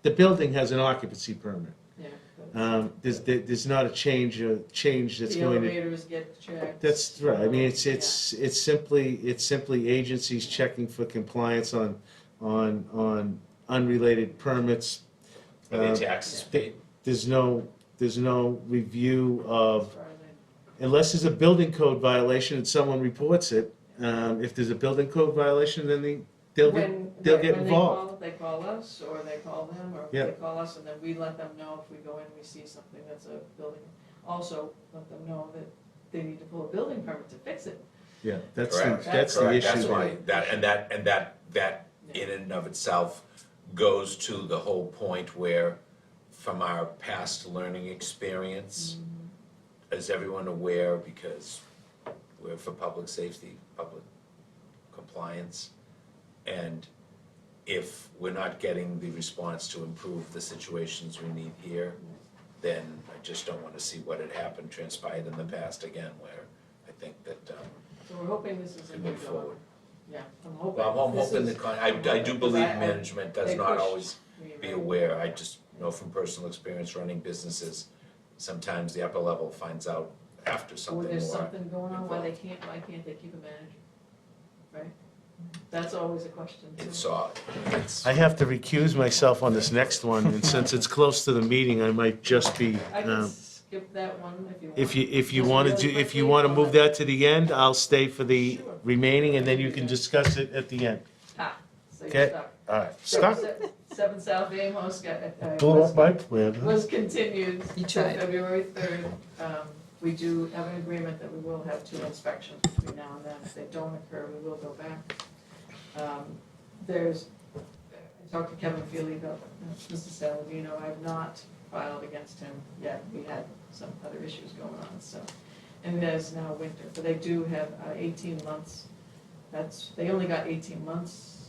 the building has an occupancy permit. Yeah, but There's not a change that's the going to. elevators get checked. That's right. I mean, Yeah. it's simply agencies checking for compliance on unrelated permits. Are their taxes paid? There's no review As of, far as I- unless there's a building code violation and someone reports it. If there's a building code violation, then they'll get involved. They call us, or they call them, or Yeah. they call us, and then we let them know if we go in, we see something that's a building. Also, let them know that they need to pull a building permit to fix it. Yeah, that's Correct. the Correct. issue. That's why, that in and of itself goes to the whole point where, from our past learning experience, is everyone aware, because we're for public safety, public compliance, and if we're not getting the response to improve the situations we need here, then I just don't want to see what had happened, transpired in the past again, where I think that, So we're hoping this is a to good move go. forward. Yeah, I'm hoping. Well, I'm this hoping is- I do believe Because management does they not pushed always me be very- aware. I just know from personal experience running businesses, sometimes the upper level finds out after Or something there's more. something going on, why can't they keep a manager? Right? That's always a question too. It's, I have to recuse myself on this next one, and since it's close to the meeting, I might just be, I can skip that one if you want. if you Just want to really do, if you quickly, want to or- move that to the end, I'll stay for the Sure. remaining, and then you can discuss it at the end. Ha, so you're Okay? stuck. All right, So stop. 7 South Amos Blew up my plan, huh? was continued You to tried. February 3rd. We do have an agreement that we will have 2 inspections between now and then. If they don't occur, we will go back. I talked to Kevin Feely about Mr. Saladino. I have not filed against him yet. We had some other issues going on, so. And it is now winter, but they do have 18 months. They only got 18 months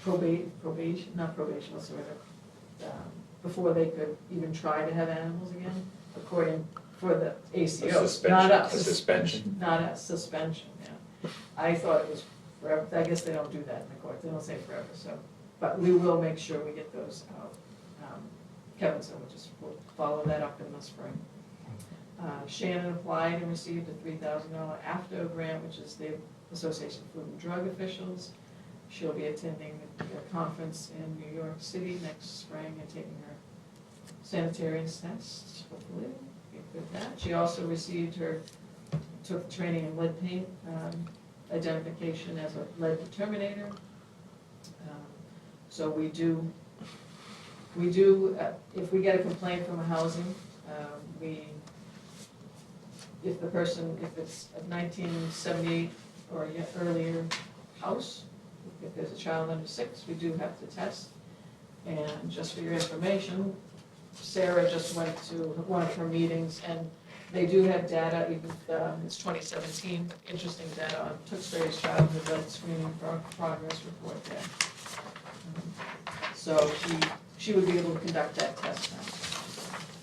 probation, not probation, what's the word? Before they could even try to have animals again, according, for the ACO, not us. A suspension. Not us, suspension, yeah. I thought it was forever, I guess they don't do that in the court, they don't say forever, so, but we will make sure we get those out. Kevin said we'll follow that up in the spring. Shannon applied and received a $3,000 AFTO grant, which is the Association of Food and Drug Officials. She'll be attending a conference in New York City next spring and taking her sanitarian test, hopefully, be good at that. She also took training in lead paint identification as a lead determinator. So we do, if we get a complaint from a housing, if it's a 1978 or earlier house, if there's a child under 6, we do have to test. And just for your information, Sarah just went to one of her meetings, and they do have data, even, it's 2017, interesting data on Tewksbury's childhood lead screening progress report there. So she would be able to conduct that test now.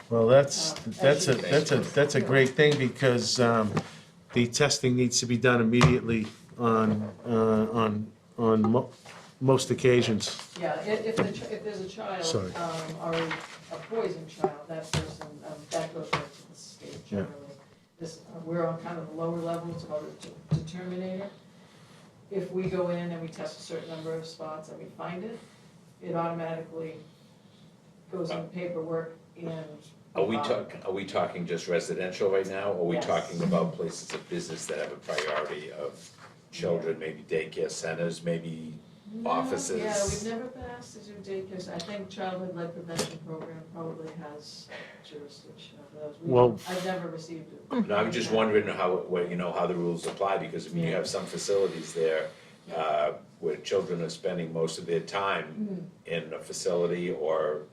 Well, that's a great thing, because the testing needs to be done immediately on most occasions. Yeah, if there's a child, Sorry. or a poisoned child, that person, that goes right to the state Yeah. generally. We're on kind of the lower level, it's called a determinator. If we go in and we test a certain number of spots and we find it, it automatically goes in paperwork and. Are we talking just residential right now, or are we Yes. talking about places of business that have a priority of children, maybe daycare centers, maybe offices. Yeah, we've never been asked to do daycares. I think childhood lead prevention program probably has jurisdiction of those. Well- I've never received it. And I'm just wondering how the rules apply, because, I mean, you Yeah. have some facilities there, where children are spending most of their time in a facility, or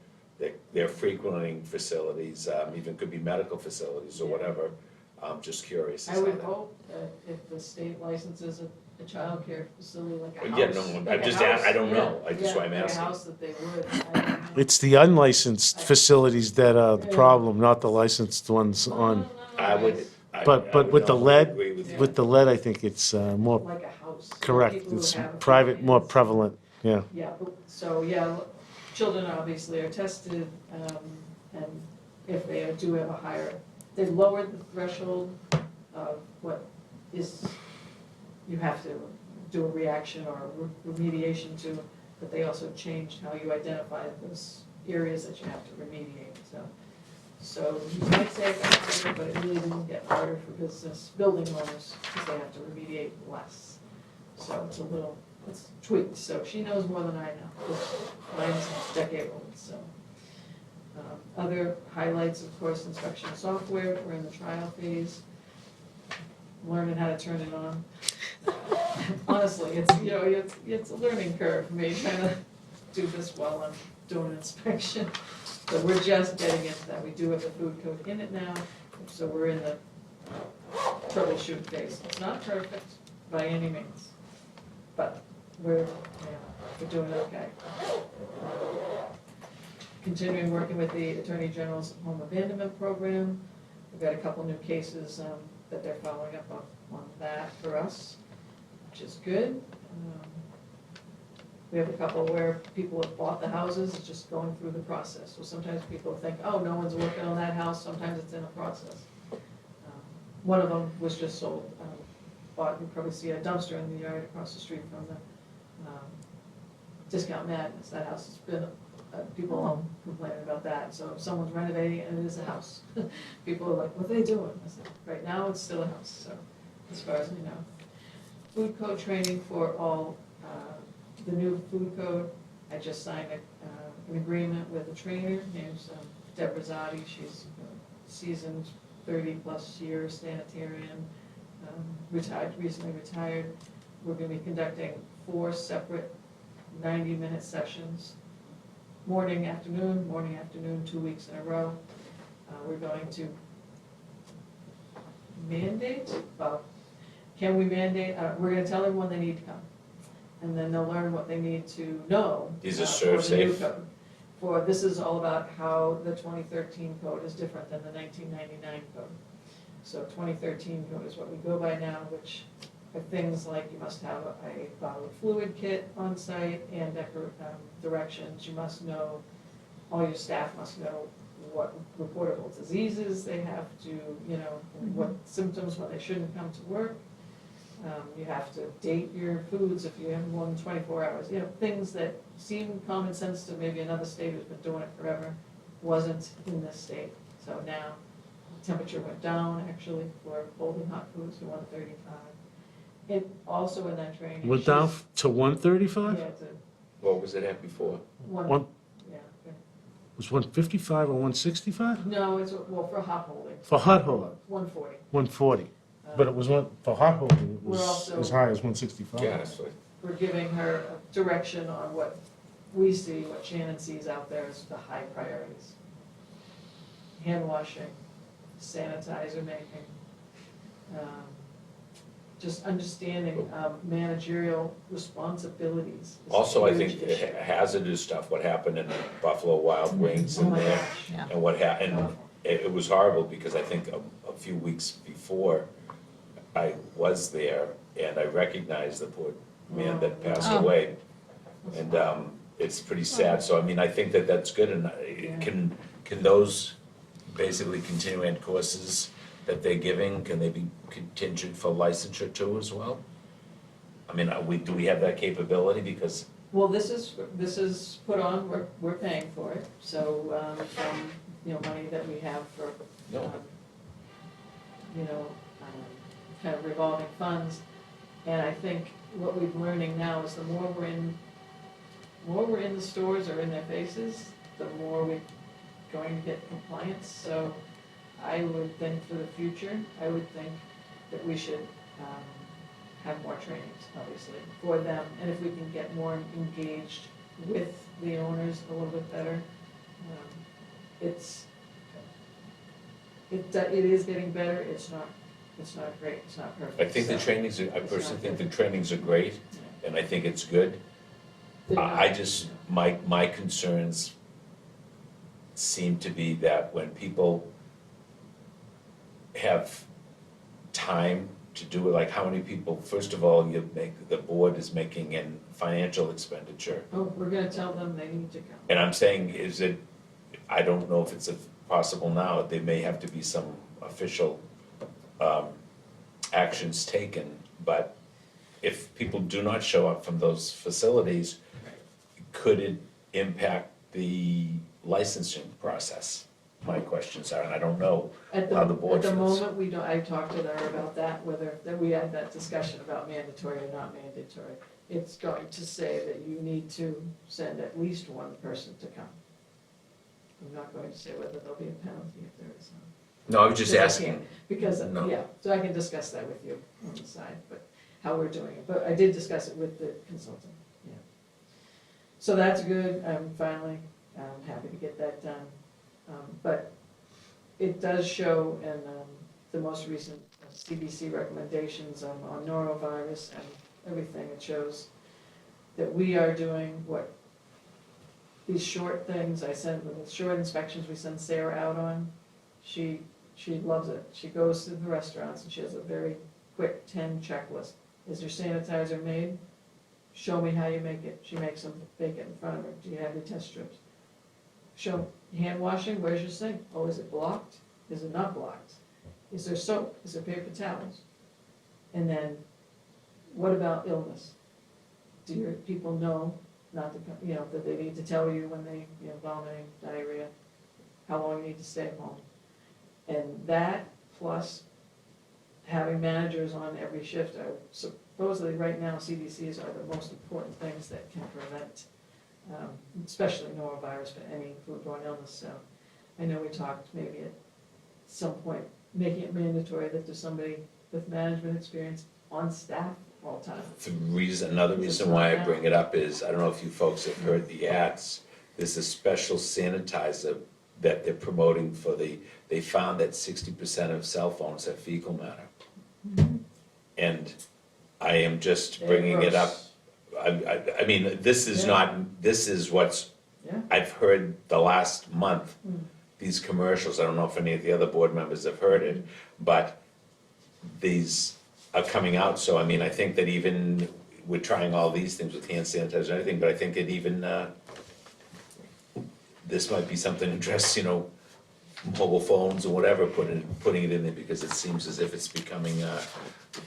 they're frequenting facilities, even could be medical facilities or whatever. I'm just curious. as I would how that- hope that if the state licenses a childcare facility like a house. Yeah, no, like I'm a just house, I don't know, yeah, I just why I'm like a asking. house that they would. I don't know. It's the unlicensed facilities that are the problem, not the licensed ones on. I would. But with the lead, Agree with you. with the lead, I think it's more Like a house. correct. People who It's have private, more opinions. prevalent, yeah. Yeah, so, yeah, children obviously are tested, and if they do have a higher, they lowered the threshold of what is, you have to do a reaction or remediation to, but they also changed how you identify those areas that you have to remediate, so. So you might say it got harder, but it really didn't get harder for building owners, because they have to remediate less. So it's tweaked, so she knows more than I know. Mine's a decade old, so. Other highlights, of course, inspection software, we're in the trial phase. Learning how to turn it on. Honestly, it's a learning curve for me trying to do this while I'm doing an inspection. So we're just getting into that. We do have the food code in it now, so we're in the troubleshoot phase. It's not perfect by any means, but we're doing okay. Continuing working with the Attorney General's home abandonment program. We've got a couple new cases that they're following up on that for us, which is good. We have a couple where people have bought the houses, it's just going through the process. So sometimes people think, oh, no one's working on that house, sometimes it's in a process. One of them was just sold, bought, you probably see a dumpster in the yard across the street from the Discount Madness. That house has been, people home complaining about that. So if someone's renovating it and it is a house, people are like, what are they doing? I said, right now, it's still a house, so as far as we know. Food code training for all, the new food code. I just signed an agreement with a trainer named Deb Rosati. She's a seasoned 30-plus year sanitarian, recently retired. We're going to be conducting 4 separate 90-minute sessions, morning, afternoon, 2 weeks in a row. We're going to mandate, can we mandate, we're going to tell everyone they need to come. And then they'll learn what they need to know. These are for the new serve safe? code. This is all about how the 2013 code is different than the 1999 code. So 2013 code is what we go by now, which are things like you must have a bodily fluid kit on site and directions. You must know, all your staff must know what reportable diseases they have to, what symptoms when they shouldn't come to work. You have to date your foods if you have more than 24 hours. Things that seem common sense to maybe another state who's been doing it forever, wasn't in this state. So now, temperature went down actually for cold and hot foods to 135. It also in that training. Went down she's- to 135? Yeah, to What was it at before? One, yeah. was 155 or 165? No, it's, well, for hot holding. For hot holding, 140. 140. But it was for hot holding, it We're was also- as high as 165. Yeah, so We're giving her a direction on what we see, what Shannon sees out there as the high priorities. Hand washing, sanitizer making, just understanding managerial responsibilities. is a also, I huge think issue. hazardous stuff, what happened in Buffalo Wild Wings Oh and my there. gosh. Yeah. And what happened, it was horrible because I think a few weeks before I was there and I recognized the poor man that passed Oh. away. And it's pretty sad. So I mean, I think that that's good. And can those basically continuing courses that they're giving, can they be contingent for licensure too as well? I mean, do we have that capability? Because Well, this is put on, we're paying for it, so, from, money that we have for, No. kind of revolving funds. And I think what we're learning now is the more we're in more we're in the stores or in their faces, the more we're going to get compliance. So I would think for the future, I would think that we should have more trainings, obviously, for them. And if we can get more engaged with the owners a little bit better, it is getting better. It's not great, it's not perfect. I think the So trainings, I personally think the trainings are great, and I think it's good. they're not- I just, my concerns seem to be that when people have time to do it, like how many people, first of all, the board is making a financial expenditure. Oh, we're gonna tell them they need to come. And I'm saying, I don't know if it's possible now, there may have to be some official actions taken, but if people do not show up from those facilities, could it impact the licensing process? My questions are, and I don't know how the board At the feels. moment, we don't, I talked with her about that, that we had that discussion about mandatory or not mandatory. It's going to say that you need to send at least one person to come. I'm not going to say whether there'll be a penalty if there is none. No, I was just Because I asking. can't- Because, No. yeah, so I can discuss that with you on the side, but how we're doing it. But I did discuss it with the consultant, yeah. So that's good, I'm happy to get that done. But it does show in the most recent CDC recommendations on norovirus and everything, it shows that we are doing these short things, with short inspections we send Sarah out on, she loves it. She goes to the restaurants and she has a very quick 10 checklist. Is your sanitizer made? Show me how you make it. She makes them, bake it in front of her. Do you have your test strips? Show hand washing, where's your sink? Oh, is it blocked? Is it not blocked? Is there soap? Is there paper towels? And then, what about illness? Do your people know not to, that they need to tell you when they, vomiting, diarrhea, how long you need to stay home? And that, plus having managers on every shift, supposedly right now CDCs are the most important things that can prevent, especially norovirus, but any foodborne illness. So I know we talked maybe at some point making it mandatory that there's somebody with management experience on staff all the time. Another reason why I bring it up is, I don't know if you folks have heard the ads, there's a special sanitizer that they're promoting they found that 60% of cell phones have fecal matter. And I am just bringing it up. I mean, this is this is what's, Yeah. I've heard the last month, these commercials, I don't know if any of the other board members have heard it, but these are coming out, so I mean, I think that even, we're trying all these things with hand sanitizer and everything, but I think that even, this might be something to address, mobile phones or whatever, putting it in there, because it seems as if it's becoming,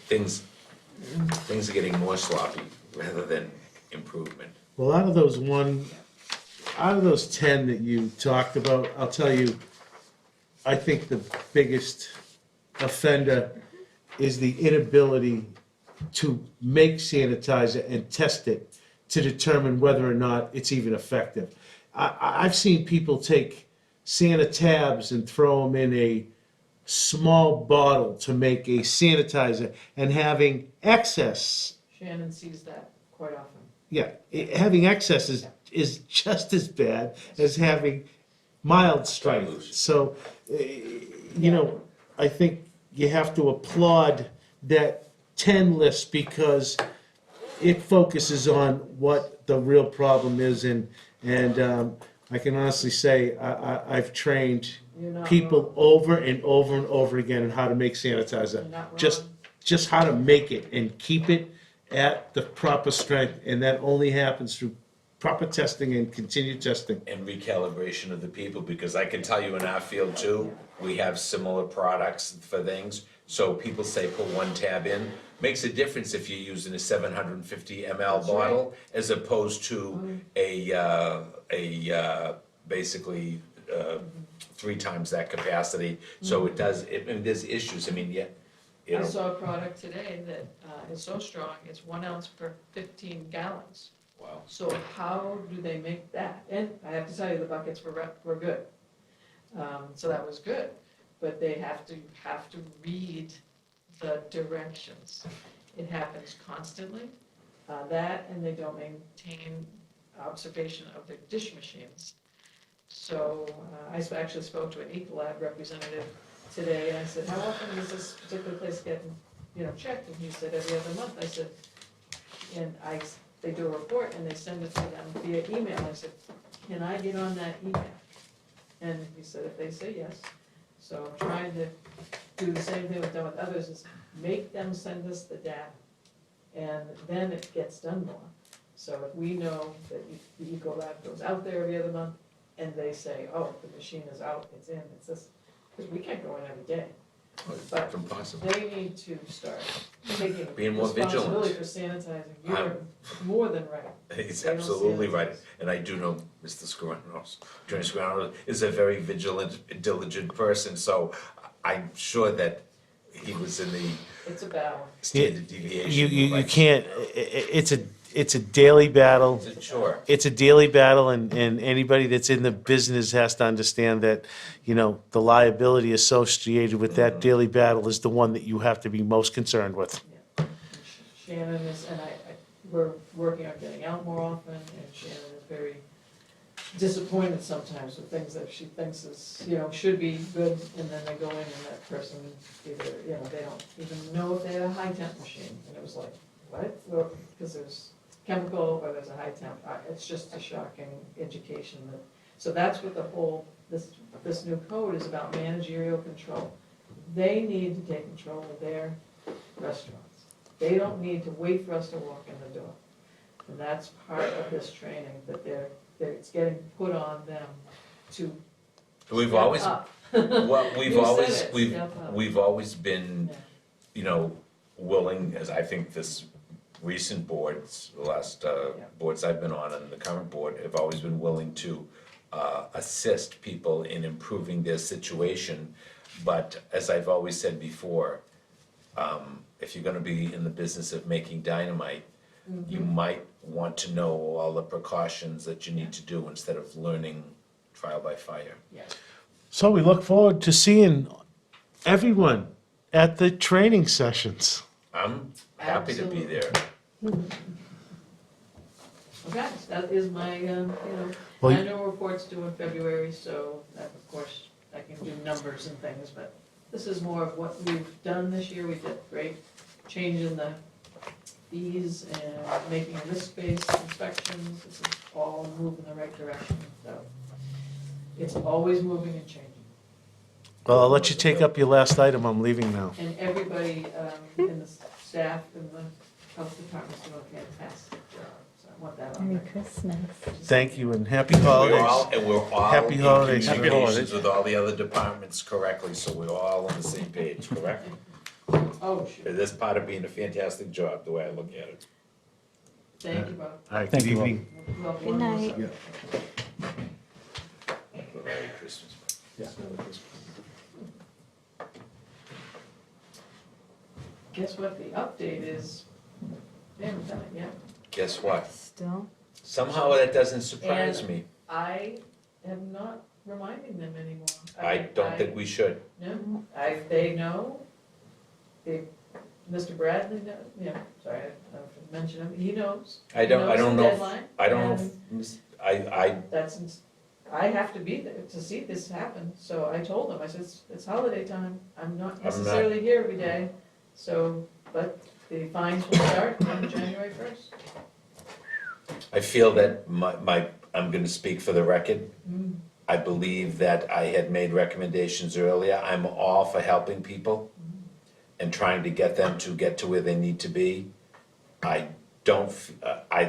things are getting more sloppy rather than improvement. Well, out of those 10 that you talked about, I'll tell you, I think the biggest offender is the inability to make sanitizer and test it to determine whether or not it's even effective. I've seen people take Sanitabs and throw them in a small bottle to make a sanitizer and having excess. Shannon sees that quite often. Yeah, having excess is just as bad as having mild strength. Dilution. So, I think you have to applaud that 10 list because it focuses on what the real problem is, and I can honestly say I've trained You're not people wrong. over and over and over again on how to make sanitizer. You're not Just wrong. how to make it and keep it at the proper strength, and that only happens through proper testing and continued testing. And recalibration of the people, because I can tell you in our field too, we have similar products for things. So people say put one tab in, makes a difference if you're using a 750 ml That's right. bottle as opposed to basically 3 times that capacity. So it does, and there's issues, I mean, I saw a product today that is so strong, it's 1 ounce per 15 gallons. Wow. So how do they make that? And I have to tell you, the buckets were good. So that was good, but they have to read the directions. It happens constantly, that, and they don't maintain observation of their dish machines. So I actually spoke to an Ecolab representative today, and I said, how often does this particular place get, checked? And he said, every other month. I said, they do a report and they send it to them via email. I said, can I get on that email? And he said, if they say yes. So I'm trying to do the same thing we've done with others, is make them send us the data, and then it gets done more. So if we know that the Ecolab goes out there every other month, and they say, oh, the machine is out, it's in, it's this, because we can't go in every day. But It's impossible. they need to start taking Being more responsibility vigilant. for sanitizing. You're more than right. He's They don't absolutely sanitize. right, and I do know Mr. Scarano, Attorney Scarano is a very vigilant, diligent person, so I'm sure that he was in the It's a battle. standard deviation. You right? can't, it's a daily battle. Sure. It's a daily battle, and anybody that's in the business has to understand that, the liability associated with that daily battle is the one that you have to be most concerned with. Yeah. Shannon is, and we're working on getting out more often, and Shannon is very disappointed sometimes with things that she thinks is, should be good, and then they go in and that person either, they don't even know if they had a high temp machine, and it was like, what? Well, because there's chemical or there's a high temp, it's just a shocking education that, so that's what the whole, this new code is about, managerial control. They need to take control of their restaurants. They don't need to wait for us to walk in the door. And that's part of this training, that it's getting put on them to We've step always, up. well, we've You said always, it, we've, step up. we've always been, Yeah. willing, as I think this recent boards, the last boards I've been on and the current board have always been willing to assist people in improving their situation. But as I've always said before, if you're gonna be in the business of making dynamite, you might want to know all the precautions that you need to do instead of learning trial by fire. Yeah. So we look forward to seeing everyone at the training sessions. I'm happy to be there. Okay, that is my, Well, you- annual report's due in February, so that, of course, I can do numbers and things, but this is more of what we've done this year. We did great change in the fees and making risk-based inspections. This is all moving in the right direction, so it's always moving and changing. Well, I'll let you take up your last item. I'm leaving now. And everybody in the staff in the health department's doing a fantastic job, so I want that on Merry record. Christmas. Thank you and happy We're all, holidays. and we're all Happy in holidays. Happy communications with all the other departments correctly, so we're all on the same page, correct? Oh, sure. That's part of being a fantastic job, the way I look at it. Thank you, Bob. All right, Thank good you all. evening. Well, Good one more night. second. Merry Christmas. Guess what the update is? They haven't done it yet. Guess what? Still? Somehow that doesn't surprise And- me. I am not reminding them anymore. I don't think we should. No, they know. Mr. Bradley, sorry, I don't mention him, he knows. I don't He knows the know, deadline, I don't and know, I, I have to be there to see this happen, so I told him, I said, it's holiday time, I'm not necessarily here every day, so, but the fines will start on January 1st. I feel that I'm gonna speak for the record. I believe that I had made recommendations earlier. I'm all for helping people and trying to get them to get to where they need to be. I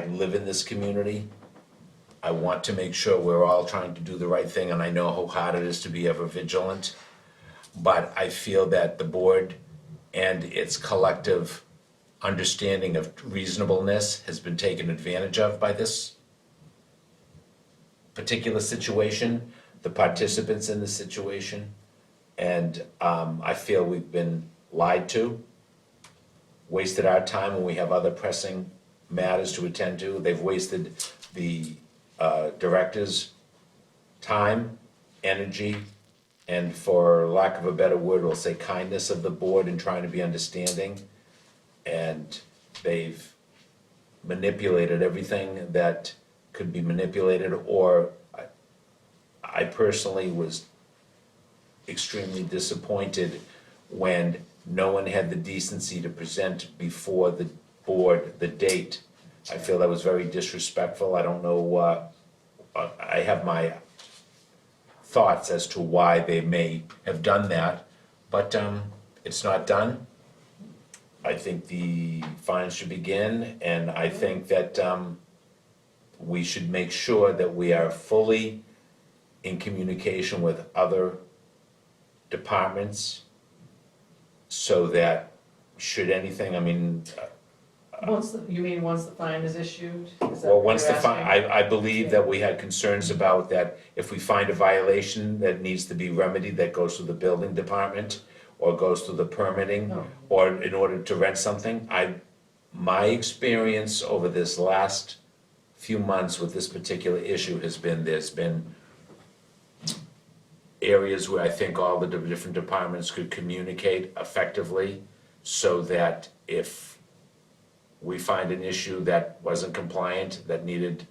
live in this community. I want to make sure we're all trying to do the right thing, and I know how hard it is to be ever vigilant. But I feel that the board and its collective understanding of reasonableness has been taken advantage of by this particular situation, the participants in the situation. And I feel we've been lied to, wasted our time when we have other pressing matters to attend to. They've wasted the director's time, energy, and for lack of a better word, we'll say kindness of the board in trying to be understanding. And they've manipulated everything that could be manipulated, or I personally was extremely disappointed when no one had the decency to present before the board the date. I feel that was very disrespectful. I don't know, I have my thoughts as to why they may have done that, but it's not done. I think the fines should begin, and I think that we should make sure that we are fully in communication with other departments so that should anything, I mean, You mean once the fine is issued? Is that well, what once the you're fine, asking? I believe that we had concerns about that if we find a violation that needs to be remedied, that goes through the building department or goes through the permitting, Oh. or in order to rent something. My experience over this last few months with this particular issue has been, there's been areas where I think all the different departments could communicate effectively so that if we find an issue that wasn't compliant, that needed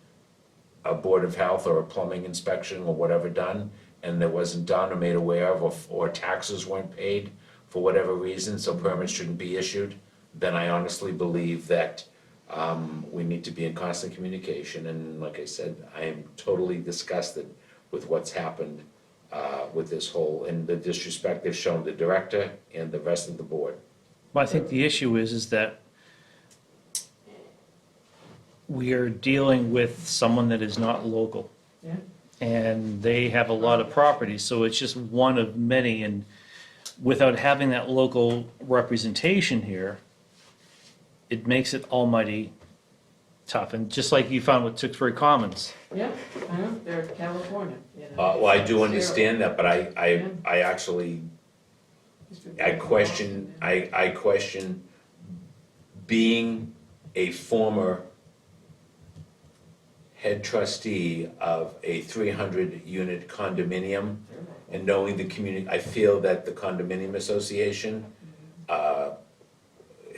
a Board of Health or a plumbing inspection or whatever done, and that wasn't done or made aware of, or taxes weren't paid for whatever reason, so permits shouldn't be issued, then I honestly believe that we need to be in constant communication, and like I said, I am totally disgusted with what's happened with this whole, and the disrespect they've shown the director and the rest of the board. Well, I think the issue is that we are dealing with someone that is not local. Yeah. And they have a lot of property, so it's just one of many, and without having that local representation here, it makes it almighty tough, and just like you found with Tewksbury Commons. Yeah, I know, they're California, you know. Well, I do understand that, but I actually, I question being a former head trustee of a 300-unit condominium and knowing the community, I feel that the condominium association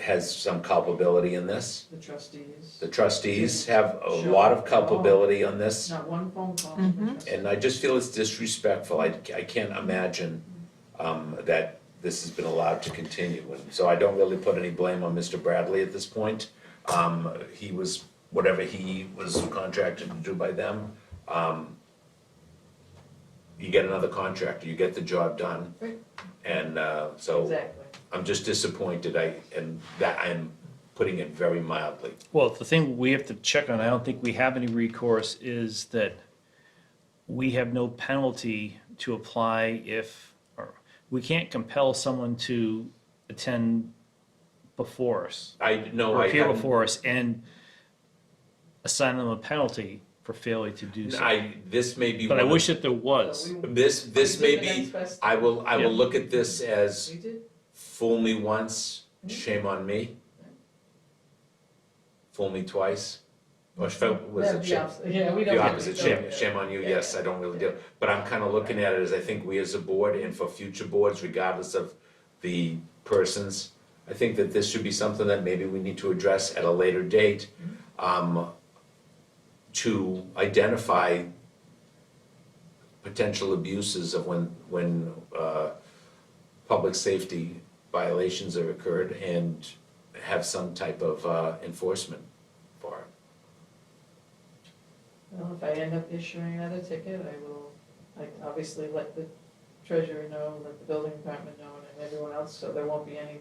has some culpability in this. The trustees, The trustees have a lot of culpability on this. not one phone call from the trustees. And I just feel it's disrespectful. I can't imagine that this has been allowed to continue. And so I don't really put any blame on Mr. Bradley at this point. He was, whatever he was contracted to do by them. You get another contractor, you get the job done. Right. And so Exactly. I'm just disappointed, and that I'm putting it very mildly. Well, the thing we have to check on, I don't think we have any recourse, is that we have no penalty to apply if, or we can't compel someone to attend before us, or appear haven't- before us, and assign them a penalty for failure to do so. This may be. But I one of- wish that there was. This may We did the be, next best- I will Yeah. look at this as We did, fool me once, shame on me. Fool me twice, or was Yeah, it the shame? opposite. Yeah, we don't. The really opposite, do shame, it. shame on you, yes, I don't really do, but I'm kinda looking at it as I think we as a board and for future boards, regardless of the persons, I think that this should be something that maybe we need to address at a later date, to identify potential abuses of when public safety violations have occurred and have some type of enforcement for it. Well, if I end up issuing another ticket, I will, obviously let the treasurer know, let the building department know, and everyone else, so there won't be any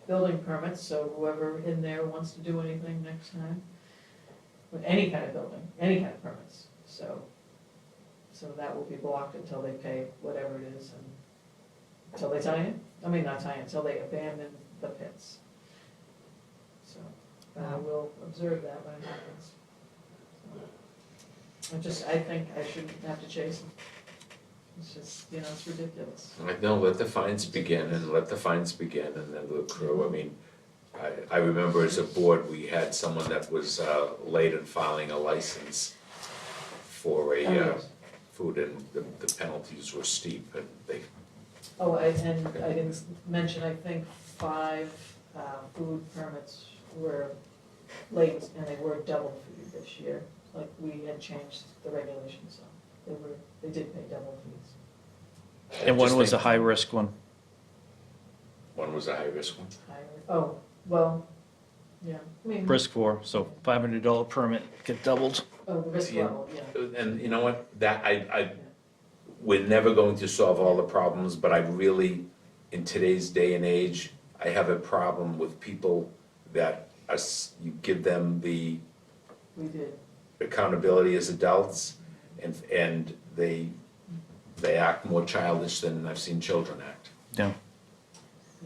building permits, so whoever in there wants to do anything next time, with any kind of building, any kind of permits, so that will be blocked until they pay whatever it is, and until they tie in, not tie in, until they abandon the pits. So, I will observe that when it happens. I think I shouldn't have to chase them. It's just, it's ridiculous. No, let the fines begin and let the fines begin and then the crew, I remember as a board, we had someone that was late in filing a license for a yes. food, and the penalties were steep, and they, Oh, and I didn't mention, I think 5 food permits were late, and they were double fee this year. Like, we had changed the regulations, so they did pay double fees. And one just was a think- high-risk one. One was a high-risk one. Oh, well, yeah, I mean, Risk 4, so $500 permit get doubled. oh, the risk Yeah. level, yeah. And you know what, that, we're never going to solve all the problems, but I really, in today's day and age, I have a problem with people that you give them the We did. accountability as adults, and they act more childish than I've seen children act. Yeah.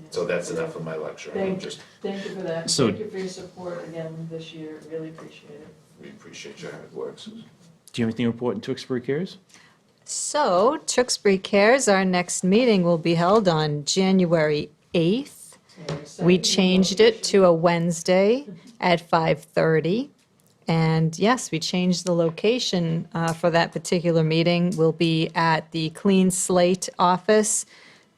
So that's enough of my lecture. I'm Thank just, Thank you for that. So- Thank you for your support again this year, really appreciate it. we appreciate your hard work, Susan. Do you have anything important to Tewksbury Cares? So, Tewksbury Cares, our next meeting will be held on January 8th. We changed it to a Wednesday at 5:30. And yes, we changed the location for that particular meeting. We'll be at the Clean Slate office,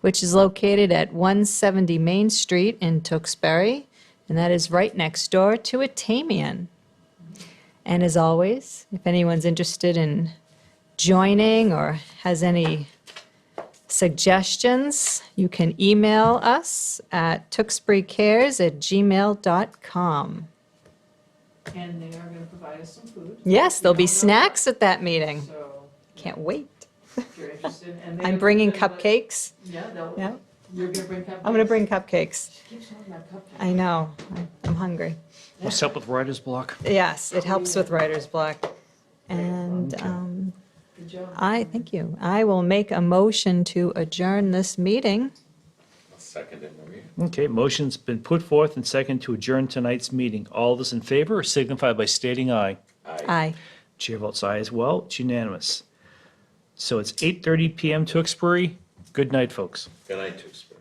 which is located at 170 Main Street in Tewksbury, and that is right next door to Atamian. And as always, if anyone's interested in joining or has any suggestions, you can email us at tewksburycares@gmail.com. And they are gonna provide us some food. Yes, there'll be We don't know snacks at that meeting. what, So, Can't wait. if you're interested, and I'm bringing cupcakes. Yeah, Yeah. you're gonna bring cupcakes? I'm going to bring cupcakes. Keep talking about cupcakes. I know, I'm hungry. What's up with writer's block? Yes, it helps with writer's block. And Good job. thank you. I will make a motion to adjourn this meeting. I'll second it, Maria. Okay, motion's been put forth and second to adjourn tonight's meeting. All those in favor signify by stating aye. Aye. Chair votes aye as well. It's unanimous. So it's 8:30 PM Tewksbury. Good night, folks. Good night, Tewksbury.